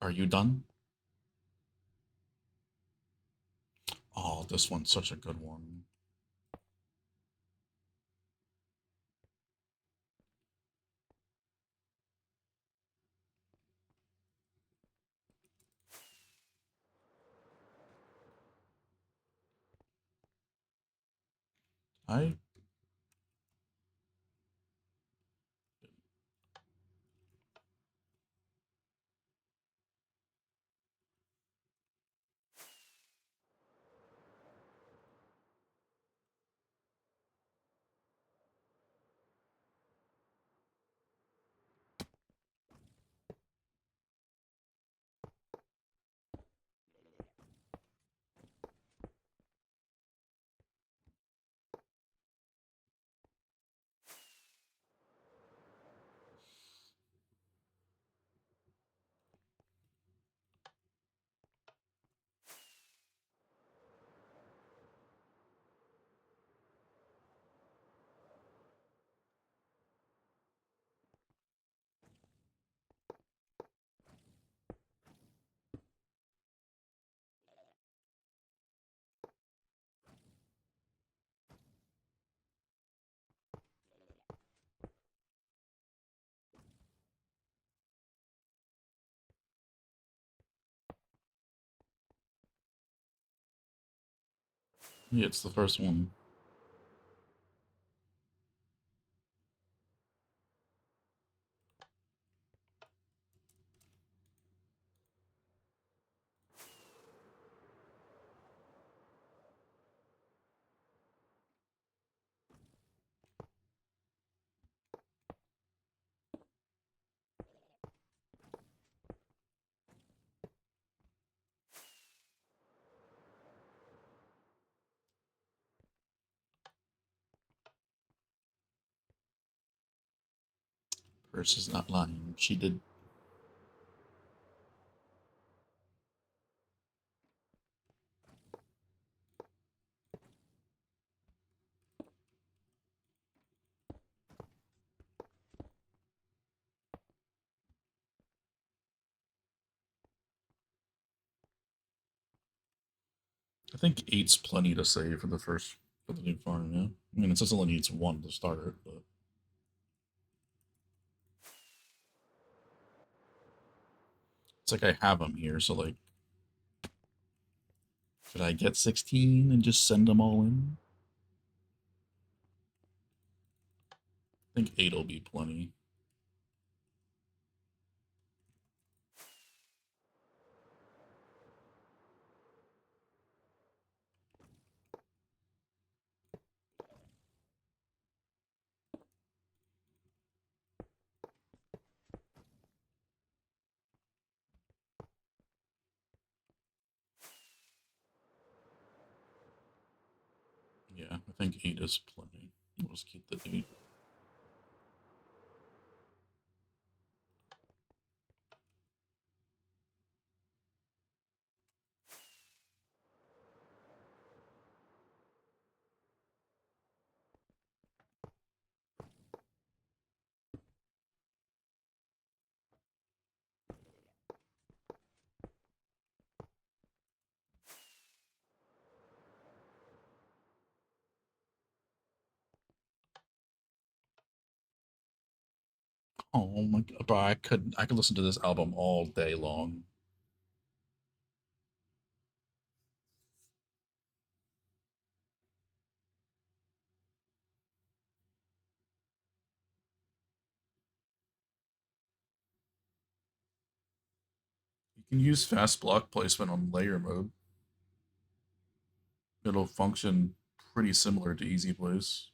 Are you done? Oh, this one's such a good one. I Yeah, it's the first one. Purse is not lying. She did. I think eight's plenty to save for the first for the new farm. Yeah, I mean it says it only needs one to start it, but it's like I have them here. So like, should I get 16 and just send them all in? I think eight will be plenty. Yeah, I think eight is plenty. We'll just keep the eight. Oh my god, bro! I could listen to this album all day long. You can use fast block placement on layer mode. It'll function pretty similar to easy place.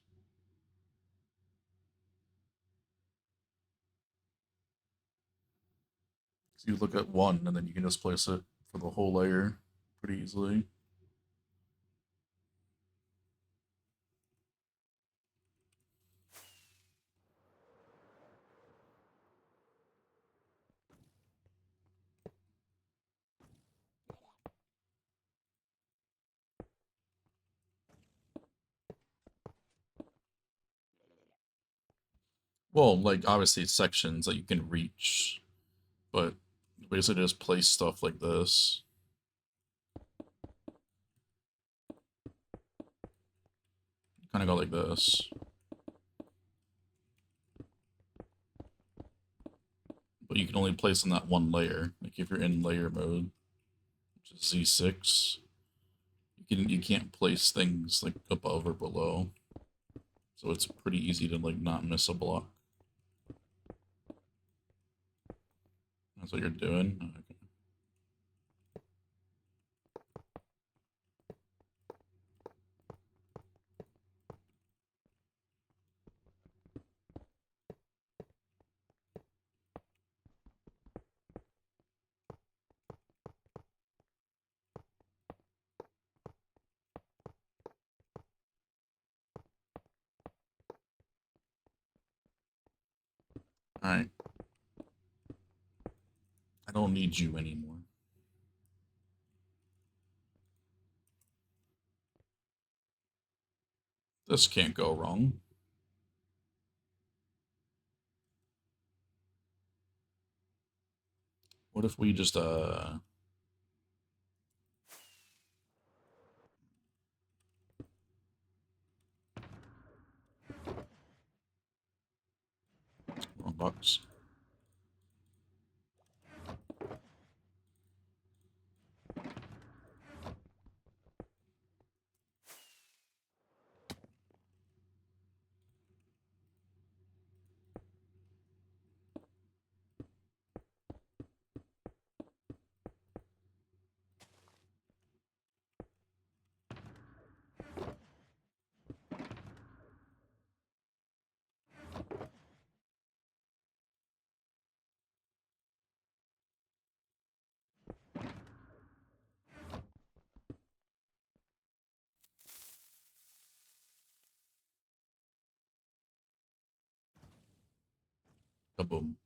So you look at one, and then you can just place it for the whole layer pretty easily. Well, like obviously sections that you can reach, but basically just place stuff like this. Kind of go like this. But you can only place in that one layer. Like if you're in layer mode, which is Z6, you can't place things like above or below. So it's pretty easy to like not miss a block. That's what you're doing. Okay. Alright. I don't need you anymore. This can't go wrong. What if we just wrong box. Kaboom.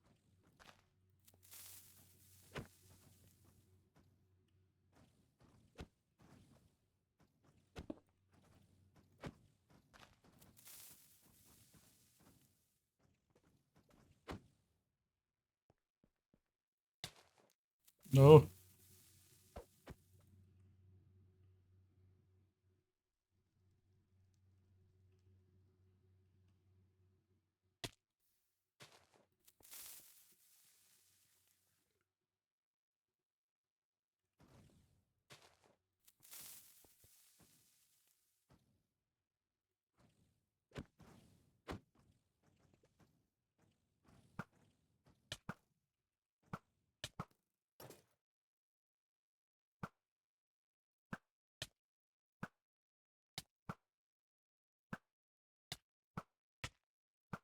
No.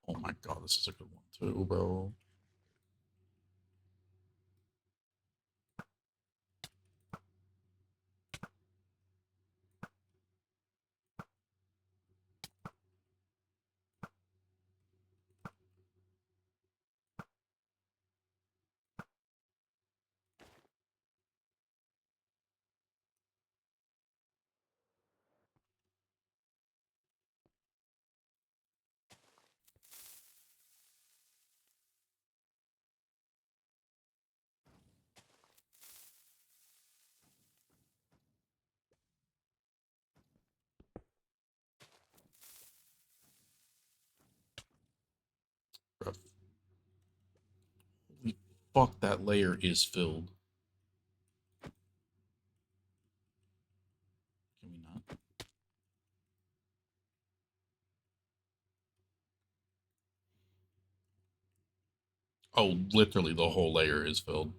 Oh my god, this is a good one too, bro. Bruh. Holy fuck, that layer is filled. Can we not? Oh, literally the whole layer is filled.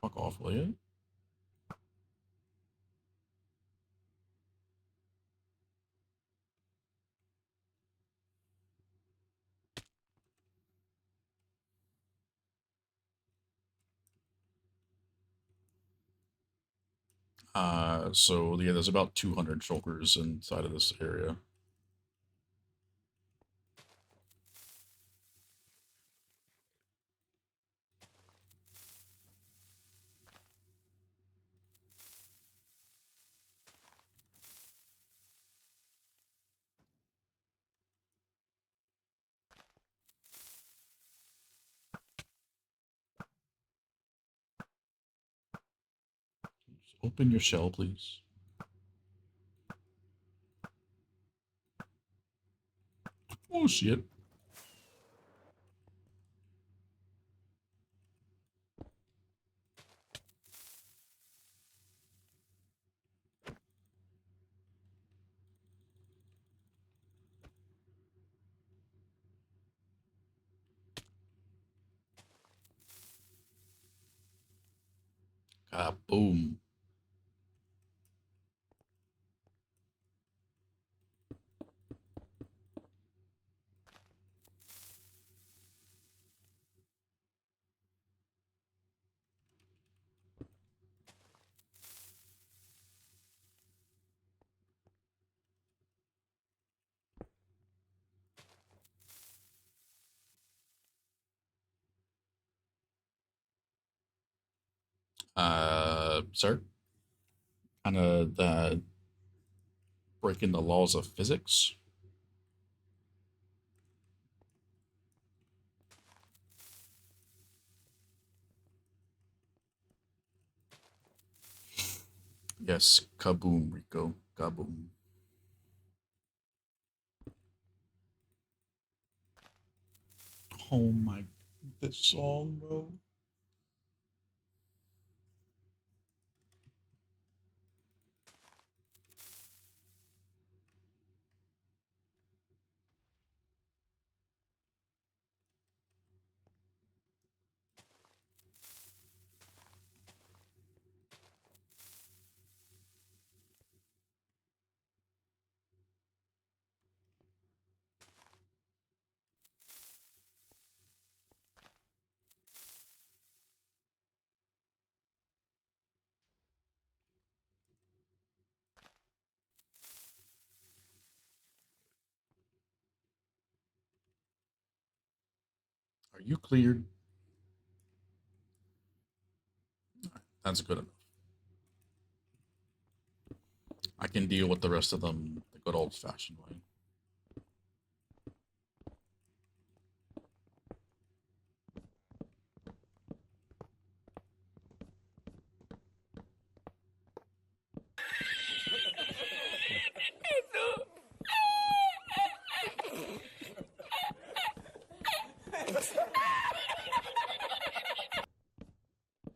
Fuck off, will you? So yeah, there's about 200 shulkers inside of this area. Just open your shell, please. Oh shit. Boom. Sir? Kind of breaking the laws of physics. Yes, kaboom, Rico. Kaboom. Oh my, this song, bro. Are you cleared? That's good enough. I can deal with the rest of them the good old fashioned way.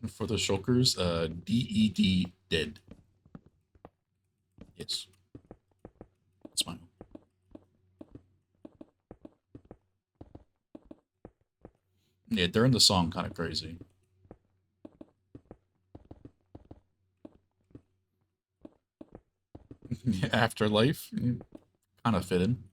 For the shulkers, DED dead. Yes. Smile. Yeah, during the song, kind of crazy. Afterlife, kind of fitting.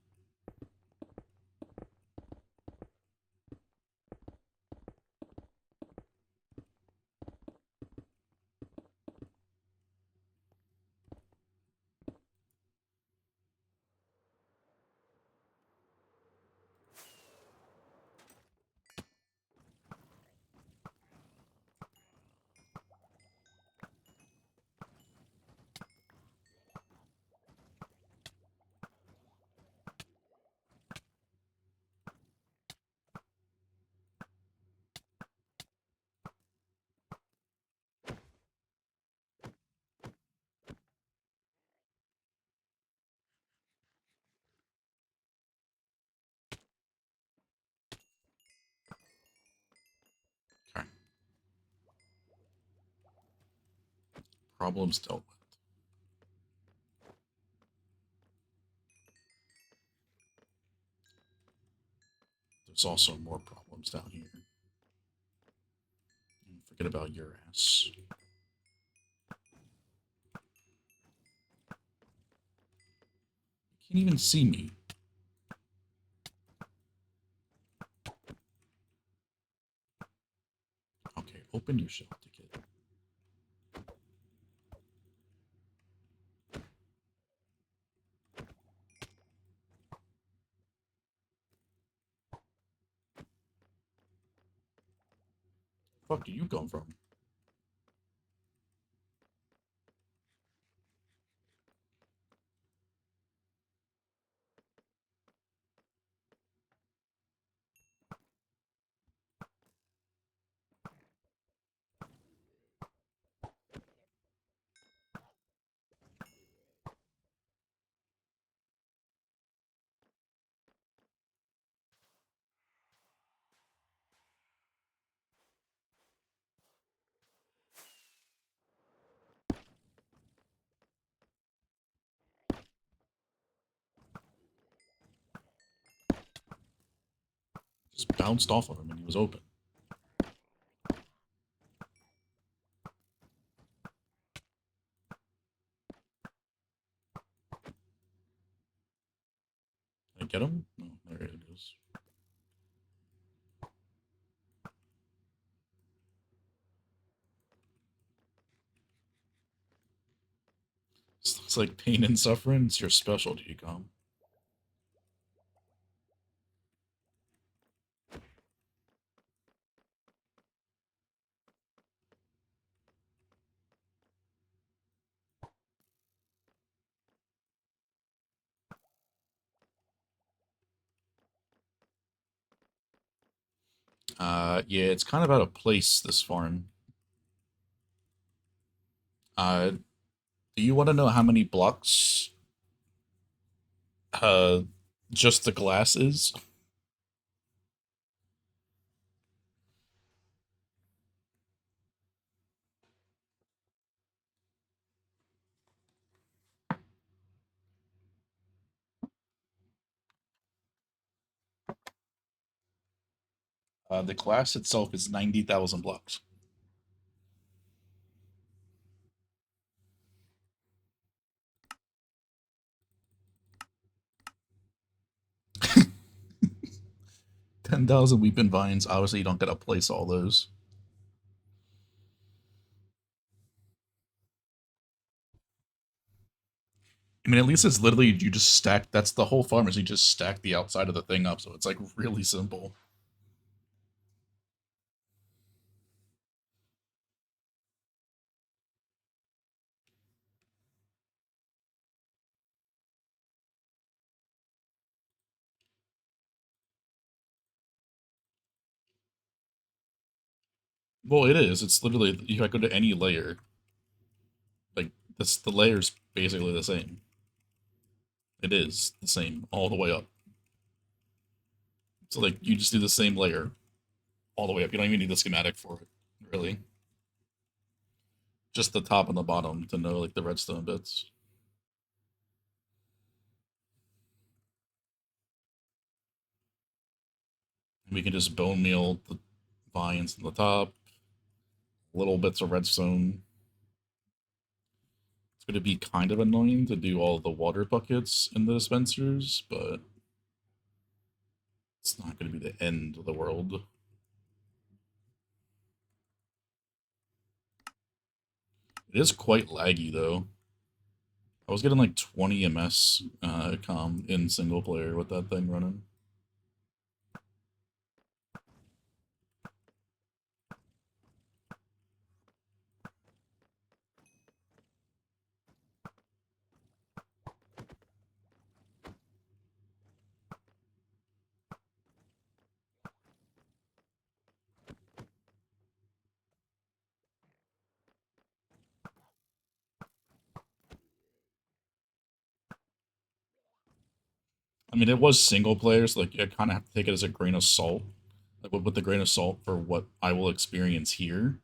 Okay. Problems dealt with. There's also more problems down here. Forget about your ass. You can't even see me. Okay, open your shell ticket. Fuck do you come from? Just bounced off of him and he was open. Did I get him? No, there it is. This looks like pain and suffering. It's your specialty, Com. Yeah, it's kind of out of place, this farm. Uh, do you want to know how many blocks, uh, just the glass is? The glass itself is 90,000 blocks. Ten 10,000 weeping vines. Obviously, you don't get to place all those. I mean, at least it's literally you just stack. That's the whole farm is you just stack the outside of the thing up, so it's like really simple. Well, it is. It's literally if I go to any layer, like this, the layer's basically the same. It is the same all the way up. So like you just do the same layer all the way up. You don't even need the schematic for it, really. Just the top and the bottom to know like the redstone bits. And we can just bone meal the vines on the top, little bits of redstone. It's going to be kind of annoying to do all the water buckets in the dispensers, but it's not going to be the end of the world. It is quite laggy though. I was getting like 20 ms com in single player with that thing running. I mean, it was single player, so like I kind of have to take it as a grain of salt, like with the grain of salt for what I will experience here,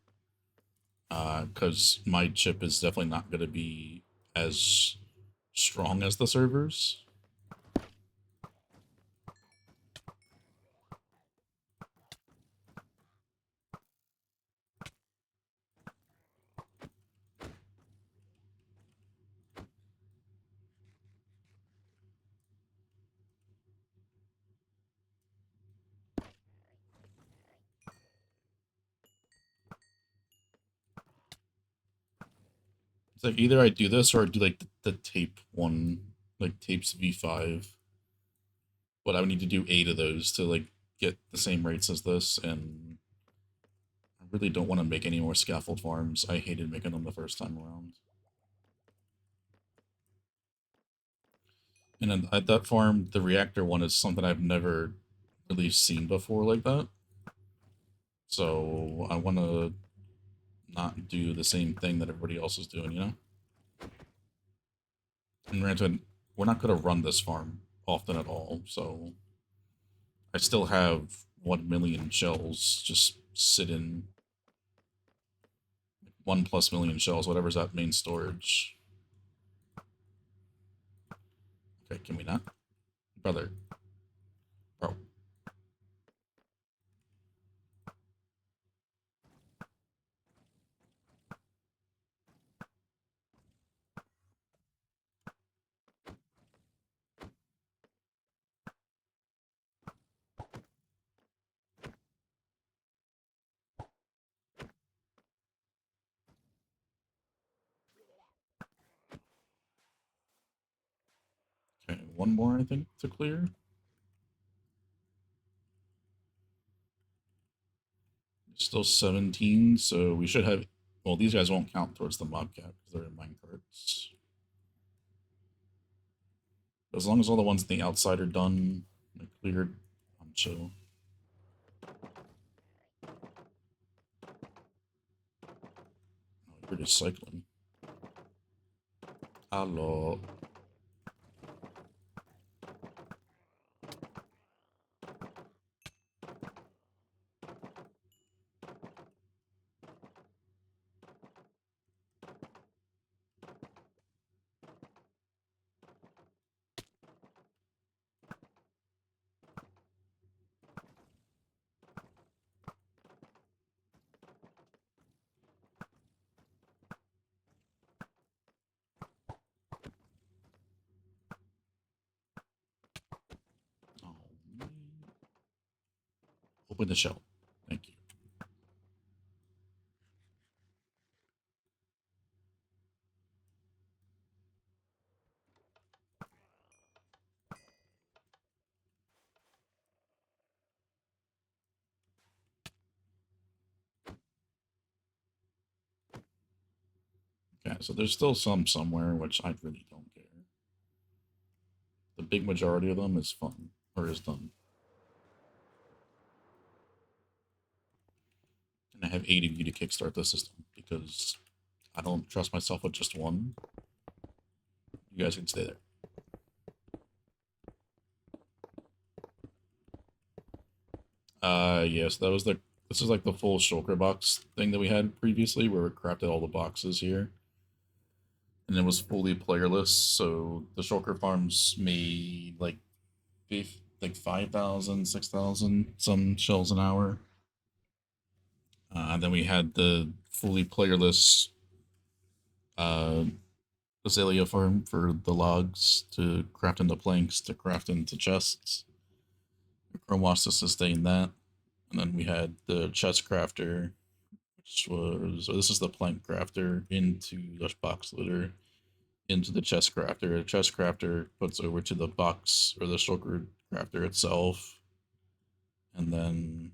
because my chip is definitely not going to be as strong as the servers. It's like either I do this or I do like the tape one, like tapes V5. But I would need to do 8 of those to like get the same rates as this, and I really don't want to make any more scaffold farms. I hated making them the first time around. And then at that farm, the reactor one is something I've never really seen before like that. So I want to not do the same thing that everybody else is doing, you know? And granted, we're not going to run this farm often at all, so I still have 1 million shells just sitting. 1+ million shells, whatever's that main storage. Okay, can we not? Brother. Bro. Okay, one more, I think, to clear. Still 17, so we should have... Well, these guys won't count towards the mob cap because they're in minecarts. As long as all the ones on the outside are done and cleared, I'm chill. Oh, you're just cycling. Hello. Oh, man. Open the shell. Thank you. Okay, so there's still some somewhere, which I really don't care. The big majority of them is fun, or is done. And I have 8 of you to kickstart the system, because I don't trust myself with just one. You guys can stay there. Yes, that was the... This is like the full shulker box thing that we had previously, where we crafted all the boxes here. And it was fully playerless, so the shulker farms made like 5,000, 6,000 some shells an hour. And then we had the fully playerless uh, azalea farm for the logs to craft into planks, to craft into chests. Chrome wash to sustain that. And then we had the chest crafter, which was... So this is the plank crafter into the box loader, into the chest crafter. The chest crafter puts over to the box or the shulker crafter itself. And then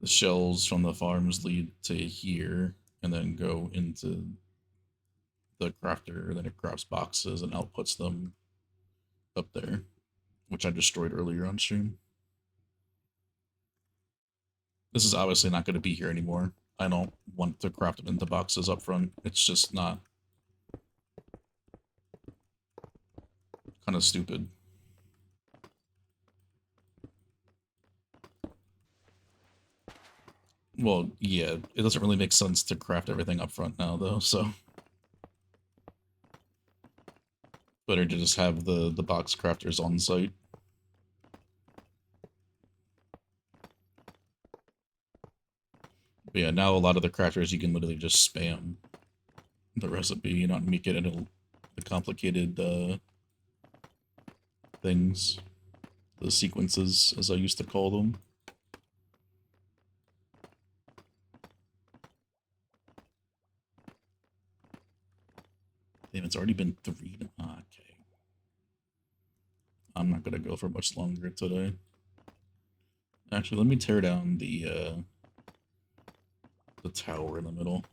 the shells from the farms lead to here and then go into the crafter, and then it crafts boxes and outputs them up there, which I destroyed earlier on stream. This is obviously not going to be here anymore. I don't want to craft them into boxes up front. It's just not... kind of stupid. Well, yeah, it doesn't really make sense to craft everything up front now, though, so... Better to just have the box crafters on site. But yeah, now a lot of the crafters you can literally just spam the recipe, you not make it into the complicated things. The sequences, as I used to call them. Damn, it's already been 3. Okay. I'm not gonna go for much longer today. Actually, let me tear down the tower in the middle.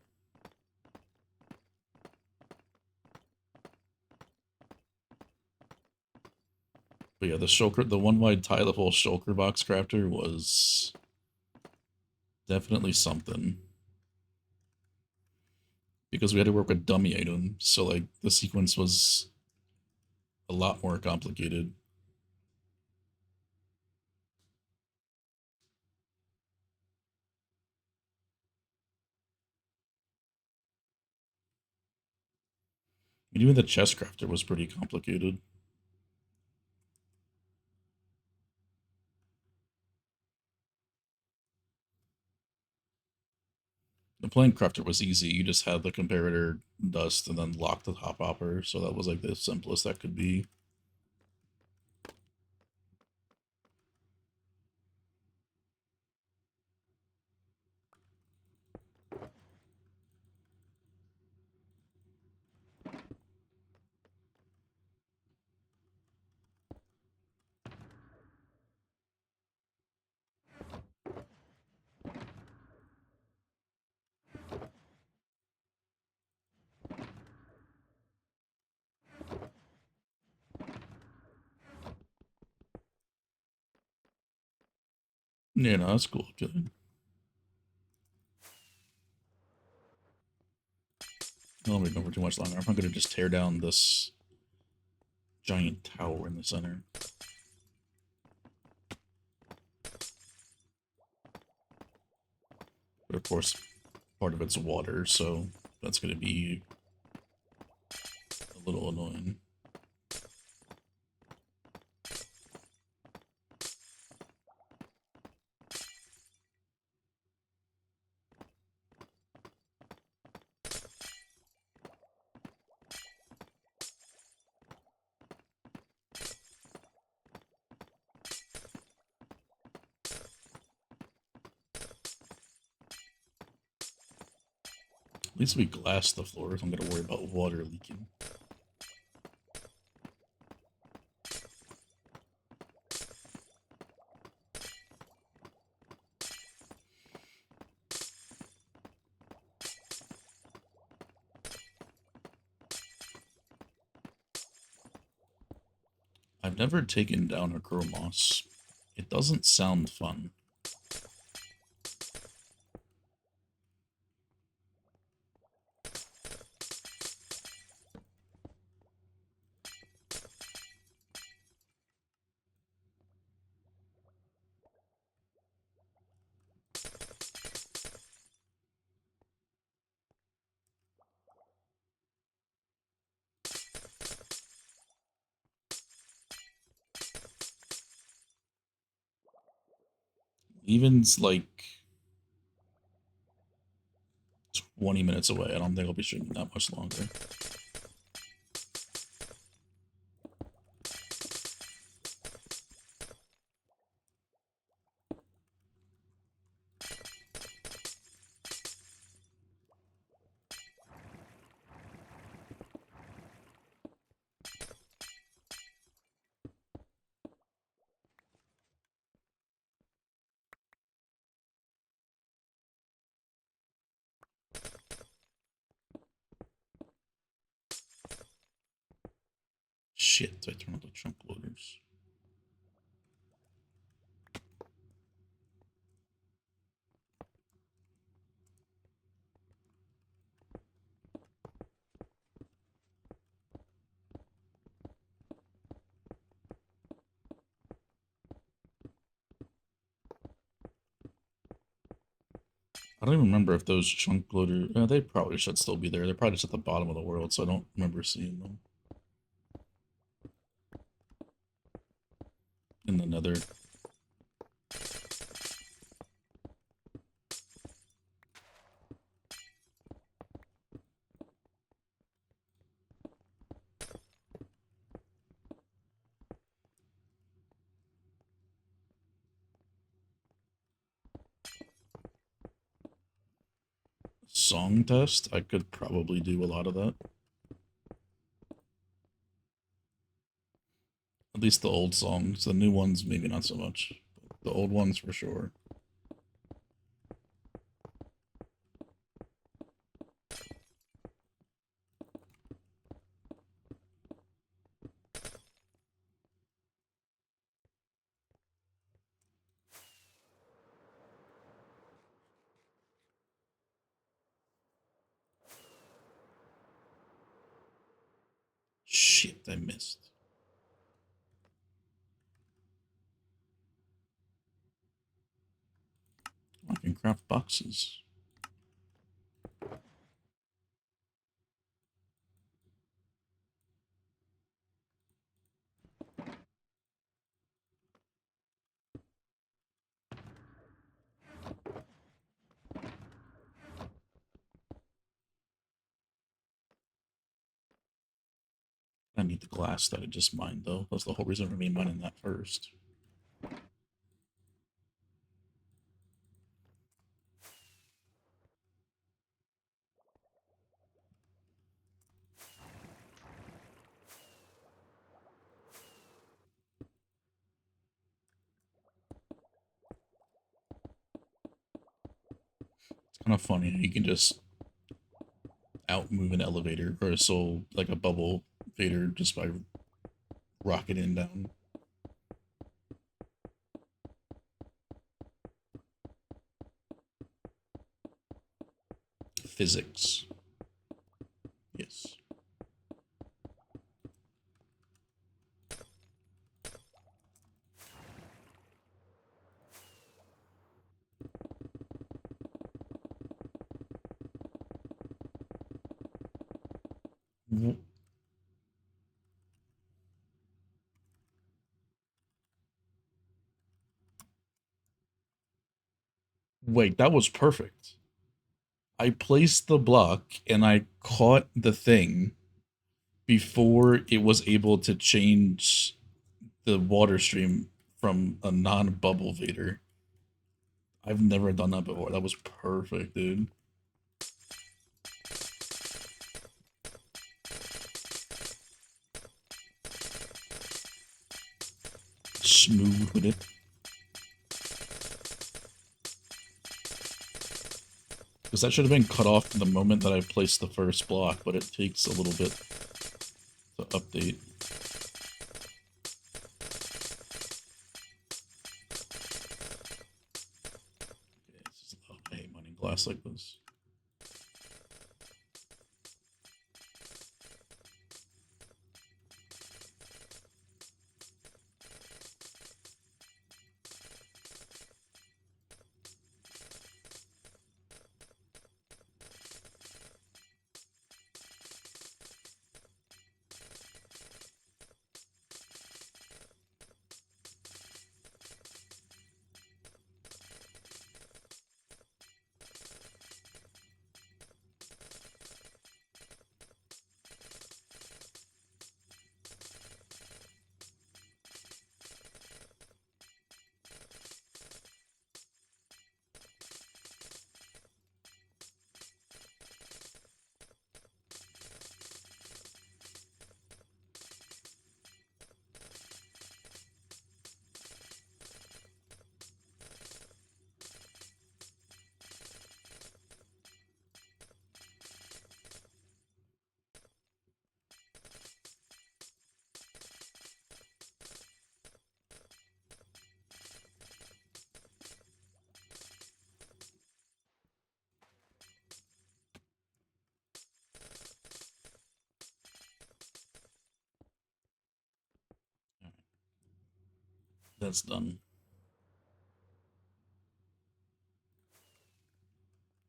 But yeah, the shulker, the one wide tile hole shulker box crafter was definitely something. Because we had to work with dummy items, so like the sequence was a lot more complicated. And even the chest crafter was pretty complicated. The plank crafter was easy. You just had the comparator dust and then lock the top hopper, so that was like the simplest that could be. Yeah, no, that's cool. Okay. I don't go for too much longer. I'm not gonna just tear down this giant tower in the center. But of course, part of it's water, so that's gonna be a little annoying. At least we glassed the floor, so I'm gonna worry about water leaking. I've never taken down a crow moss. It doesn't sound fun. Even's like 20 minutes away. I don't think I'll be streaming that much longer. Shit, I turned on the chunk loaders. I don't even remember if those chunk loader. They probably should still be there. They're probably just at the bottom of the world, so I don't remember seeing them in the nether. Song test? I could probably do a lot of that. At least the old songs. The new ones, maybe not so much. The old ones for sure. Shit, I missed. I can craft boxes. I need the glass that I just mined, though. That's the whole reason for me mining that first. It's kind of funny. You can just outmove an elevator or a soul, like a bubble vader, just by rocketing down. Physics. Yes. Wait, that was perfect. I placed the block and I caught the thing before it was able to change the water stream from a non-bubble vader. I've never done that before. That was perfect, dude. Smooth with it. Because that should have been cut off the moment that I placed the first block, but it takes a little bit to update. Okay, this is, oh, I hate mining glass like this. That's done.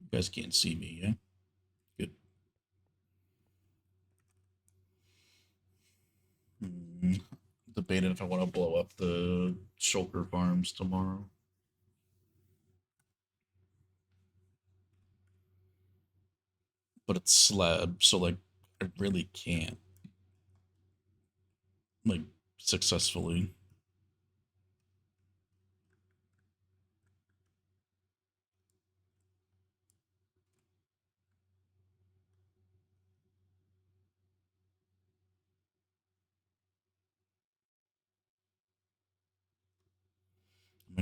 You guys can't see me, yeah? Good. Hmm. Debating if I want to blow up the shulker farms tomorrow. But it's slab, so like I really can't like successfully.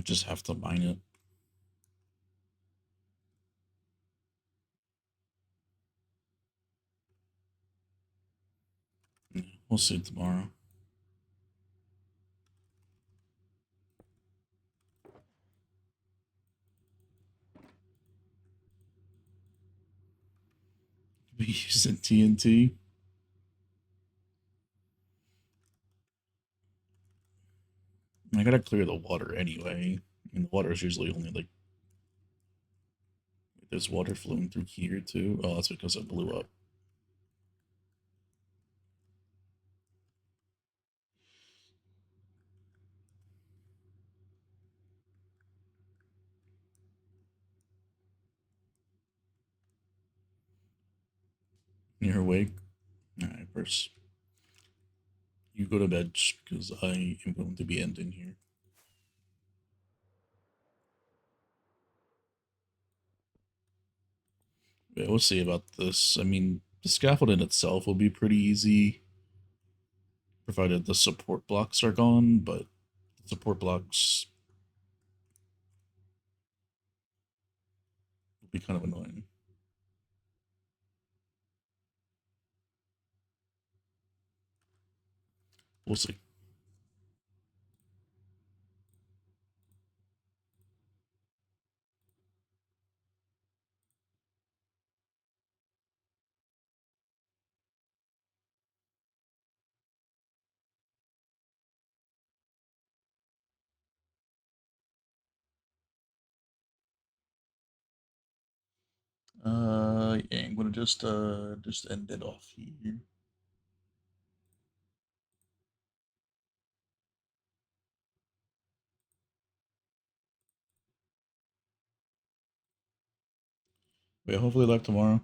I just have to mine it. Yeah, we'll see tomorrow. We using TNT. I gotta clear the water anyway. And the water is usually only like there's water flowing through here too. Oh, that's because it blew up. You're awake? Alright, first you go to bed because I am going to be ending here. Yeah, we'll see about this. I mean, the scaffold in itself will be pretty easy, provided the support blocks are gone, but the support blocks will be kind of annoying. We'll see. Yeah, I'm gonna just end it off here. But yeah, hopefully live tomorrow.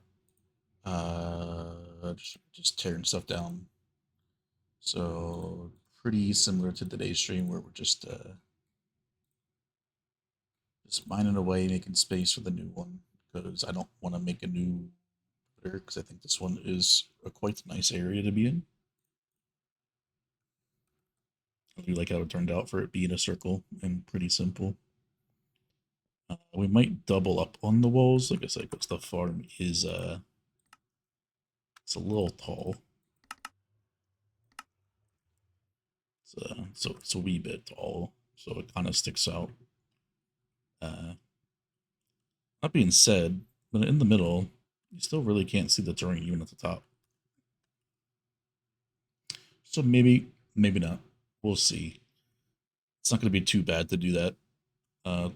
Just tearing stuff down. So pretty similar to today's stream where we're just mining away, making space for the new one because I don't want to make a new because I think this one is a quite nice area to be in. I do like how it turned out for it being a circle and pretty simple. We might double up on the walls, like I said, because the farm is it's a little tall. So it's a wee bit tall, so it kind of sticks out. Uh, that being said, but in the middle, you still really can't see the terrain even at the top. So maybe not. We'll see. It's not going to be too bad to do that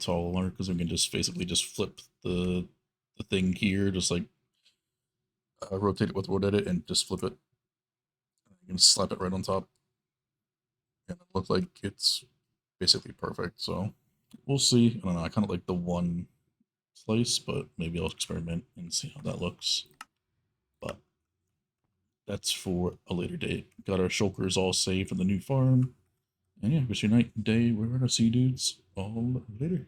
taller because we can just basically just flip the thing here, just like rotate it with rotate it and just flip it. You can slap it right on top, and it looks like it's basically perfect. So we'll see. I don't know. I kind of like the one slice, but maybe I'll experiment and see how that looks. But that's for a later date. Got our shulkers all saved for the new farm. And yeah, wish you night and day. We're gonna see you dudes all later.